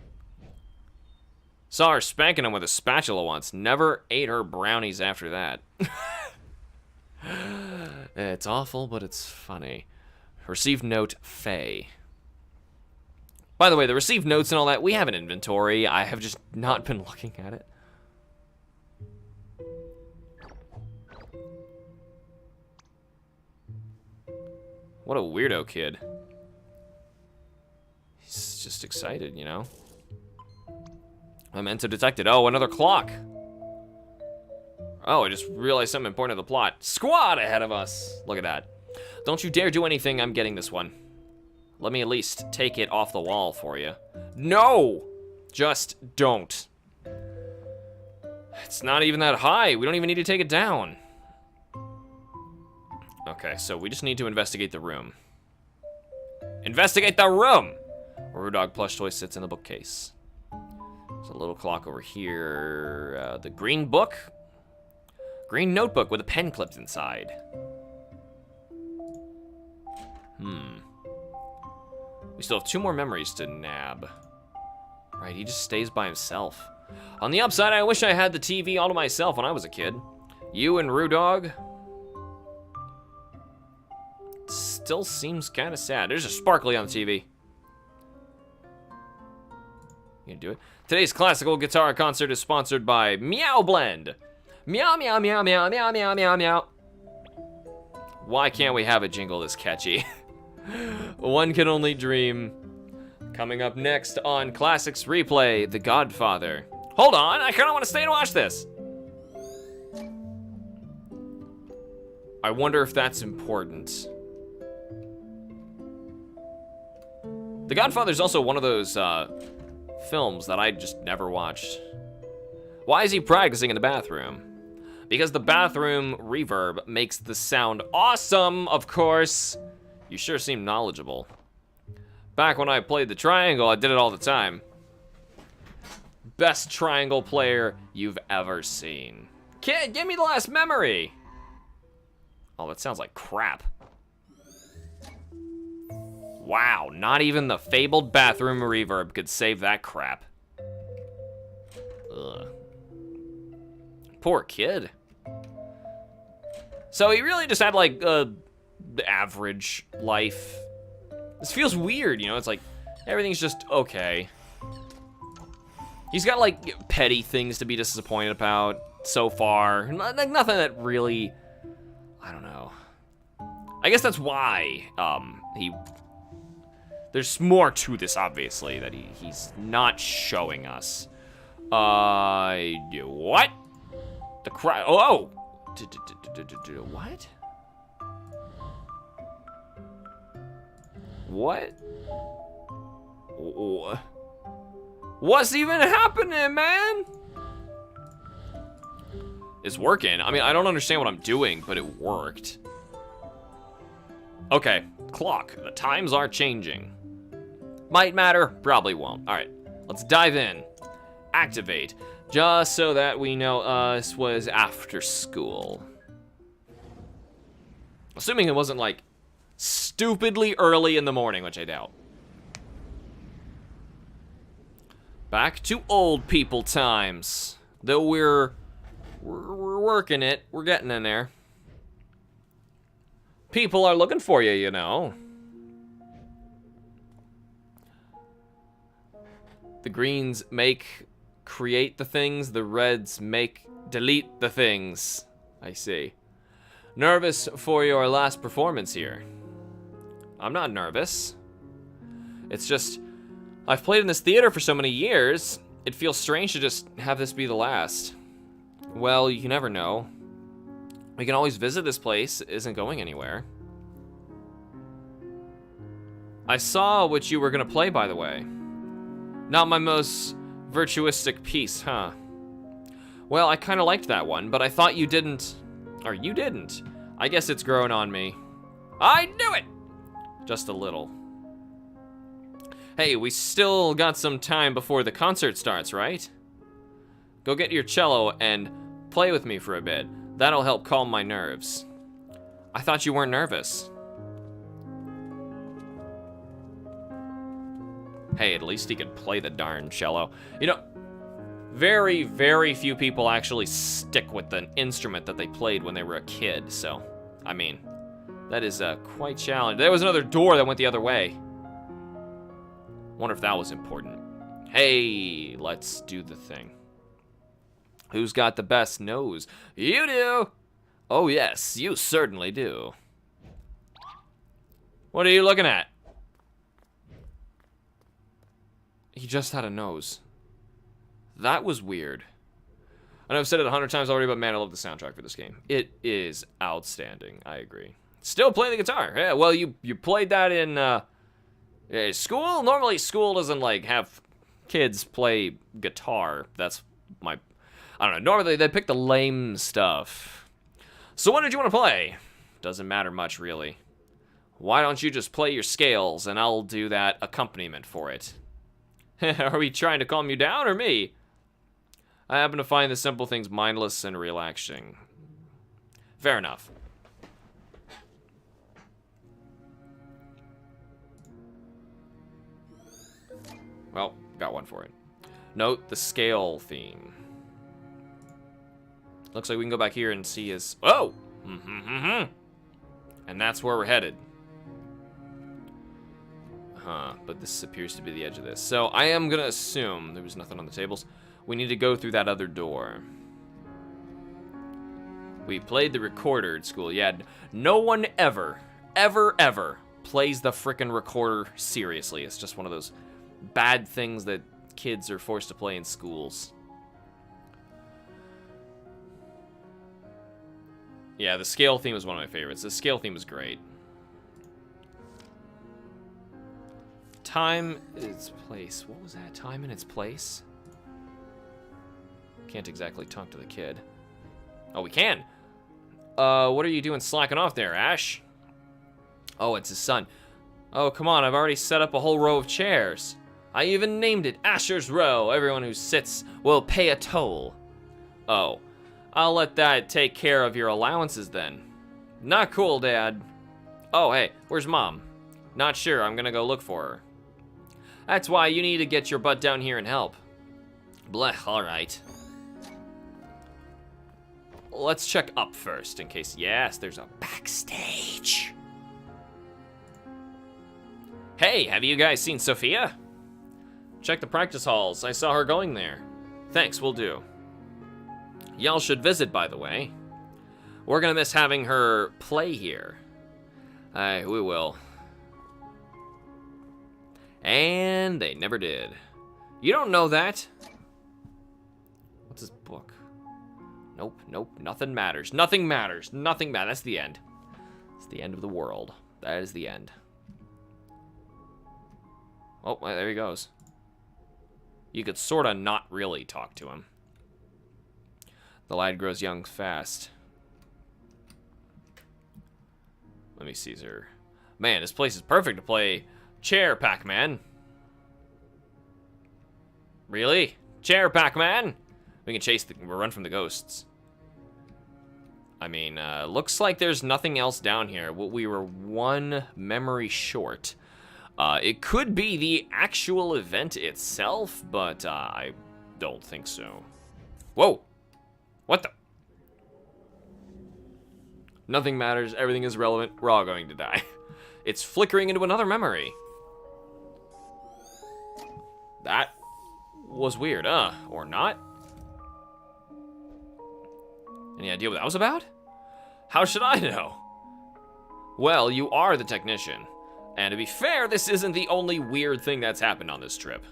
Saw her spanking him with a spatula once. Never ate her brownies after that. It's awful, but it's funny. Received note, Faye. By the way, the received notes and all that, we have an inventory. I have just not been looking at it. What a weirdo kid. He's just excited, you know? Memento detected. Oh, another clock. Oh, I just realized something important to the plot. Squad ahead of us. Look at that. Don't you dare do anything. I'm getting this one. Let me at least take it off the wall for you. No! Just don't. It's not even that high. We don't even need to take it down. Okay, so we just need to investigate the room. Investigate the room! Where Dog plush toy sits in the bookcase. There's a little clock over here. The green book? Green notebook with a pen clipped inside. We still have 2 more memories to nab. Right, he just stays by himself. On the upside, I wish I had the TV all to myself when I was a kid. You and Roo Dog? Still seems kind of sad. There's a sparkly on the TV. You gonna do it? Today's classical guitar concert is sponsored by Meow Blend. Meow, meow, meow, meow, meow, meow, meow, meow. Why can't we have a jingle this catchy? One can only dream. Coming up next on Classics Replay, The Godfather. Hold on, I kind of want to stay and watch this. I wonder if that's important. The Godfather's also one of those films that I just never watched. Why is he practicing in the bathroom? Because the bathroom reverb makes the sound awesome, of course. You sure seem knowledgeable. Back when I played the triangle, I did it all the time. Best triangle player you've ever seen. Kid, give me the last memory. Oh, that sounds like crap. Wow, not even the fabled bathroom reverb could save that crap. Ugh. Poor kid. So he really just had like the average life. This feels weird, you know, it's like everything's just okay. He's got like petty things to be disappointed about so far. Like nothing that really, I don't know. I guess that's why, there's more to this, obviously, that he's not showing us. What? The cry, oh! What? What? What's even happening, man? It's working. I mean, I don't understand what I'm doing, but it worked. Okay, clock. The times are changing. Might matter, probably won't. All right, let's dive in. Activate, just so that we know this was after school. Assuming it wasn't like stupidly early in the morning, which I doubt. Back to old people times. Though we're working it, we're getting in there. People are looking for you, you know. The greens create the things, the reds delete the things. I see. Nervous for your last performance here? I'm not nervous. It's just, I've played in this theater for so many years, it feels strange to just have this be the last. Well, you never know. We can always visit this place, it isn't going anywhere. I saw what you were gonna play, by the way. Not my most virtuistic piece, huh? Well, I kinda liked that one, but I thought you didn't. Or you didn't. I guess it's grown on me. I knew it! Just a little. Hey, we still got some time before the concert starts, right? Go get your cello and play with me for a bit. That'll help calm my nerves. I thought you weren't nervous. Hey, at least he could play the darn cello. You know, very, very few people actually stick with an instrument that they played when they were a kid, so, I mean, that is quite challenging. There was another door that went the other way. Wonder if that was important. Hey, let's do the thing. Who's got the best nose? You do! Oh yes, you certainly do. What are you looking at? He just had a nose. That was weird. I know I've said it 100 times already, but man, I love the soundtrack for this game. It is outstanding, I agree. Still play the guitar. Yeah, well, you played that in school? Normally school doesn't like have kids play guitar. That's my, I don't know, normally they pick the lame stuff. So what did you want to play? Doesn't matter much, really. Why don't you just play your scales and I'll do that accompaniment for it? Are we trying to calm you down or me? I happen to find the simple things mindless and relaxing. Fair enough. Well, got one for it. Note the scale theme. Looks like we can go back here and see his... Oh! And that's where we're headed. Huh, but this appears to be the edge of this. So I am gonna assume there was nothing on the tables. We need to go through that other door. We played the recorder at school. Yeah, no one ever plays the frickin' recorder seriously. It's just one of those bad things that kids are forced to play in schools. Yeah, the scale theme is one of my favorites. The scale theme is great. Time, its place. What was that? Time and its place? Can't exactly talk to the kid. Oh, we can. What are you doing slacking off there, Ash? Oh, it's his son. Oh, come on, I've already set up a whole row of chairs. I even named it Asher's Row. Everyone who sits will pay a toll. Oh, I'll let that take care of your allowances then. Not cool, Dad. Oh, hey, where's Mom? Not sure, I'm gonna go look for her. That's why you need to get your butt down here and help. Blech, alright. Let's check up first in case, yes, there's a backstage. Hey, have you guys seen Sophia? Check the practice halls, I saw her going there. Thanks, will do. Y'all should visit, by the way. We're gonna miss having her play here. We will. And they never did. You don't know that. What's this book? Nope, nope, nothing matters. Nothing matters. Nothing matters. That's the end. It's the end of the world. That is the end. Oh, there he goes. You could sort of not really talk to him. The lad grows young fast. Let me see, sir. Man, this place is perfect to play chair Pac-Man. Really? Chair Pac-Man? We can run from the ghosts. I mean, looks like there's nothing else down here. We were one memory short. It could be the actual event itself, but I don't think so. Whoa! What the? Nothing matters, everything is relevant, we're all going to die. It's flickering into another memory. That was weird, or not? Any idea what that was about? How should I know? Well, you are the technician. And to be fair, this isn't the only weird thing that's happened on this trip.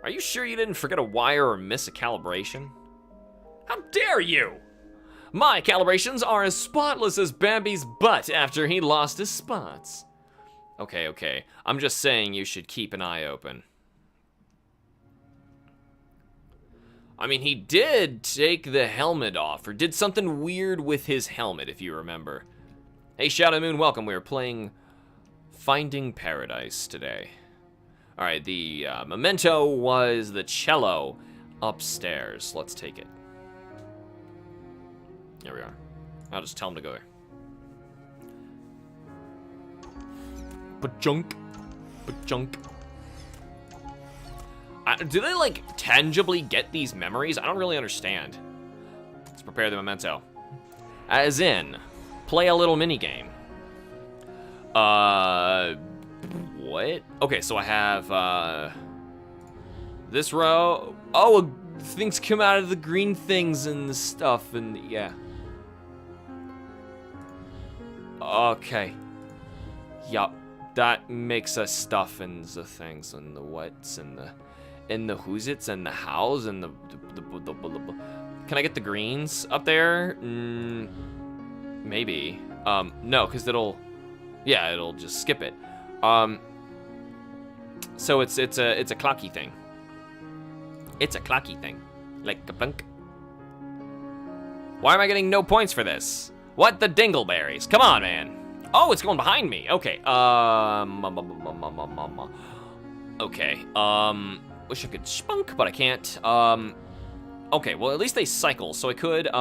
Are you sure you didn't forget a wire or miss a calibration? How dare you! My calibrations are as spotless as Bambi's butt after he lost his spots. Okay, okay. I'm just saying you should keep an eye open. I mean, he did take the helmet off, or did something weird with his helmet, if you remember. Hey, Shadow Moon, welcome. We were playing Finding Paradise today. Alright, the memento was the cello upstairs. Let's take it. There we are. I'll just tell him to go there. Ba-junk. Ba-junk. Do they, like, tangibly get these memories? I don't really understand. Let's prepare the memento. As in, play a little minigame. What? Okay, so I have, this row. Oh, things come out of the green things and the stuff, and yeah. Okay. Yup. That makes us stuff and the things and the whats and the who's its and the hows and the Can I get the greens up there? Maybe. No, because it'll just skip it. So it's a clocky thing. It's a clocky thing. Like a bunk. Why am I getting no points for this? What the dingleberries? Come on, man. Oh, it's going behind me. Okay. Okay. Wish I could spunk, but I can't. Okay, well, at least they cycle, so I could, good.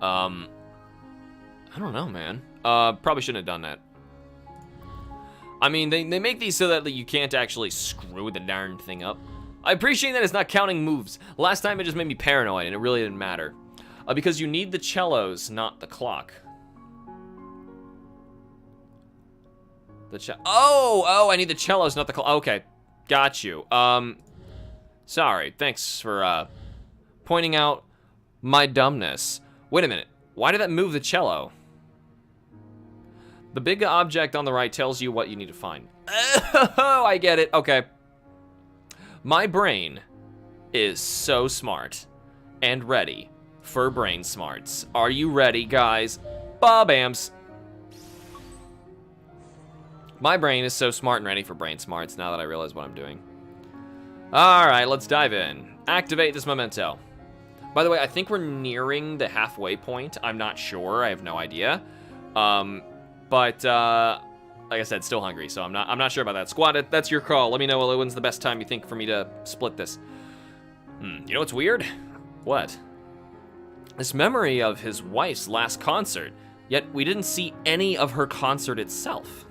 I don't know, man. Probably shouldn't have done that. I mean, they make these so that you can't actually screw the darn thing up. I appreciate that it's not counting moves. Last time it just made me paranoid, and it really didn't matter. Because you need the cellos, not the clock. Oh, I need the cellos, not the clock. Okay, got you. Sorry, thanks for, pointing out my dumbness. Wait a minute, why did that move the cello? The big object on the right tells you what you need to find. Oh, I get it, okay. My brain is so smart and ready for brain smarts. Are you ready, guys? Ba-bams. My brain is so smart and ready for brain smarts now that I realize what I'm doing. All right, let's dive in. Activate this memento. By the way, I think we're nearing the halfway point. I'm not sure. I have no idea. But like I said, still hungry, so I'm not sure about that. Squad, that's your call. Let me know when's the best time you think for me to split this. You know what's weird? What? This memory of his wife's last concert, yet we didn't see any of her concert itself.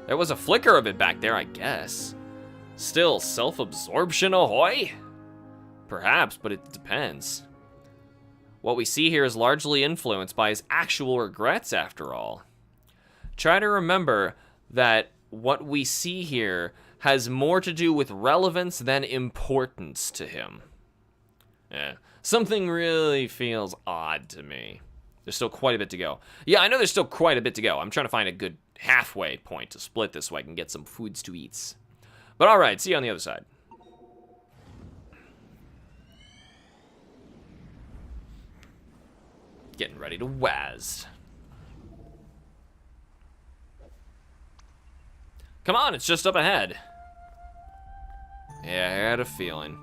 There was a flicker of it back there, I guess. Still, self-absorption ahoy? Perhaps, but it depends. What we see here is largely influenced by his actual regrets, after all. Try to remember that what we see here has more to do with relevance than importance to him. Yeah. Something really feels odd to me. There's still quite a bit to go. Yeah, I know there's still quite a bit to go. I'm trying to find a good halfway point to split this so I can get some foods to eat. But alright, see you on the other side. Getting ready to waz. Come on, it's just up ahead. Yeah, I had a feeling.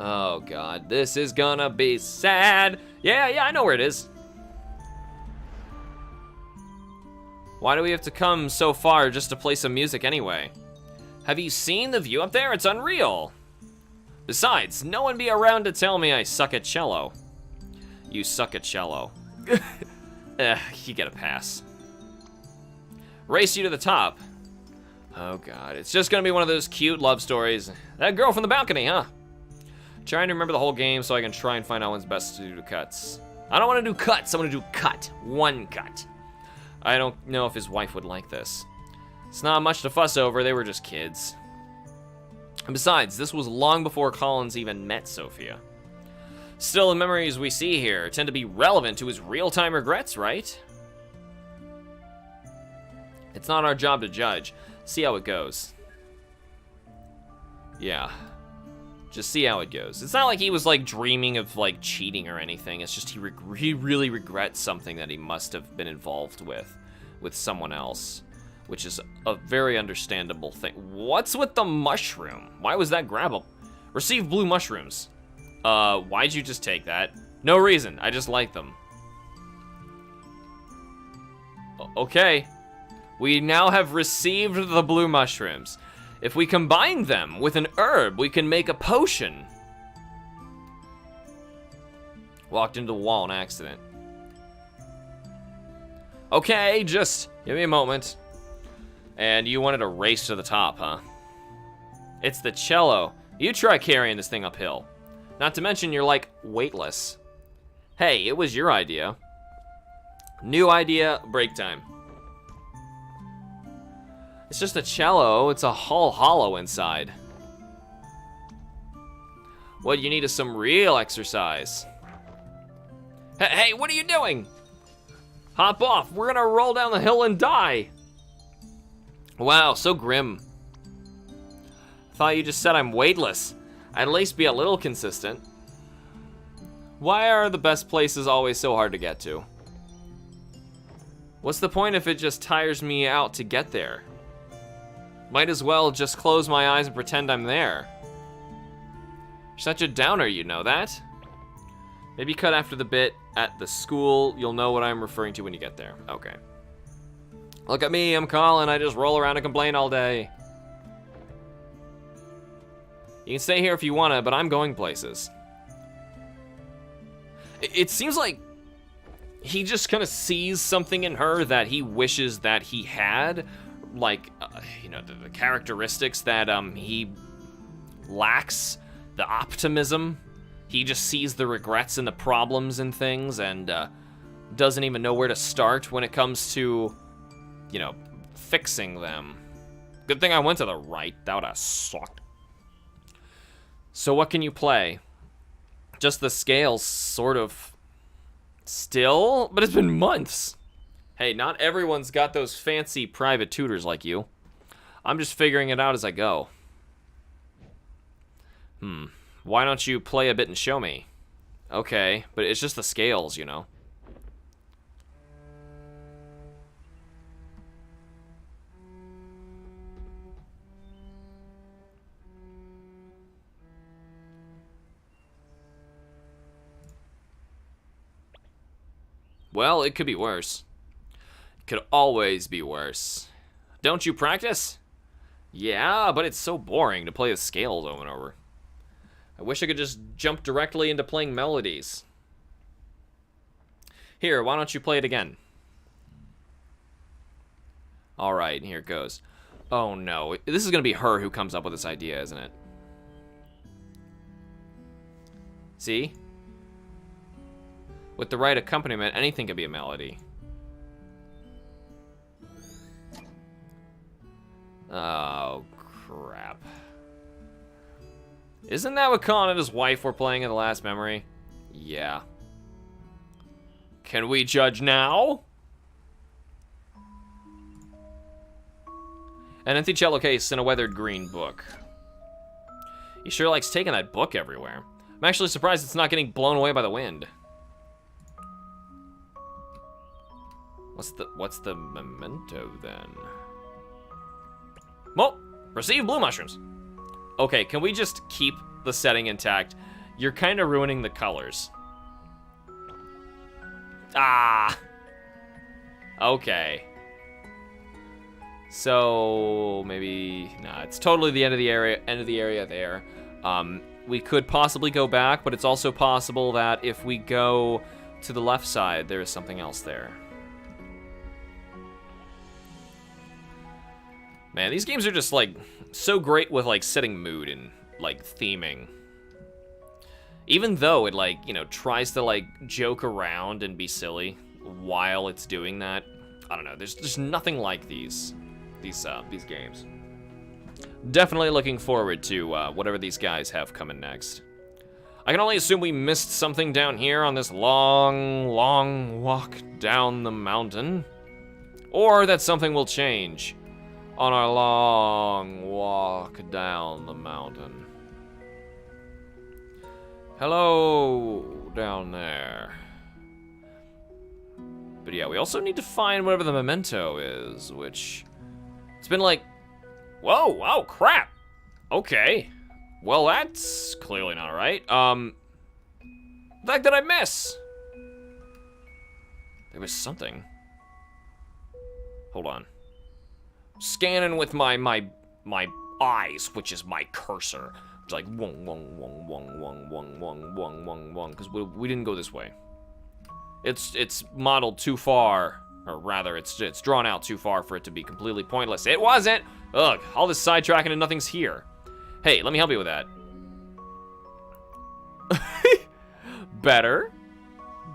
Oh god, this is gonna be sad. Yeah, I know where it is. Why do we have to come so far just to play some music anyway? Have you seen the view up there? It's unreal. Besides, no one be around to tell me I suck at cello. You suck at cello. You get a pass. Race you to the top. Oh god, it's just gonna be one of those cute love stories. That girl from the balcony, huh? Trying to remember the whole game so I can try and find out when's best to do cuts. I don't want to do cuts, I want to do cut. One cut. I don't know if his wife would like this. It's not much to fuss over, they were just kids. And besides, this was long before Collins even met Sophia. Still, the memories we see here tend to be relevant to his real-time regrets, right? It's not our job to judge. See how it goes. Yeah. Just see how it goes. It's not like he was like dreaming of like cheating or anything. It's just he really regrets something that he must have been involved with someone else, which is a very understandable thing. What's with the mushroom? Why was that grabbable? Receive blue mushrooms. Why'd you just take that? No reason. I just like them. Okay. We now have received the blue mushrooms. If we combine them with an herb, we can make a potion. Walked into the wall in accident. Okay, just give me a moment. And you wanted to race to the top, huh? It's the cello. You try carrying this thing uphill. Not to mention you're like weightless. Hey, it was your idea. New idea, break time. It's just a cello, it's a hollow inside. What you need is some real exercise. Hey, what are you doing? Hop off, we're gonna roll down the hill and die. Wow, so grim. Thought you just said I'm weightless. I'd at least be a little consistent. Why are the best places always so hard to get to? What's the point if it just tires me out to get there? Might as well just close my eyes and pretend I'm there. You're such a downer, you know that? Maybe cut after the bit at the school. You'll know what I'm referring to when you get there. Okay. Look at me, I'm Colin. I just roll around and complain all day. You can stay here if you wanna, but I'm going places. It seems like he just kind of sees something in her that he wishes that he had. Like, you know, the characteristics that he lacks, the optimism. He just sees the regrets and the problems and things, and doesn't even know where to start when it comes to, you know, fixing them. Good thing I went to the right. That would have sucked. So what can you play? Just the scales, sort of. Still? But it's been months. Hey, not everyone's got those fancy private tutors like you. I'm just figuring it out as I go. Why don't you play a bit and show me? Okay, but it's just the scales, you know. Well, it could be worse. It could always be worse. Don't you practice? Yeah, but it's so boring to play the scales over and over. I wish I could just jump directly into playing melodies. Here, why don't you play it again? Alright, here it goes. Oh no, this is gonna be her who comes up with this idea, isn't it? See? With the right accompaniment, anything could be a melody. Oh, crap. Isn't that what Colin and his wife were playing in the last memory? Yeah. Can we judge now? An empty cello case and a weathered green book. He sure likes taking that book everywhere. I'm actually surprised it's not getting blown away by the wind. What's the memento then? Well, receive blue mushrooms. Okay, can we just keep the setting intact? You're kind of ruining the colors. Ah. Okay. So maybe nah, it's totally the end of the area there. We could possibly go back, but it's also possible that if we go to the left side, there is something else there. Man, these games are just like so great with like setting mood and like theming. Even though it like, you know, tries to like joke around and be silly while it's doing that. I don't know, there's just nothing like these games. Definitely looking forward to whatever these guys have coming next. I can only assume we missed something down here on this long, long walk down the mountain. Or that something will change on our long walk down the mountain. Hello, down there. But yeah, we also need to find whatever the memento is, which... It's been like... Whoa, oh, crap! Okay. Well, that's clearly not right. The heck did I miss? There was something. Hold on. Scanning with my eyes, which is my cursor. It's like wong wong wong wong wong wong wong wong wong wong, because we didn't go this way. It's modeled too far, or rather, it's drawn out too far for it to be completely pointless. It wasn't. Ugh, all this sidetracking and nothing's here. Hey, let me help you with that. Better?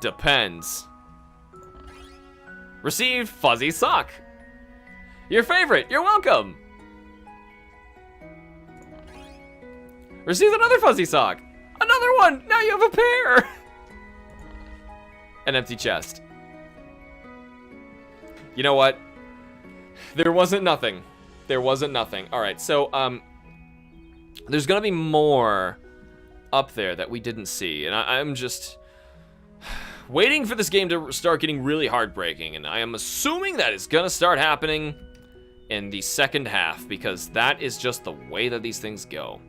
Depends. Received fuzzy sock. Your favorite, you're welcome. Received another fuzzy sock. Another one, now you have a pair. An empty chest. You know what? There wasn't nothing. There wasn't nothing. All right, so, there's gonna be more up there that we didn't see, and I'm just waiting for this game to start getting really heartbreaking, and I am assuming that it's gonna start happening in the second half, because that is just the way that these things go.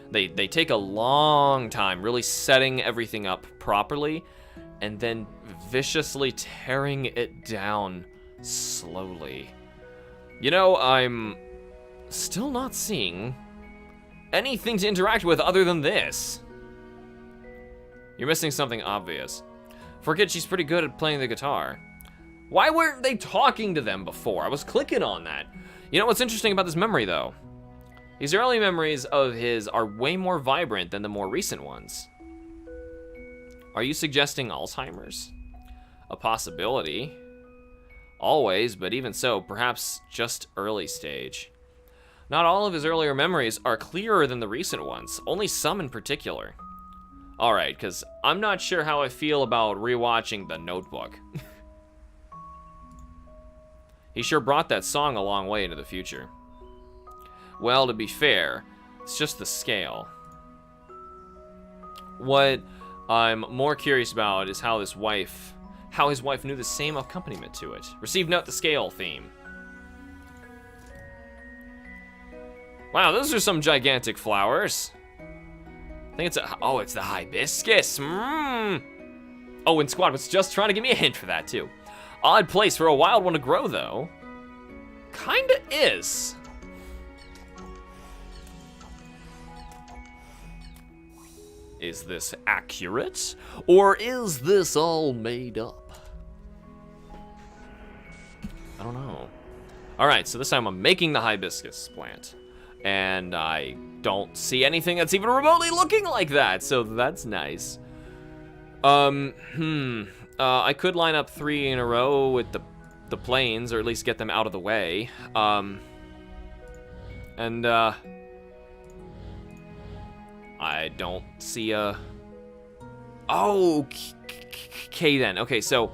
They take a long time really setting everything up properly, and then viciously tearing it down slowly. You know, I'm still not seeing anything to interact with other than this. You're missing something obvious. Forget she's pretty good at playing the guitar. Why weren't they talking to them before? I was clicking on that. You know what's interesting about this memory, though? These early memories of his are way more vibrant than the more recent ones. Are you suggesting Alzheimer's? A possibility. Always, but even so, perhaps just early stage. Not all of his earlier memories are clearer than the recent ones, only some in particular. Alright, because I'm not sure how I feel about rewatching The Notebook. He sure brought that song a long way into the future. Well, to be fair, it's just the scale. What I'm more curious about is how his wife knew the same accompaniment to it. Received note the scale theme. Wow, those are some gigantic flowers. I think it's the hibiscus. Oh, and Squad was just trying to give me a hint for that too. Odd place for a wild one to grow, though. Kinda is. Is this accurate? Or is this all made up? I don't know. Alright, so this time I'm making the hibiscus plant. And I don't see anything that's even remotely looking like that, so that's nice. I could line up 3 in a row with the planes, or at least get them out of the way. I don't see a Oh, okay then. Okay, so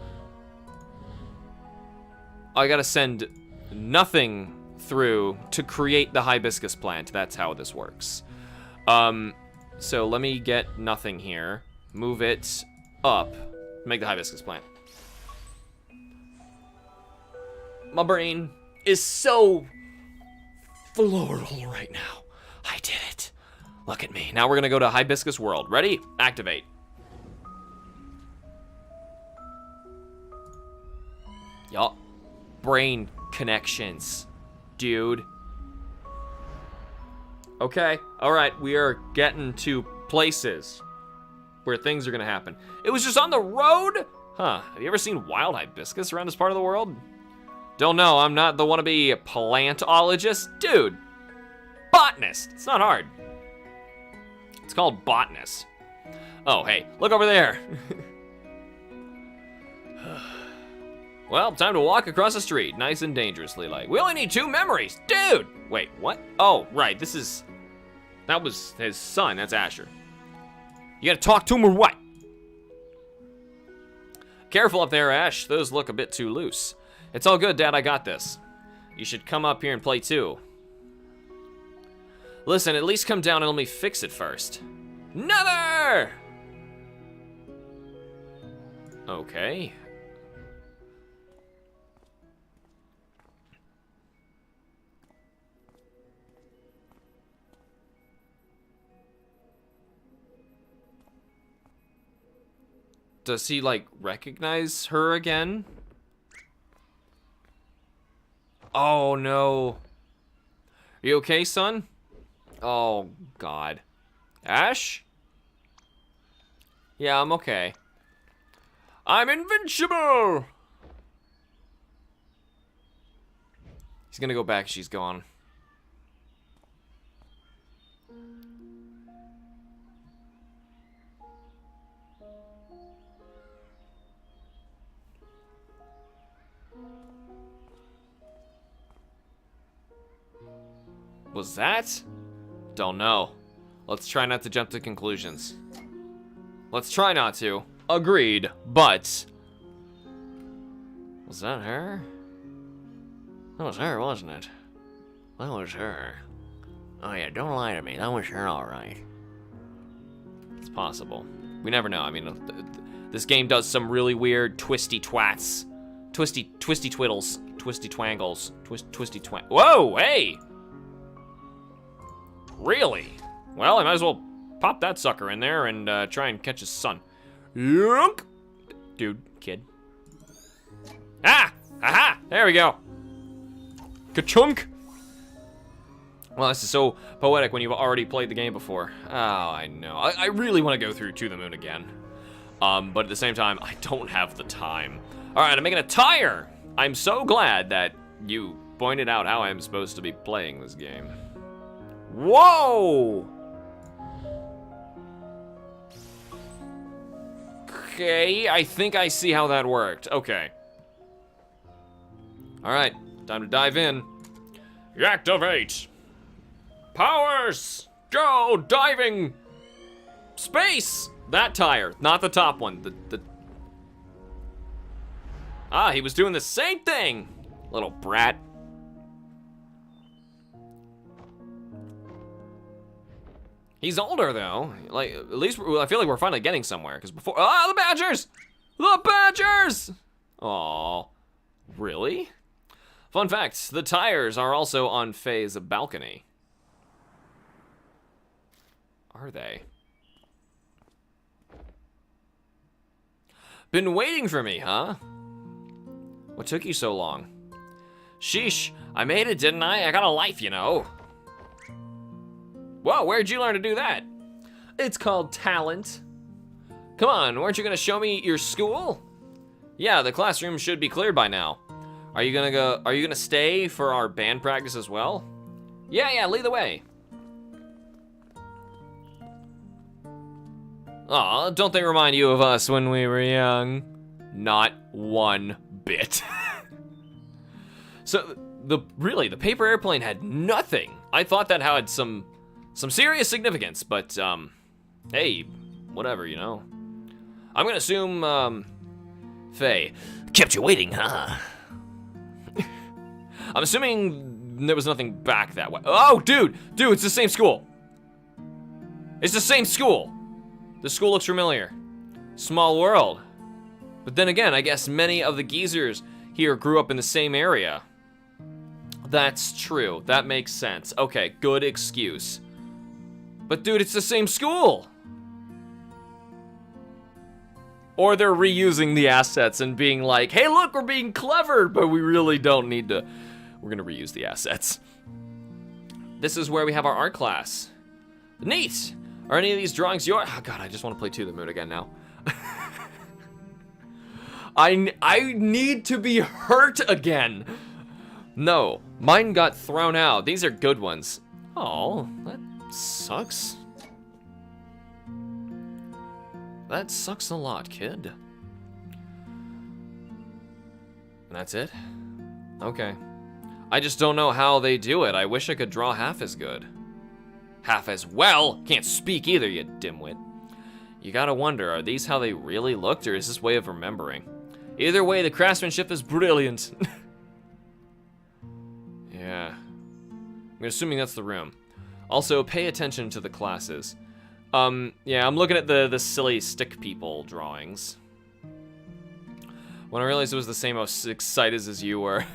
I gotta send nothing through to create the hibiscus plant. That's how this works. So let me get nothing here. Move it up. Make the hibiscus plant. My brain is so floral right now. I did it. Look at me. Now we're gonna go to Hibiscus World. Ready? Activate. Yup. Brain connections, dude. Okay. Alright, we are getting to places where things are gonna happen. It was just on the road? Huh. Have you ever seen wild hibiscus around this part of the world? Don't know, I'm not the wannabe plantologist. Dude, botanist. It's not hard. It's called botanist. Oh, hey, look over there. Well, time to walk across the street, nice and dangerously like. We only need 2 memories, dude. Wait, what? Oh, right, that was his son, that's Asher. You gotta talk to him or what? Careful up there, Ash, those look a bit too loose. It's all good, Dad, I got this. You should come up here and play too. Listen, at least come down and let me fix it first. Never! Okay. Does he, like, recognize her again? Oh, no. Are you okay, son? Oh, God. Ash? Yeah, I'm okay. I'm invincible! He's gonna go back, she's gone. Was that? Don't know. Let's try not to jump to conclusions. Let's try not to. Agreed, but... Was that her? That was her, wasn't it? That was her. Oh yeah, don't lie to me. That was her, alright. It's possible. We never know. I mean, this game does some really weird twisty twats. Twisty twiddles. Twisty twangles. Twisty twang... Whoa, hey! Really? Well, I might as well pop that sucker in there and try and catch his son. Yunk! Dude, kid. Ah! Aha! There we go. Ka-chunk! Well, this is so poetic when you've already played the game before. Oh, I know. I really want to go through To the Moon again. But at the same time, I don't have the time. Alright, I'm making a tire! I'm so glad that you pointed out how I'm supposed to be playing this game. Whoa! Okay, I think I see how that worked. Okay. Alright, time to dive in. Activate! Powers! Go! Diving! Space! That tire, not the top one. Ah, he was doing the same thing! Little brat. He's older, though. Like, at least I feel like we're finally getting somewhere. Because before... Ah, the Badgers! The Badgers! Aw. Really? Fun fact, the tires are also on Faye's balcony. Are they? Been waiting for me, huh? What took you so long? Sheesh, I made it, didn't I? I got a life, you know. Whoa, where'd you learn to do that? It's called talent. Come on, weren't you gonna show me your school? Yeah, the classroom should be cleared by now. Are you gonna stay for our band practice as well? Yeah, lead the way. Aw, don't they remind you of us when we were young? Not one bit. So, the paper airplane had nothing. I thought that had some serious significance, but, hey, whatever, you know. I'm gonna assume, Faye kept you waiting, huh? I'm assuming there was nothing back that way. Oh, dude, it's the same school. It's the same school. The school looks familiar. Small world. But then again, I guess many of the geezers here grew up in the same area. That's true. That makes sense. Okay, good excuse. But dude, it's the same school. Or they're reusing the assets and being like, hey, look, we're being clever, but we really don't need to. We're gonna reuse the assets. This is where we have our art class. Neat. Are any of these drawings yours? Oh God, I just want to play To the Moon again now. I need to be hurt again. No, mine got thrown out. These are good ones. Oh, that sucks. That sucks a lot, kid. And that's it? Okay. I just don't know how they do it. I wish I could draw half as good. Half as well? Can't speak either, you dimwit. You gotta wonder, are these how they really looked, or is this way of remembering? Either way, the craftsmanship is brilliant. Yeah. I'm assuming that's the room. Also, pay attention to the classes. Yeah, I'm looking at the silly stick people drawings. When I realized it was the same, I was excited as you were.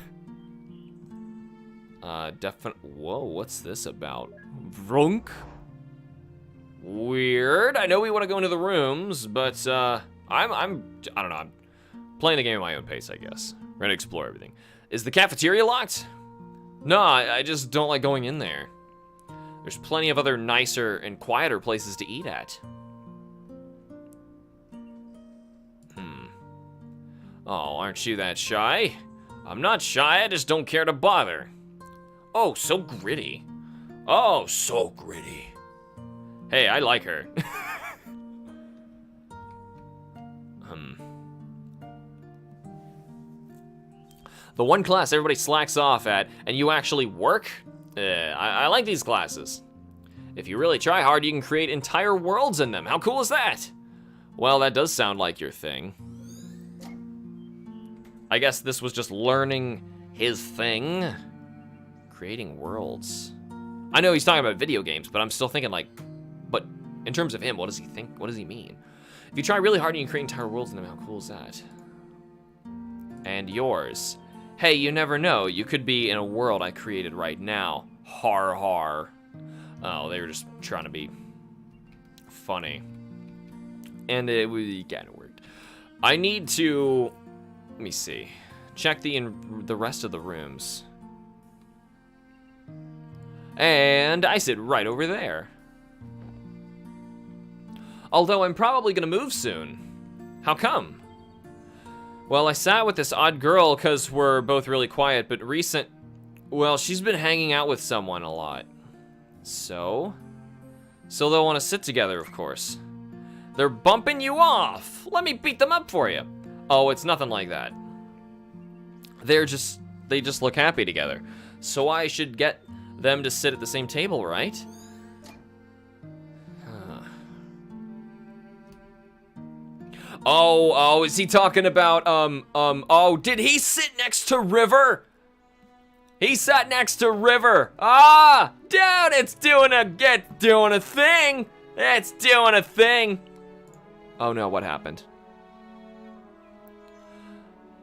Whoa, what's this about? Vrunk? Weird. I know we want to go into the rooms, but, I don't know, I'm playing the game at my own pace, I guess. We're gonna explore everything. Is the cafeteria locked? No, I just don't like going in there. There's plenty of other nicer and quieter places to eat at. Oh, aren't you that shy? I'm not shy, I just don't care to bother. Oh, so gritty. Oh, so gritty. Hey, I like her. The one class everybody slacks off at, and you actually work? I like these classes. If you really try hard, you can create entire worlds in them. How cool is that? Well, that does sound like your thing. I guess this was just learning his thing. Creating worlds. I know he's talking about video games, but I'm still thinking like, but in terms of him, what does he think? What does he mean? If you try really hard, you can create entire worlds in them. How cool is that? And yours. Hey, you never know. You could be in a world I created right now. Har har. Oh, they were just trying to be funny. And it kind of worked. I need to, let me see, check the rest of the rooms. And I sit right over there. Although I'm probably gonna move soon. How come? Well, I sat with this odd girl because we're both really quiet, but well, she's been hanging out with someone a lot. So they'll want to sit together, of course. They're bumping you off. Let me beat them up for you. Oh, it's nothing like that. They just look happy together. So I should get them to sit at the same table, right? Oh, is he talking about, oh, did he sit next to River? He sat next to River. Ah, dude, it's doing a thing. It's doing a thing. Oh no, what happened?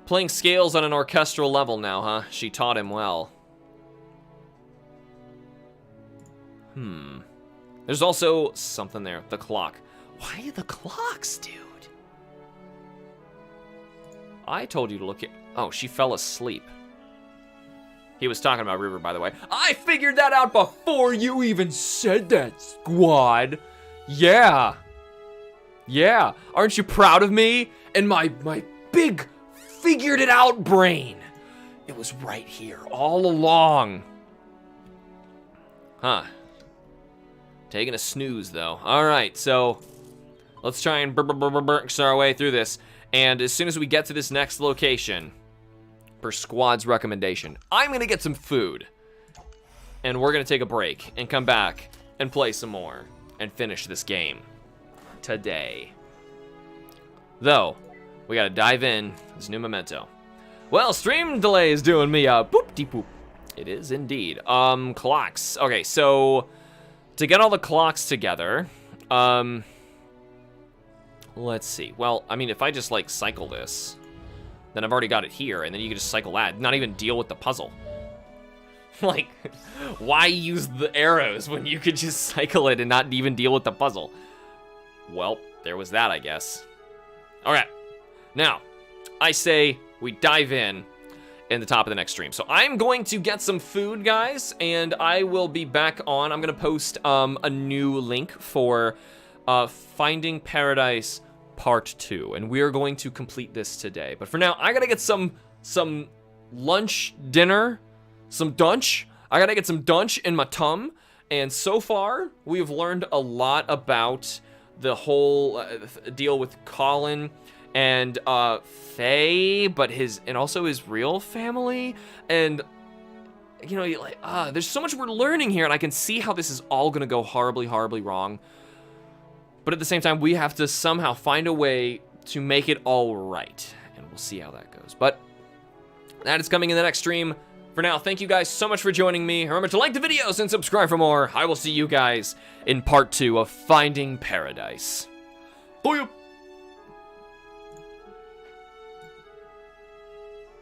Playing scales on an orchestral level now, huh? She taught him well. There's also something there, the clock. Why the clocks, dude? I told you to look at, oh, she fell asleep. He was talking about River, by the way. I figured that out before you even said that, squad. Yeah. Yeah, aren't you proud of me? And my big figured it out brain. It was right here all along. Huh. Taking a snooze, though. All right, so let's try and start our way through this. And as soon as we get to this next location, per squad's recommendation, I'm gonna get some food. And we're gonna take a break and come back and play some more and finish this game today. Though, we gotta dive in. This new memento. Well, stream delay is doing me a boop-de-boop. It is indeed. Clocks. Okay, so to get all the clocks together, let's see. Well, I mean, if I just, like, cycle this, then I've already got it here, and then you can just cycle that, not even deal with the puzzle. Like, why use the arrows when you could just cycle it and not even deal with the puzzle? Well, there was that, I guess. Alright, now, I say we dive in the top of the next stream. So I'm going to get some food, guys, and I will be back on. I'm going to post a new link for Finding Paradise Part 2, and we're going to complete this today. But for now, I got to get some lunch, dinner, some dunch. I got to get some dunch in my tum, and so far, we've learned a lot about the whole deal with Colin and Faye, but also his real family, and you know, like, there's so much we're learning here, and I can see how this is all gonna go horribly, horribly wrong. But at the same time, we have to somehow find a way to make it all right, and we'll see how that goes. But that is coming in the next stream. For now, thank you guys so much for joining me. Remember to like the videos and subscribe for more. I will see you guys in part 2 of Finding Paradise. Bye.